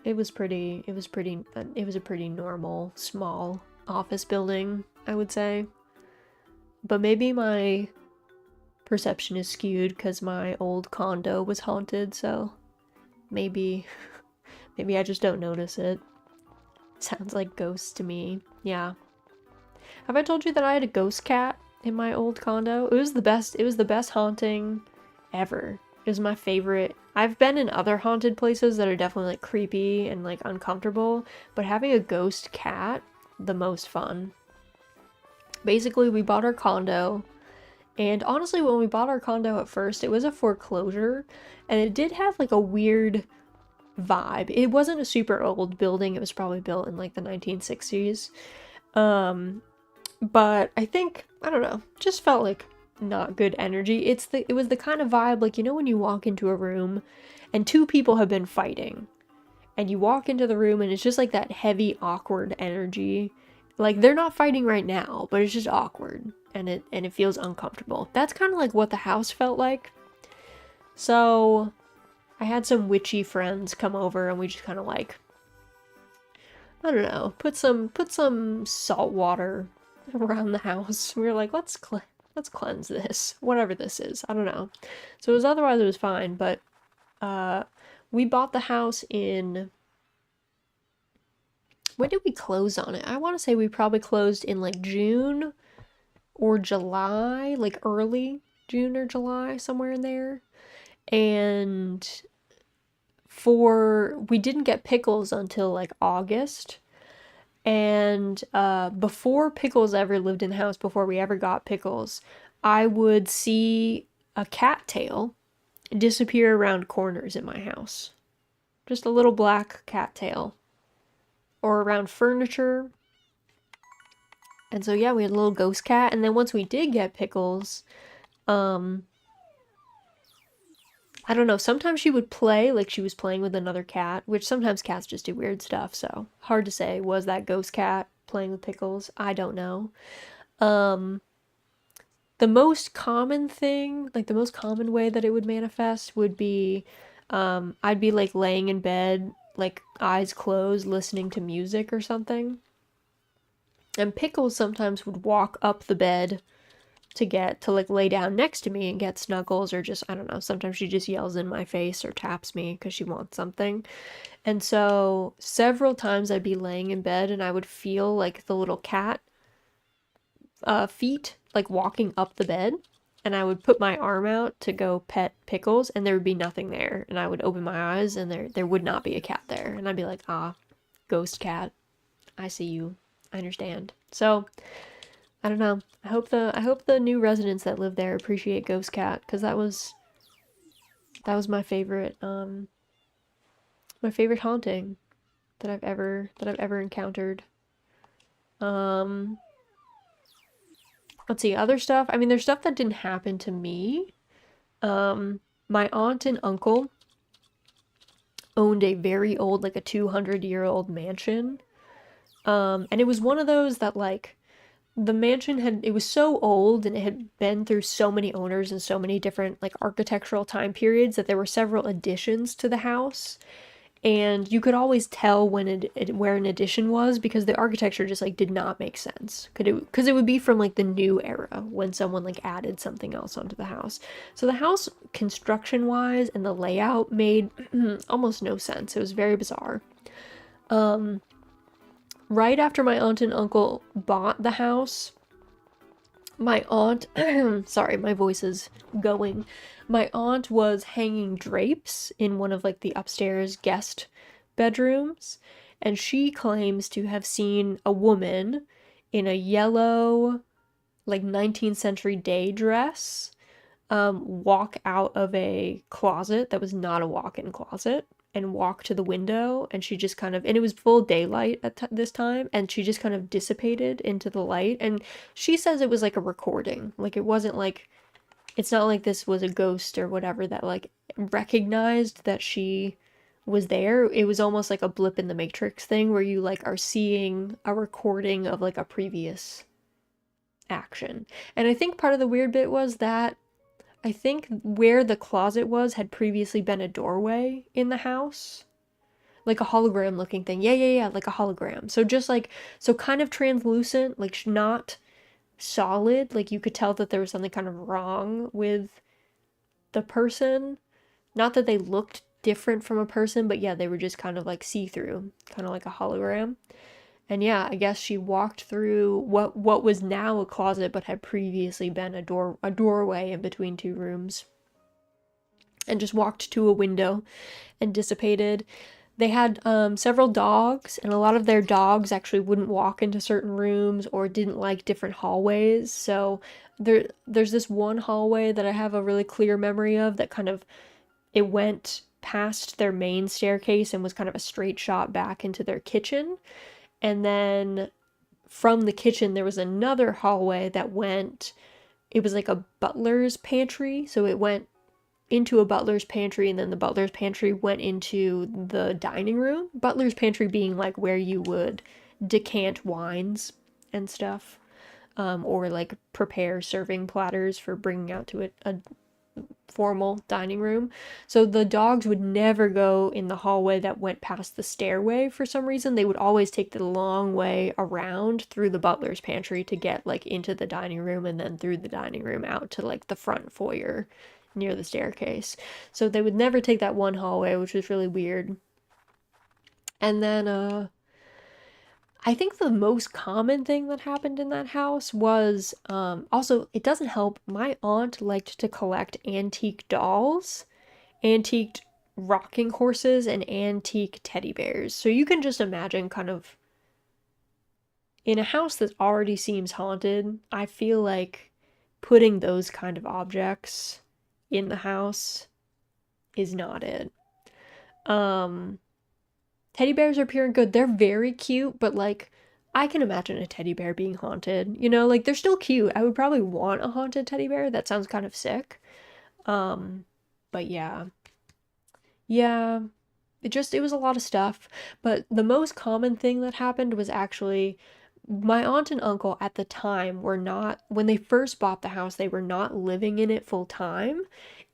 It was a pretty normal, small office building, I would say. But maybe my perception is skewed because my old condo was haunted, so maybe I just don't notice it. Sounds like ghosts to me. Yeah. Have I told you that I had a ghost cat in my old condo? It was the best haunting ever. It was my favorite. I've been in other haunted places that are definitely like creepy and like uncomfortable, but having a ghost cat, the most fun. Basically, we bought our condo, and honestly, when we bought our condo at first, it was a foreclosure, and it did have like a weird vibe. It wasn't a super old building. It was probably built in like the 1960s. But I think, I don't know, just felt like not good energy. It was the kind of vibe like, when you walk into a room and two people have been fighting and you walk into the room and it's just like that heavy, awkward energy. Like they're not fighting right now, but it's just awkward and it feels uncomfortable. That's kind of like what the house felt like. So I had some witchy friends come over and we just kind of like, I don't know, put some salt water around the house. We were like, let's cleanse this, whatever this is. I don't know. So otherwise it was fine, but we bought the house in, when did we close on it? I want to say we probably closed in like June or July, like early June or July, somewhere in there. And we didn't get Pickles until like August. And before Pickles ever lived in the house, before we ever got Pickles, I would see a cattail disappear around corners in my house. Just a little black cattail. Or around furniture. And so yeah, we had a little ghost cat. And then once we did get Pickles, I don't know, sometimes she would play like she was playing with another cat, which sometimes cats just do weird stuff, so hard to say, was that ghost cat playing with Pickles. I don't know. Um, the most common thing, like the most common way that it would manifest would be I'd be like laying in bed, like eyes closed, listening to music or something. And Pickles sometimes would walk up the bed to get to like lay down next to me and get snuggles, or just, I don't know, sometimes she just yells in my face or taps me because she wants something. And so several times I'd be laying in bed and I would feel like the little cat feet like walking up the bed, and I would put my arm out to go pet Pickles and there would be nothing there, and I would open my eyes and there would not be a cat there, and I'd be like, ah, ghost cat, I see you, I understand. So I don't know. I hope the new residents that live there appreciate Ghost Cat, because that was my favorite haunting that I've ever encountered. Um let's see, other stuff. I mean, there's stuff that didn't happen to me. My aunt and uncle owned a very old, like a 200-year-old mansion. And it was one of those that like the mansion had, it was so old and it had been through so many owners and so many different like architectural time periods that there were several additions to the house, and you could always tell when where an addition was, because the architecture just like did not make sense. Because it would be from like the new era when someone like added something else onto the house. So the house construction wise and the layout made almost no sense. It was very bizarre. Right after my aunt and uncle bought the house, my aunt, sorry, my voice is going. My aunt was hanging drapes in one of like the upstairs guest bedrooms, and she claims to have seen a woman in a yellow, like 19th century day dress walk out of a closet that was not a walk-in closet and walk to the window, and she just kind of, and it was full daylight at this time, and she just kind of dissipated into the light. And she says it was like a recording, like it wasn't like, it's not like this was a ghost or whatever that like recognized that she was there. It was almost like a blip in the matrix thing where you like are seeing a recording of like a previous action. And I think part of the weird bit was that I think where the closet was had previously been a doorway in the house. Like a hologram looking thing. Yeah, like a hologram. So just like, so kind of translucent, like not solid. Like you could tell that there was something kind of wrong with the person. Not that they looked different from a person, but yeah, they were just kind of like see-through, kind of like a hologram. And yeah, I guess she walked through what was now a closet but had previously been a doorway in between two rooms, and just walked to a window and dissipated. They had several dogs, and a lot of their dogs actually wouldn't walk into certain rooms or didn't like different hallways. So there's this one hallway that I have a really clear memory of that kind of, it went past their main staircase and was kind of a straight shot back into their kitchen. And then from the kitchen, there was another hallway that went, it was like a butler's pantry. So it went into a butler's pantry, and then the butler's pantry went into the dining room. Butler's pantry being like where you would decant wines and stuff, or like prepare serving platters for bringing out to a formal dining room. So the dogs would never go in the hallway that went past the stairway for some reason. They would always take the long way around through the butler's pantry to get like into the dining room, and then through the dining room out to like the front foyer near the staircase. So they would never take that one hallway, which was really weird. And then I think the most common thing that happened in that house was, also, it doesn't help, my aunt liked to collect antique dolls, antique rocking horses, and antique teddy bears. So you can just imagine kind of, in a house that already seems haunted, I feel like putting those kind of objects in the house is not it. Teddy bears are pure and good. They're very cute, but like, I can imagine a teddy bear being haunted. You know, like they're still cute. I would probably want a haunted teddy bear. That sounds kind of sick. But yeah. Yeah. It was a lot of stuff. But the most common thing that happened was actually my aunt and uncle at the time were not, when they first bought the house, they were not living in it full time.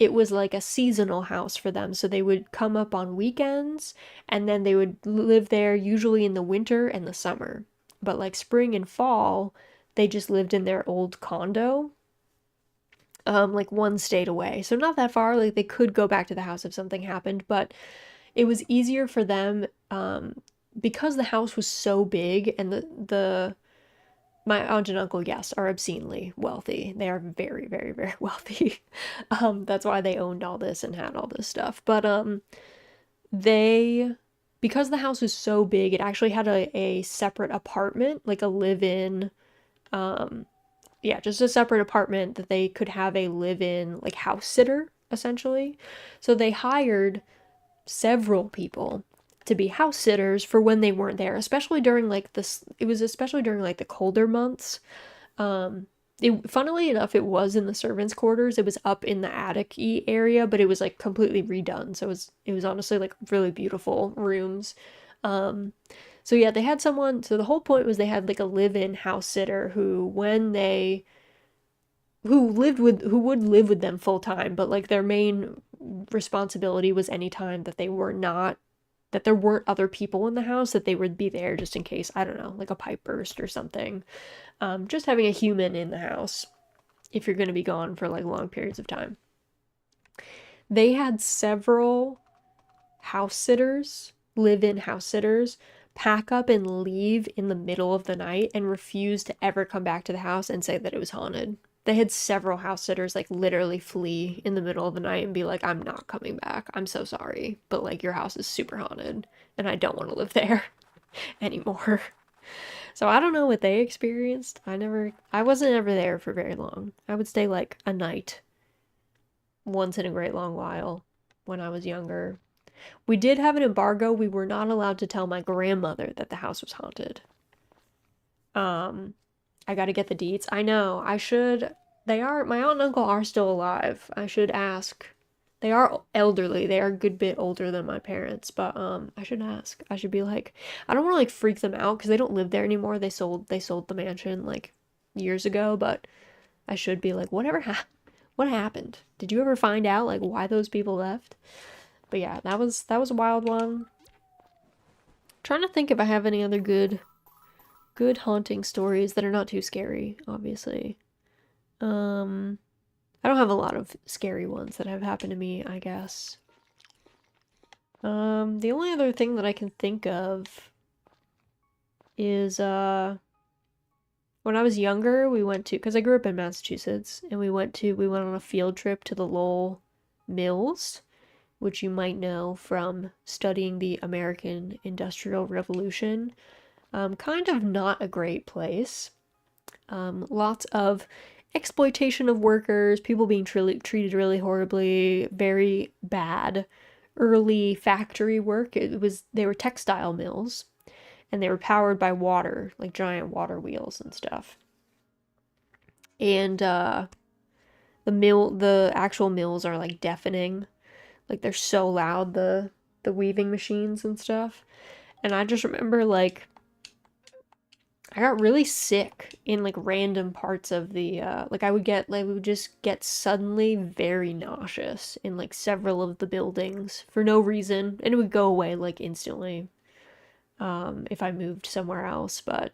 It was like a seasonal house for them. So they would come up on weekends and then they would live there usually in the winter and the summer. But like spring and fall, they just lived in their old condo, like one state away. So not that far. Like they could go back to the house if something happened, but it was easier for them because the house was so big and the my aunt and uncle, yes, are obscenely wealthy. They are very, very, very wealthy. That's why they owned all this and had all this stuff. But they, because the house was so big, it actually had a separate apartment, like a live-in, yeah, just a separate apartment that they could have a live-in, like house sitter, essentially. So they hired several people to be house sitters for when they weren't there, especially during like this, it was especially during like the colder months. Funnily enough, it was in the servants' quarters. It was up in the attic-y area, but it was like completely redone. So it was honestly like really beautiful rooms. So yeah, they had someone, so the whole point was they had like a live-in house sitter who who would live with them full time, but like their main responsibility was any time that they were not, that there weren't other people in the house, that they would be there just in case, I don't know, like a pipe burst or something. Just having a human in the house if you're going to be gone for like long periods of time. They had several house sitters, live-in house sitters, pack up and leave in the middle of the night and refuse to ever come back to the house and say that it was haunted. They had several house sitters like literally flee in the middle of the night and be like, I'm not coming back. I'm so sorry, but like your house is super haunted and I don't want to live there anymore. So I don't know what they experienced. I wasn't ever there for very long. I would stay like a night once in a great long while when I was younger. We did have an embargo. We were not allowed to tell my grandmother that the house was haunted. I gotta get the deets. I know, I should. My aunt and uncle are still alive. I should ask. They are elderly. They are a good bit older than my parents, but I should ask. I should be like, I don't want to like freak them out because they don't live there anymore. They sold the mansion like years ago, but I should be like, what happened? Did you ever find out like why those people left? But yeah, that was a wild one. Trying to think if I have any other good haunting stories that are not too scary, obviously. I don't have a lot of scary ones that have happened to me, I guess. The only other thing that I can think of is, when I was younger, we went to, because I grew up in Massachusetts, and we went on a field trip to the Lowell Mills, which you might know from studying the American Industrial Revolution. Kind of not a great place. Lots of exploitation of workers, people being treated really horribly, very bad early factory work. They were textile mills and they were powered by water, like giant water wheels and stuff. And the actual mills are like deafening. Like they're so loud, the weaving machines and stuff. And I just remember like I got really sick in like random parts of the like we would just get suddenly very nauseous in like several of the buildings for no reason, and it would go away like instantly if I moved somewhere else. But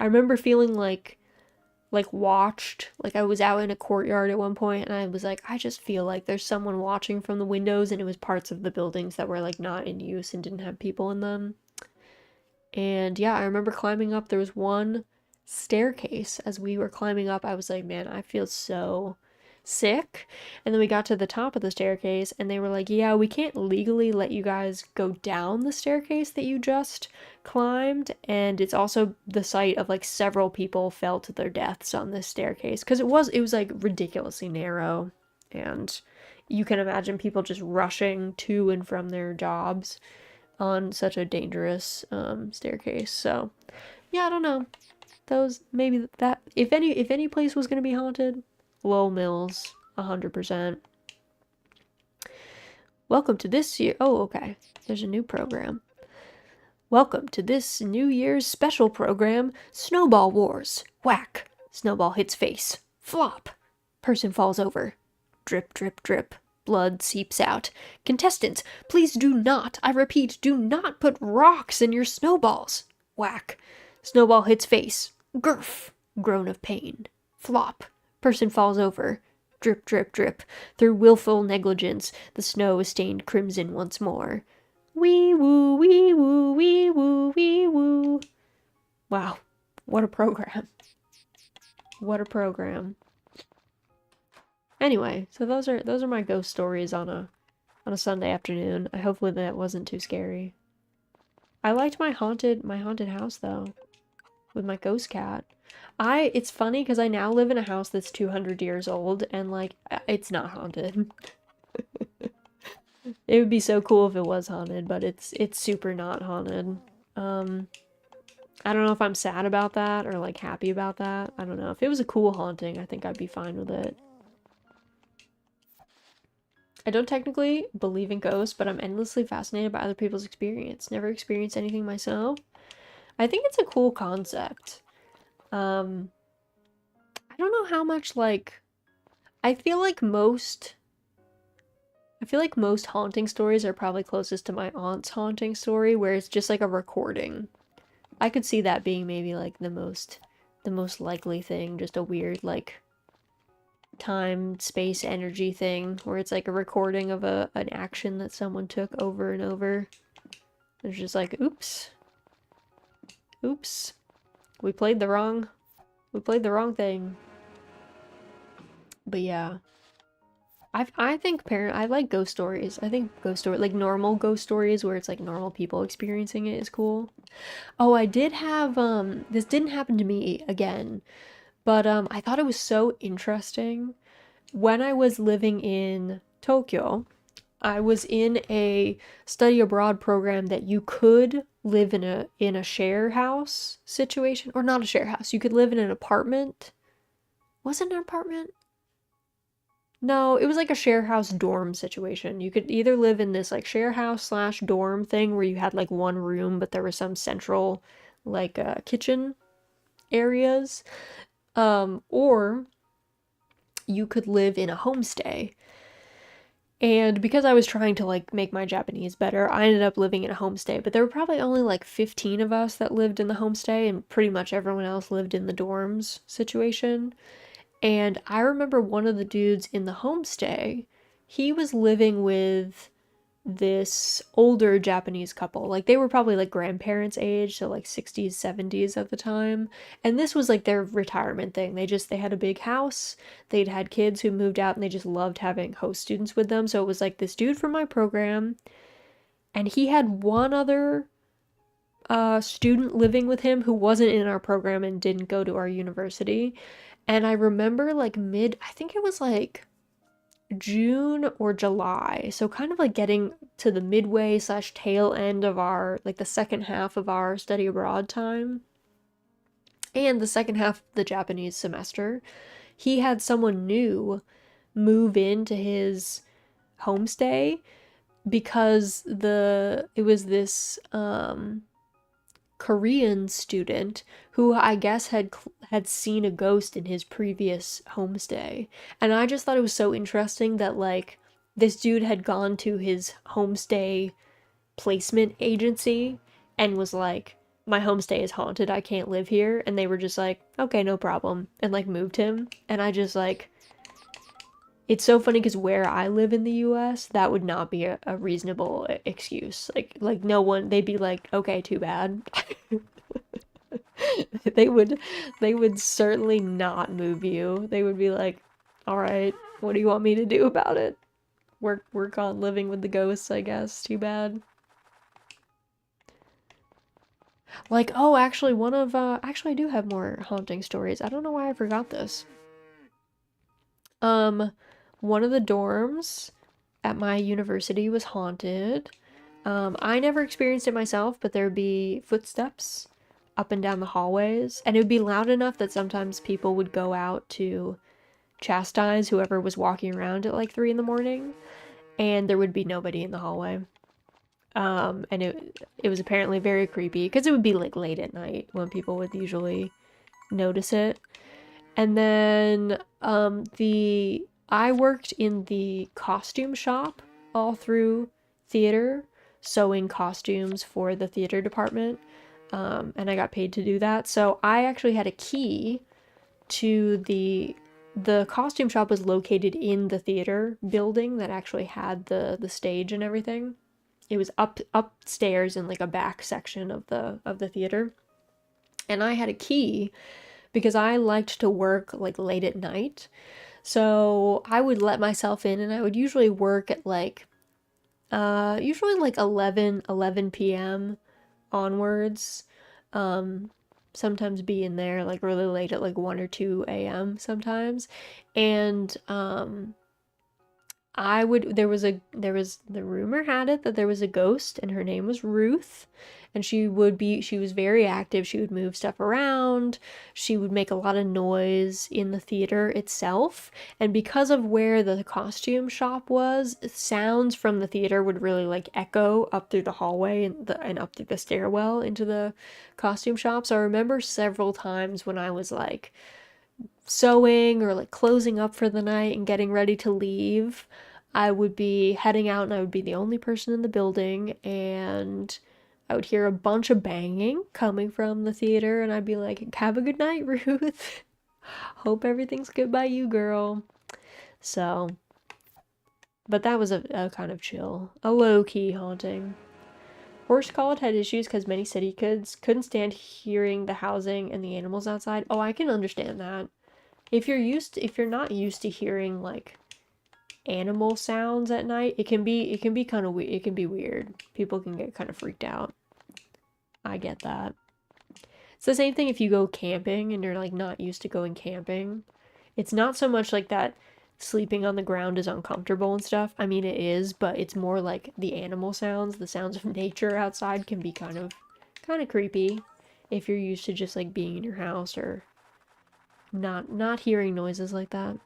I remember feeling like watched, like I was out in a courtyard at one point and I was like, I just feel like there's someone watching from the windows, and it was parts of the buildings that were like not in use and didn't have people in them. And yeah, I remember climbing up. There was one staircase as we were climbing up. I was like, man, I feel so sick. And then we got to the top of the staircase and they were like, yeah, we can't legally let you guys go down the staircase that you just climbed. And it's also the site of like several people fell to their deaths on this staircase because it was like ridiculously narrow. And you can imagine people just rushing to and from their jobs on such a dangerous staircase. So yeah, I don't know. Those maybe that if any place was gonna be haunted, Lowell Mills, 100%. Welcome to this year. Oh, okay. There's a new program. Welcome to this New Year's special program, Snowball Wars. Whack. Snowball hits face. Flop. Person falls over. Drip, drip, drip. Blood seeps out. Contestants, please do not, I repeat, do not put rocks in your snowballs. Whack. Snowball hits face. Grf. Groan of pain. Flop. Person falls over. Drip, drip, drip. Through willful negligence, the snow is stained crimson once more. Wee woo, wee woo, wee woo, wee woo. Wow, what a program. What a program. Anyway, so those are my ghost stories on a Sunday afternoon. Hopefully that wasn't too scary. I liked my haunted house though, with my ghost cat. It's funny because I now live in a house that's 200 years old and like it's not haunted. It would be so cool if it was haunted, but it's super not haunted. I don't know if I'm sad about that or like happy about that. I don't know. If it was a cool haunting, I think I'd be fine with it. I don't technically believe in ghosts, but I'm endlessly fascinated by other people's experience. Never experienced anything myself. I think it's a cool concept. I don't know how much like I feel like most haunting stories are probably closest to my aunt's haunting story, where it's just like a recording. I could see that being maybe like the most likely thing, just a weird like time, space, energy thing, where it's like a recording of an action that someone took over and over. It's just like, oops. Oops. We played the wrong thing. But yeah. I like ghost stories. I think ghost story, like normal ghost stories where it's like normal people experiencing it is cool. Oh, I did have this didn't happen to me again, but I thought it was so interesting. When I was living in Tokyo, I was in a study abroad program that you could live in a share house situation, or not a share house. You could live in an apartment. Was it an apartment? No, it was like a share house dorm situation. You could either live in this like share house slash dorm thing where you had like one room, but there were some central like kitchen areas, or you could live in a homestay. And because I was trying to like make my Japanese better, I ended up living in a homestay, but there were probably only like 15 of us that lived in the homestay, and pretty much everyone else lived in the dorms situation. And I remember one of the dudes in the homestay, he was living with this older Japanese couple. Like they were probably like grandparents' age, so like 60s, 70s at the time. And this was like their retirement thing. They had a big house. They'd had kids who moved out and they just loved having host students with them. So it was like this dude from my program, and he had one other student living with him who wasn't in our program and didn't go to our university. And I remember like I think it was like June or July. So kind of like getting to the midway slash tail end of our, like the second half of our study abroad time. And the second half of the Japanese semester. He had someone new move into his homestay because it was this Korean student who I guess had seen a ghost in his previous homestay. And I just thought it was so interesting that like this dude had gone to his homestay placement agency and was like, my homestay is haunted, I can't live here. And they were just like, okay, no problem, and like moved him. And I just like, it's so funny because where I live in the US, that would not be a reasonable excuse. Like no one, they'd be like, okay, too bad. They would certainly not move you. They would be like, all right, what do you want me to do about it? Work on living with the ghosts, I guess. Too bad. Like, oh, actually, actually, I do have more haunting stories. I don't know why I forgot this. One of the dorms at my university was haunted. I never experienced it myself, but there'd be footsteps up and down the hallways, and it would be loud enough that sometimes people would go out to chastise whoever was walking around at like 3 in the morning, and there would be nobody in the hallway. And it was apparently very creepy because it would be like late at night when people would usually notice it. And then I worked in the costume shop all through theater, sewing costumes for the theater department. And I got paid to do that. So I actually had a key to the costume shop was located in the theater building that actually had the stage and everything. It was upstairs in like a back section of the theater. And I had a key because I liked to work like late at night. So I would let myself in and I would usually work at like usually like 11 p.m. onwards. Sometimes be in there like really late at like 1 or 2 a.m. sometimes. And there was the rumor had it that there was a ghost and her name was Ruth, and she was very active. She would move stuff around. She would make a lot of noise in the theater itself, and because of where the costume shop was, sounds from the theater would really like echo up through the hallway and up through the stairwell into the costume shop. So I remember several times when I was like sewing or like closing up for the night and getting ready to leave, I would be heading out and I would be the only person in the building, and I would hear a bunch of banging coming from the theater, and I'd be like, "Have a good night, Ruth. Hope everything's good by you, girl." So, but that was a kind of chill, a low-key haunting. Horse College had issues because many city kids couldn't stand hearing the housing and the animals outside. Oh, I can understand that. If you're not used to hearing like animal sounds at night, it can be kind of it can be weird. People can get kind of freaked out. I get that. It's the same thing if you go camping and you're like not used to going camping. It's not so much like that sleeping on the ground is uncomfortable and stuff. I mean it is, but it's more like the animal sounds, the sounds of nature outside can be kind of creepy if you're used to just like being in your house or not hearing noises like that.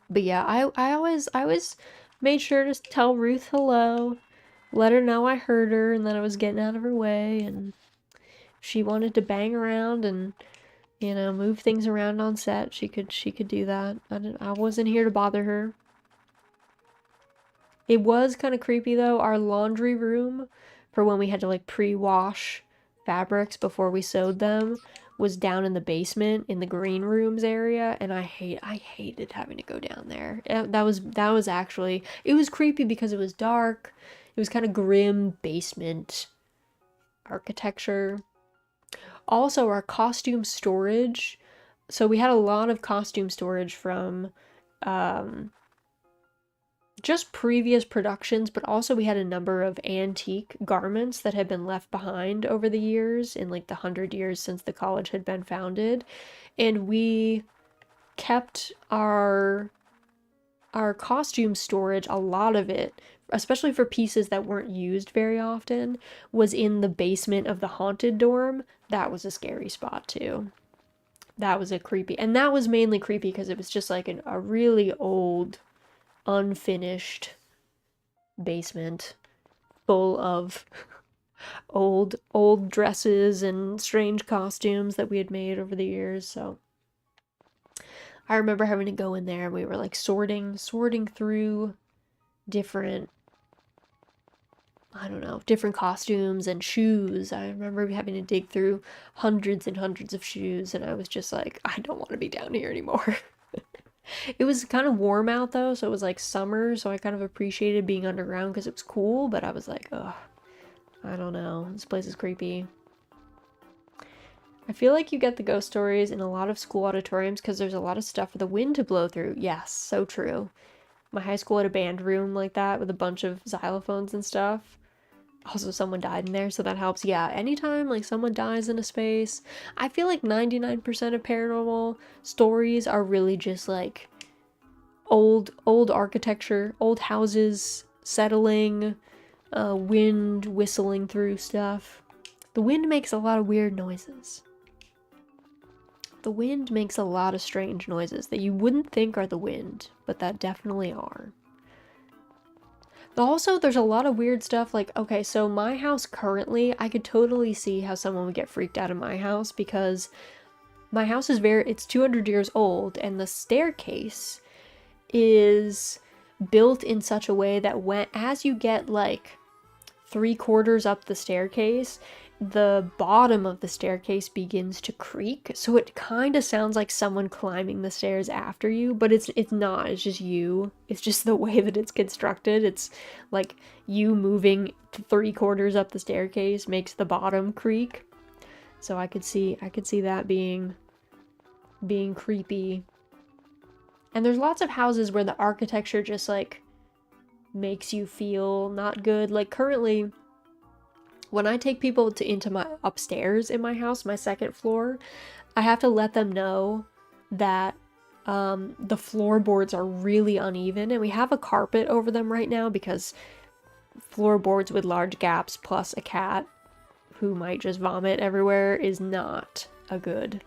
But yeah, I always made sure to tell Ruth hello, let her know I heard her and that I was getting out of her way, and if she wanted to bang around and move things around on set, she could do that. I wasn't here to bother her. It was kind of creepy though. Our laundry room, for when we had to like pre-wash fabrics before we sewed them, was down in the basement in the green rooms area, and I hated having to go down there. That was actually, it was creepy because it was dark. It was kind of grim basement architecture. Also, our costume storage. So we had a lot of costume storage from um just previous productions, but also we had a number of antique garments that had been left behind over the years in like the 100 years since the college had been founded. And we kept our costume storage, a lot of it, especially for pieces that weren't used very often, was in the basement of the haunted dorm. That was a scary spot too. That was a creepy, and that was mainly creepy because it was just like a really old, unfinished basement full of old dresses and strange costumes that we had made over the years. So I remember having to go in there and we were like sorting through different, I don't know, different costumes and shoes. I remember having to dig through hundreds and hundreds of shoes, and I was just like, I don't want to be down here anymore. It was kind of warm out though, so it was like summer, so I kind of appreciated being underground because it was cool, but I was like, ugh, I don't know, this place is creepy. I feel like you get the ghost stories in a lot of school auditoriums because there's a lot of stuff for the wind to blow through. Yes, so true. My high school had a band room like that with a bunch of xylophones and stuff. Also, someone died in there, so that helps. Yeah, anytime like someone dies in a space, I feel like 99% of paranormal stories are really just like old architecture, old houses settling, wind whistling through stuff. The wind makes a lot of weird noises. The wind makes a lot of strange noises that you wouldn't think are the wind, but that definitely are. Also, there's a lot of weird stuff, like, okay, so my house currently, I could totally see how someone would get freaked out in my house, because my house is it's 200 years old, and the staircase is built in such a way that as you get like 3/4 up the staircase, the bottom of the staircase begins to creak, so it kind of sounds like someone climbing the stairs after you, but it's not. It's just you. It's just the way that it's constructed. It's like you moving 3/4 up the staircase makes the bottom creak. So I could see that being creepy. And there's lots of houses where the architecture just like makes you feel not good. Like currently, when I take people into my upstairs in my house, my second floor, I have to let them know that the floorboards are really uneven, and we have a carpet over them right now because floorboards with large gaps plus a cat who might just vomit everywhere is not a good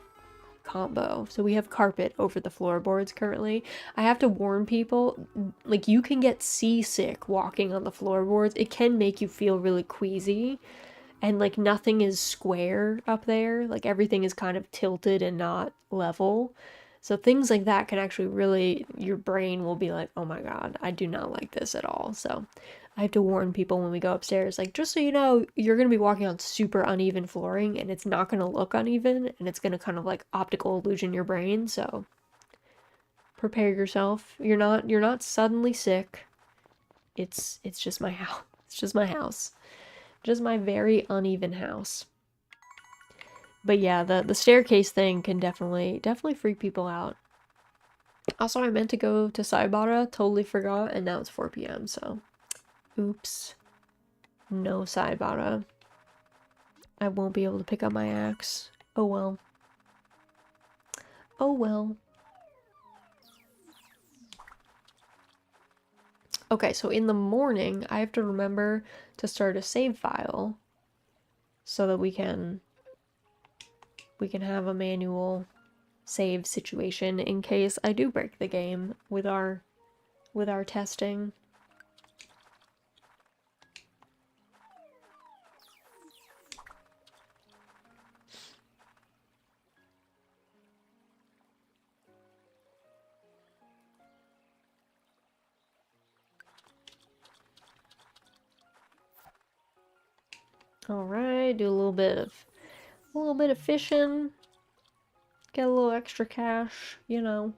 combo. So we have carpet over the floorboards currently. I have to warn people, like, you can get seasick walking on the floorboards. It can make you feel really queasy, and like nothing is square up there. Like everything is kind of tilted and not level. So things like that can actually really, your brain will be like, oh my god, I do not like this at all. So I have to warn people when we go upstairs, like, just so you know, you're going to be walking on super uneven flooring, and it's not going to look uneven, and it's going to kind of like optical illusion your brain, so prepare yourself. You're not suddenly sick. It's just my house. It's just my house. Just my very uneven house. But yeah, the staircase thing can definitely freak people out. Also, I meant to go to Saibara, totally forgot, and now it's 4 p.m., so oops. No Saibara. I won't be able to pick up my axe. Oh well. Oh well. Okay, so in the morning, I have to remember to start a save file so that we can have a manual save situation in case I do break the game with our testing. All right, do a little bit of fishing. Get a little extra cash, you know.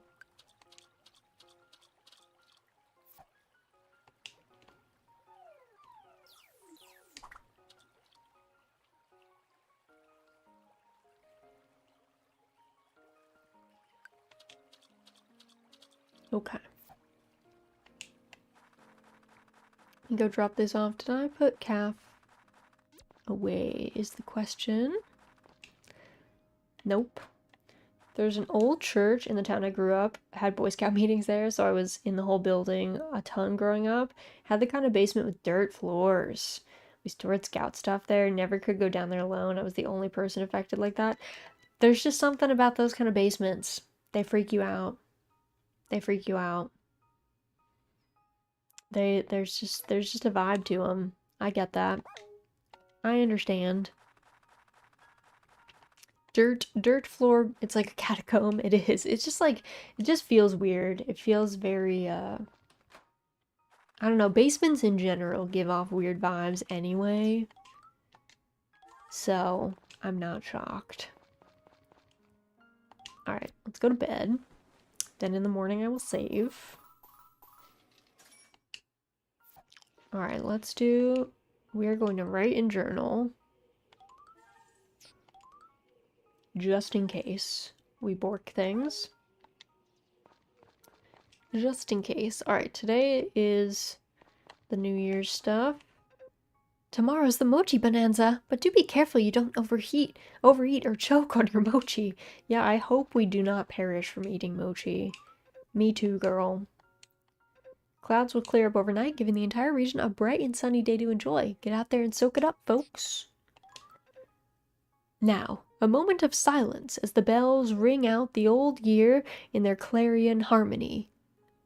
Okay. Go drop this off. Did I put calf away is the question. Nope. There's an old church in the town I grew up. Had Boy Scout meetings there, so I was in the whole building a ton growing up. Had the kind of basement with dirt floors. We stored Scout stuff there. Never could go down there alone. I was the only person affected like that. There's just something about those kind of basements. They freak you out. They freak you out. There's just a vibe to them. I get that. I understand. Dirt floor, it's like a catacomb. It is. It's just like, it just feels weird. It feels very, I don't know, basements in general give off weird vibes anyway. So, I'm not shocked. Alright, let's go to bed. Then in the morning I will save. Alright, we are going to write in journal. Just in case we bork things. Just in case. Alright, today is the New Year's stuff. Tomorrow's the mochi bonanza, but do be careful you don't overeat or choke on your mochi. Yeah, I hope we do not perish from eating mochi. Me too, girl. Clouds will clear up overnight, giving the entire region a bright and sunny day to enjoy. Get out there and soak it up, folks. Now, a moment of silence as the bells ring out the old year in their clarion harmony.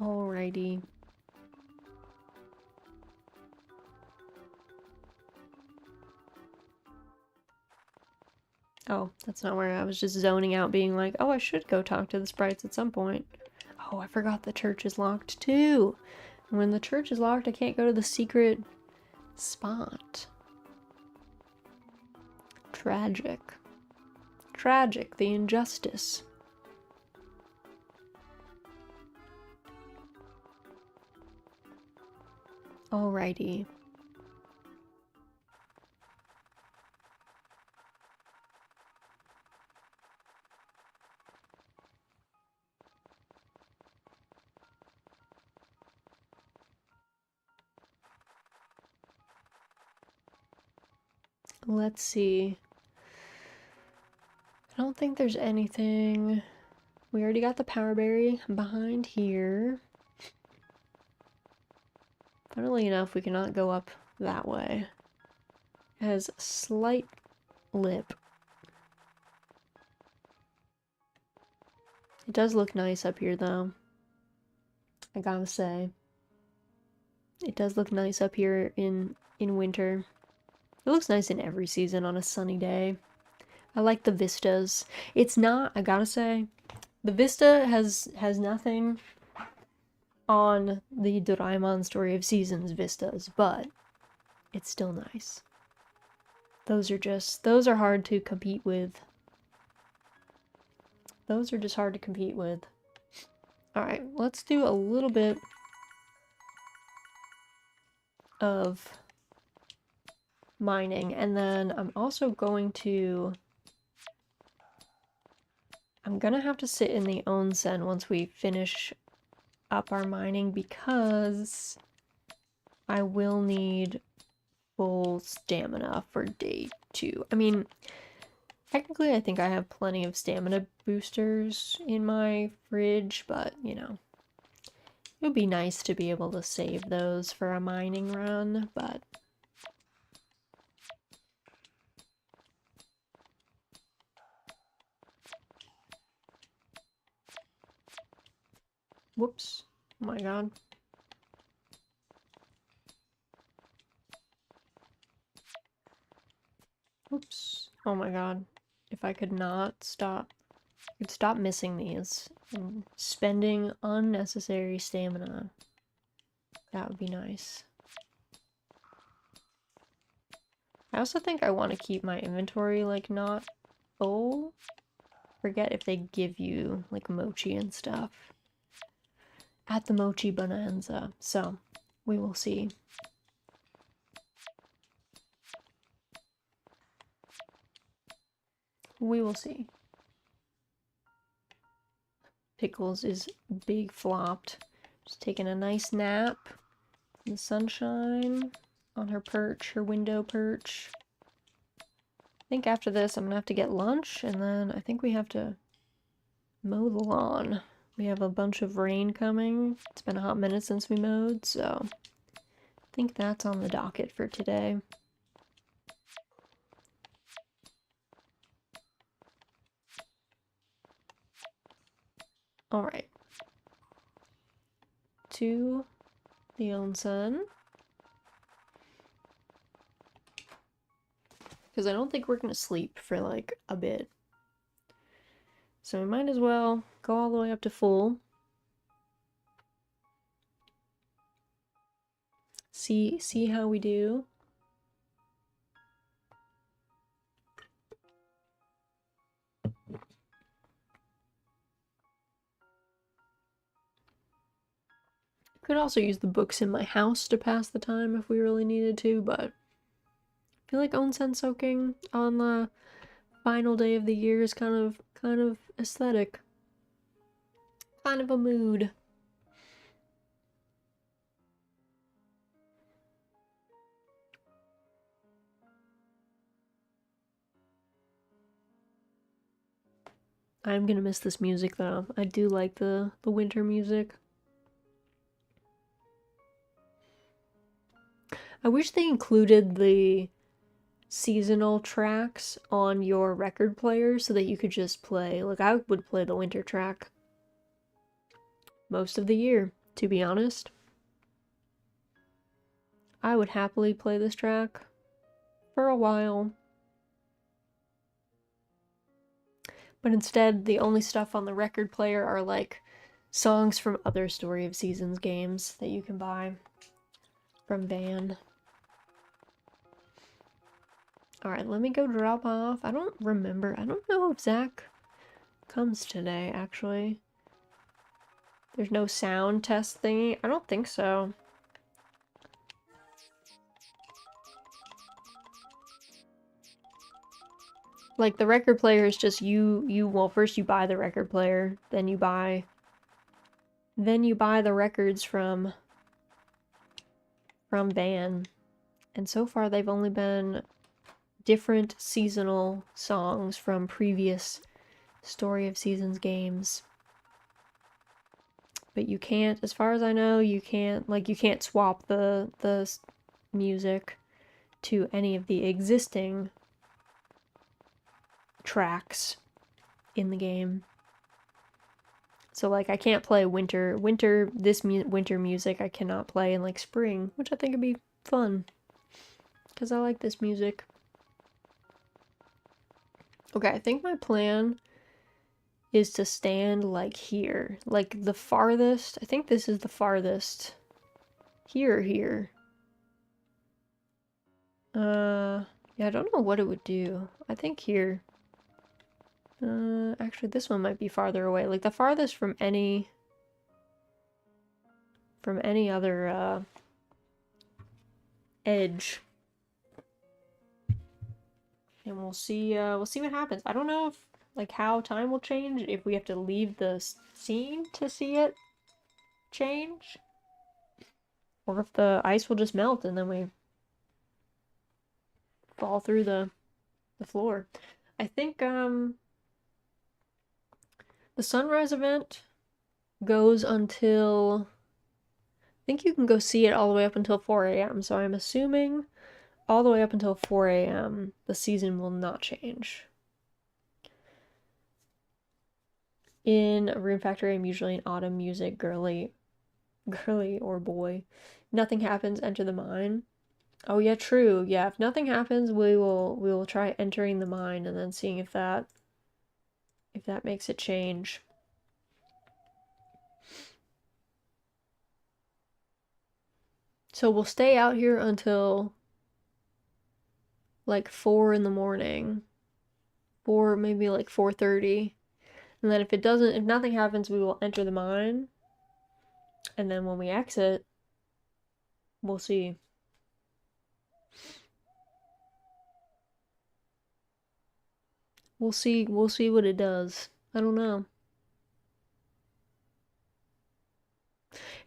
Alrighty. Oh, that's not where I was just zoning out, being like, oh, I should go talk to the sprites at some point. Oh, I forgot the church is locked too. When the church is locked, I can't go to the secret spot. Tragic. Tragic, the injustice. Alrighty. Let's see. I don't think there's anything. We already got the power berry behind here. Funnily enough, we cannot go up that way. It has a slight lip. It does look nice up here, though. I gotta say. It does look nice up here in winter. It looks nice in every season on a sunny day. I like the vistas. It's not, I gotta say, the vista has nothing on the Doraemon Story of Seasons vistas, but it's still nice. Those are hard to compete with. Those are just hard to compete with. Alright, let's do a little bit of mining, and then I'm also going to... I'm gonna have to sit in the onsen once we finish up our mining, because I will need full stamina for day 2. I mean, technically I think I have plenty of stamina boosters in my fridge, but, you know, it would be nice to be able to save those for a mining run, but... Whoops. Oh my god. Oops. Oh my god. If I could not stop. I could stop missing these and spending unnecessary stamina. That would be nice. I also think I want to keep my inventory, like, not full. Forget if they give you, like, mochi and stuff at the Mochi Bonanza. So, we will see. We will see. Pickles is big flopped. Just taking a nice nap in the sunshine on her perch, her window perch. I think after this I'm gonna have to get lunch, and then I think we have to mow the lawn. We have a bunch of rain coming. It's been a hot minute since we mowed, so I think that's on the docket for today. Alright. To the onsen. Because I don't think we're gonna sleep for like a bit. So we might as well go all the way up to full. See how we do. Could also use the books in my house to pass the time if we really needed to, but I feel like onsen soaking on the final day of the year is kind of aesthetic. Kind of a mood. I'm gonna miss this music though. I do like the winter music. I wish they included the seasonal tracks on your record player so that you could just play. Like, I would play the winter track most of the year. to be honest. I would happily play this track for a while. But instead, the only stuff on the record player are like songs from other Story of Seasons games that you can buy from Van. Alright, let me go drop off. I don't remember. I don't know if Zach comes today, actually. There's no sound test thingy. I don't think so. Like, the record player is just well, first you buy the record player, then you buy the records from Van. And so far they've only been different seasonal songs from previous Story of Seasons games. But you can't, as far as I know, you can't swap the music to any of the existing tracks in the game. So like I can't play winter music I cannot play in like spring, which I think would be fun because I like this music. Okay, I think my plan is to stand like here, like the farthest. I think this is the farthest. Here. Yeah, I don't know what it would do. I think here. Actually, this one might be farther away. Like the farthest from any other edge. And we'll see what happens. I don't know if like how time will change, if we have to leave the scene to see it change, or if the ice will just melt and then we fall through the floor. I think the sunrise event goes until, I think you can go see it all the way up until 4 a.m. So I'm assuming all the way up until 4 a.m. the season will not change. In a Rune Factory, I'm usually an autumn music girly or boy. Nothing happens, enter the mine. Oh yeah, true. Yeah, if nothing happens, we will try entering the mine and then seeing if that makes it change. So we'll stay out here until like 4 in the morning. Or maybe like 4:30. And then if nothing happens, we will enter the mine. And then when we exit, we'll see. We'll see what it does. I don't know.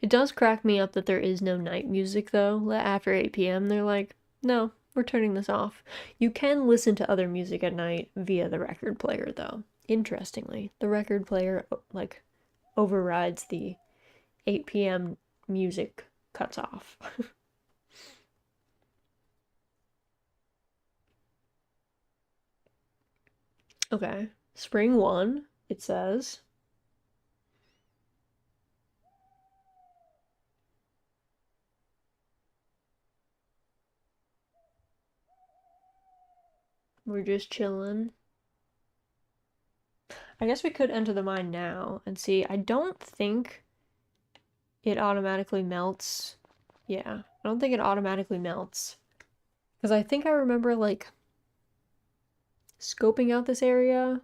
It does crack me up that there is no night music though. After 8 p.m. they're like, no, we're turning this off. You can listen to other music at night via the record player though. Interestingly, the record player like overrides the 8 p.m. music cuts off. Okay, spring 1, it says. We're just chilling. I guess we could enter the mine now and see. I don't think it automatically melts. Yeah, I don't think it automatically melts. Because I think I remember, like, scoping out this area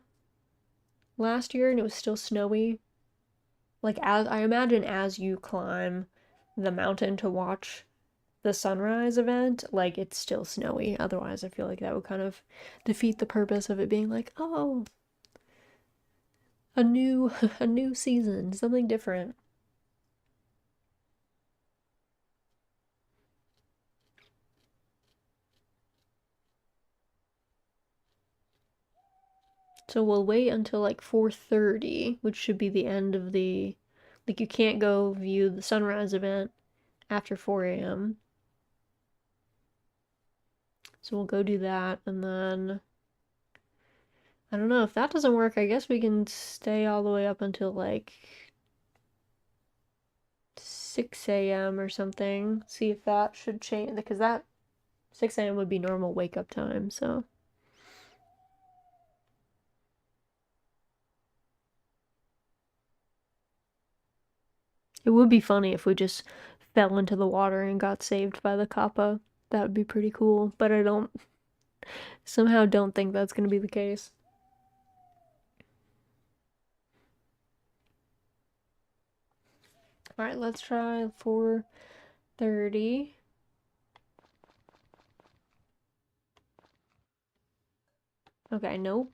last year and it was still snowy. Like, I imagine as you climb the mountain to watch the sunrise event, like, it's still snowy. Otherwise, I feel like that would kind of defeat the purpose of it being like, oh, a new season, something different. So we'll wait until like 4:30, which should be the end of the, like you can't go view the sunrise event after 4 a.m. So we'll go do that, and then I don't know if that doesn't work. I guess we can stay all the way up until like 6 a.m. or something. See if that should change, because that 6 a.m. would be normal wake up time, so. It would be funny if we just fell into the water and got saved by the kappa. That would be pretty cool, but I somehow don't think that's gonna be the case. Alright, let's try 4:30. Okay, nope.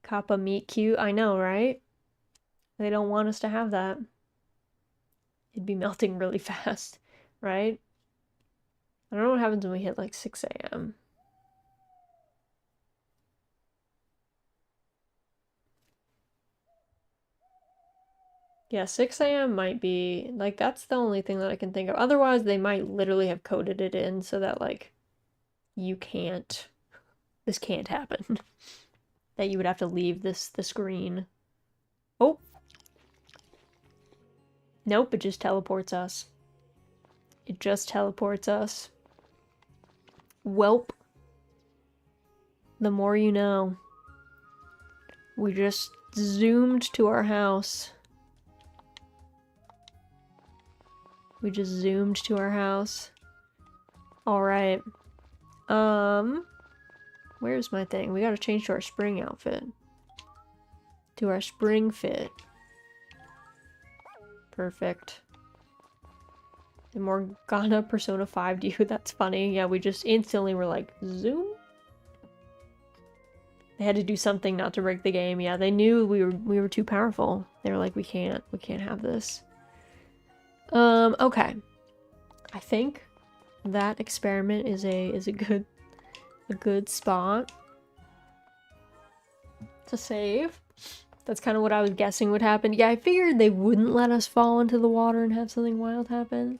Kappa meet cute. I know, right? They don't want us to have that. It'd be melting really fast, right? I don't know what happens when we hit like 6 a.m. Yeah, 6 a.m. might be, like, that's the only thing that I can think of. Otherwise, they might literally have coded it in so that, like, this can't happen. That you would have to leave the screen. Oh! Nope, it just teleports us. It just teleports us. Welp. The more you know. We just zoomed to our house. We just zoomed to our house. Alright. Where's my thing? We gotta change to our spring outfit. To our spring fit. Perfect. The Morgana Persona 5'd you. That's funny. Yeah, we just instantly were like, zoom? They had to do something not to break the game. Yeah, they knew we were too powerful. They were like, we can't have this. Okay. I think that experiment is a good spot to save. That's kind of what I was guessing would happen. Yeah, I figured they wouldn't let us fall into the water and have something wild happen.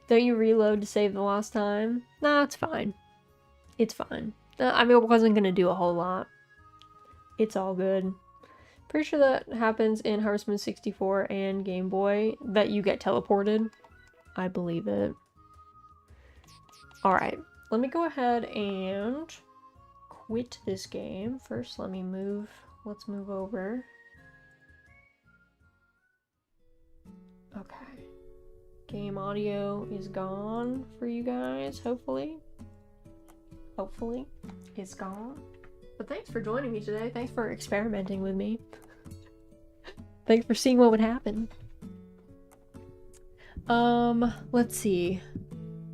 Don't you reload to save the last time? Nah, it's fine. It's fine. I mean, it wasn't gonna do a whole lot. It's all good. Pretty sure that happens in Harvest Moon 64 and Game Boy, that you get teleported. I believe it. Alright, let me go ahead and quit this game. First, let's move over. Okay. Game audio is gone for you guys, hopefully. Hopefully, it's gone. But thanks for joining me today. Thanks for experimenting with me. Thanks for seeing what would happen. Let's see.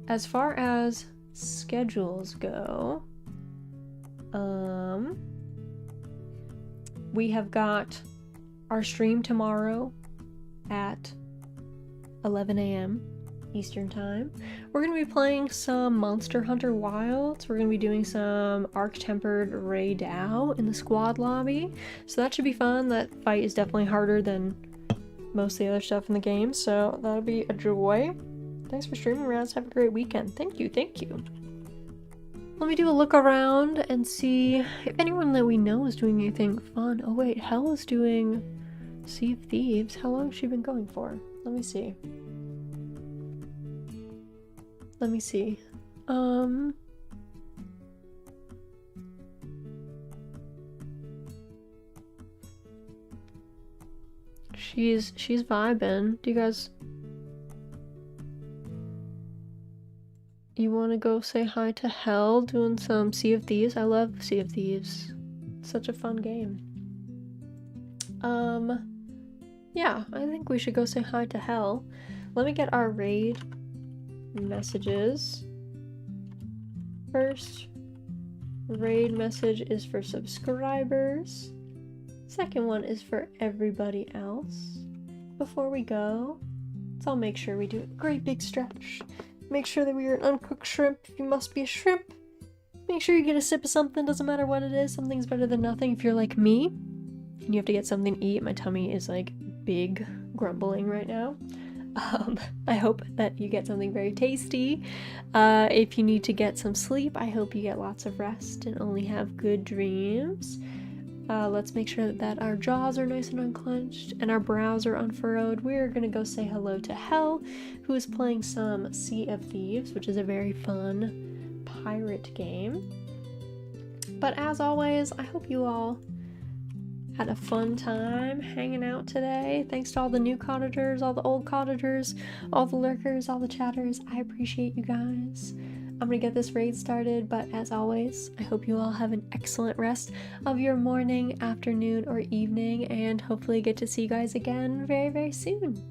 As far as schedules go, we have got our stream tomorrow at 11 a.m. Eastern Time. We're going to be playing some Monster Hunter Wilds. We're going to be doing some Arc-Tempered Ray Dow in the squad lobby. So that should be fun. That fight is definitely harder than most of the other stuff in the game, so that'll be a joy. Thanks for streaming, Raz. Have a great weekend. Thank you, thank you. Let me do a look around and see if anyone that we know is doing anything fun. Oh wait, Hell is doing Sea of Thieves. How long has she been going for? Let me see. Let me see. She's vibing. Do you guys... You want to go say hi to Hell doing some Sea of Thieves? I love Sea of Thieves. It's such a fun game. Yeah, I think we should go say hi to Hell. Let me get our raid messages. First raid message is for subscribers. Second one is for everybody else. Before we go, let's all make sure we do a great big stretch. Make sure that we are an uncooked shrimp if you must be a shrimp. Make sure you get a sip of something, doesn't matter what it is. Something's better than nothing if you're like me and you have to get something to eat. My tummy is like big grumbling right now. I hope that you get something very tasty. If you need to get some sleep, I hope you get lots of rest and only have good dreams. Let's make sure that our jaws are nice and unclenched and our brows are unfurrowed. We're gonna go say hello to Hel, who is playing some Sea of Thieves, which is a very fun pirate game. But as always, I hope you all had a fun time hanging out today. Thanks to all the new cottagers, all the old cottagers, all the lurkers, all the chatters. I appreciate you guys. I'm gonna get this raid started, but as always, I hope you all have an excellent rest of your morning, afternoon, or evening, and hopefully get to see you guys again very, very soon.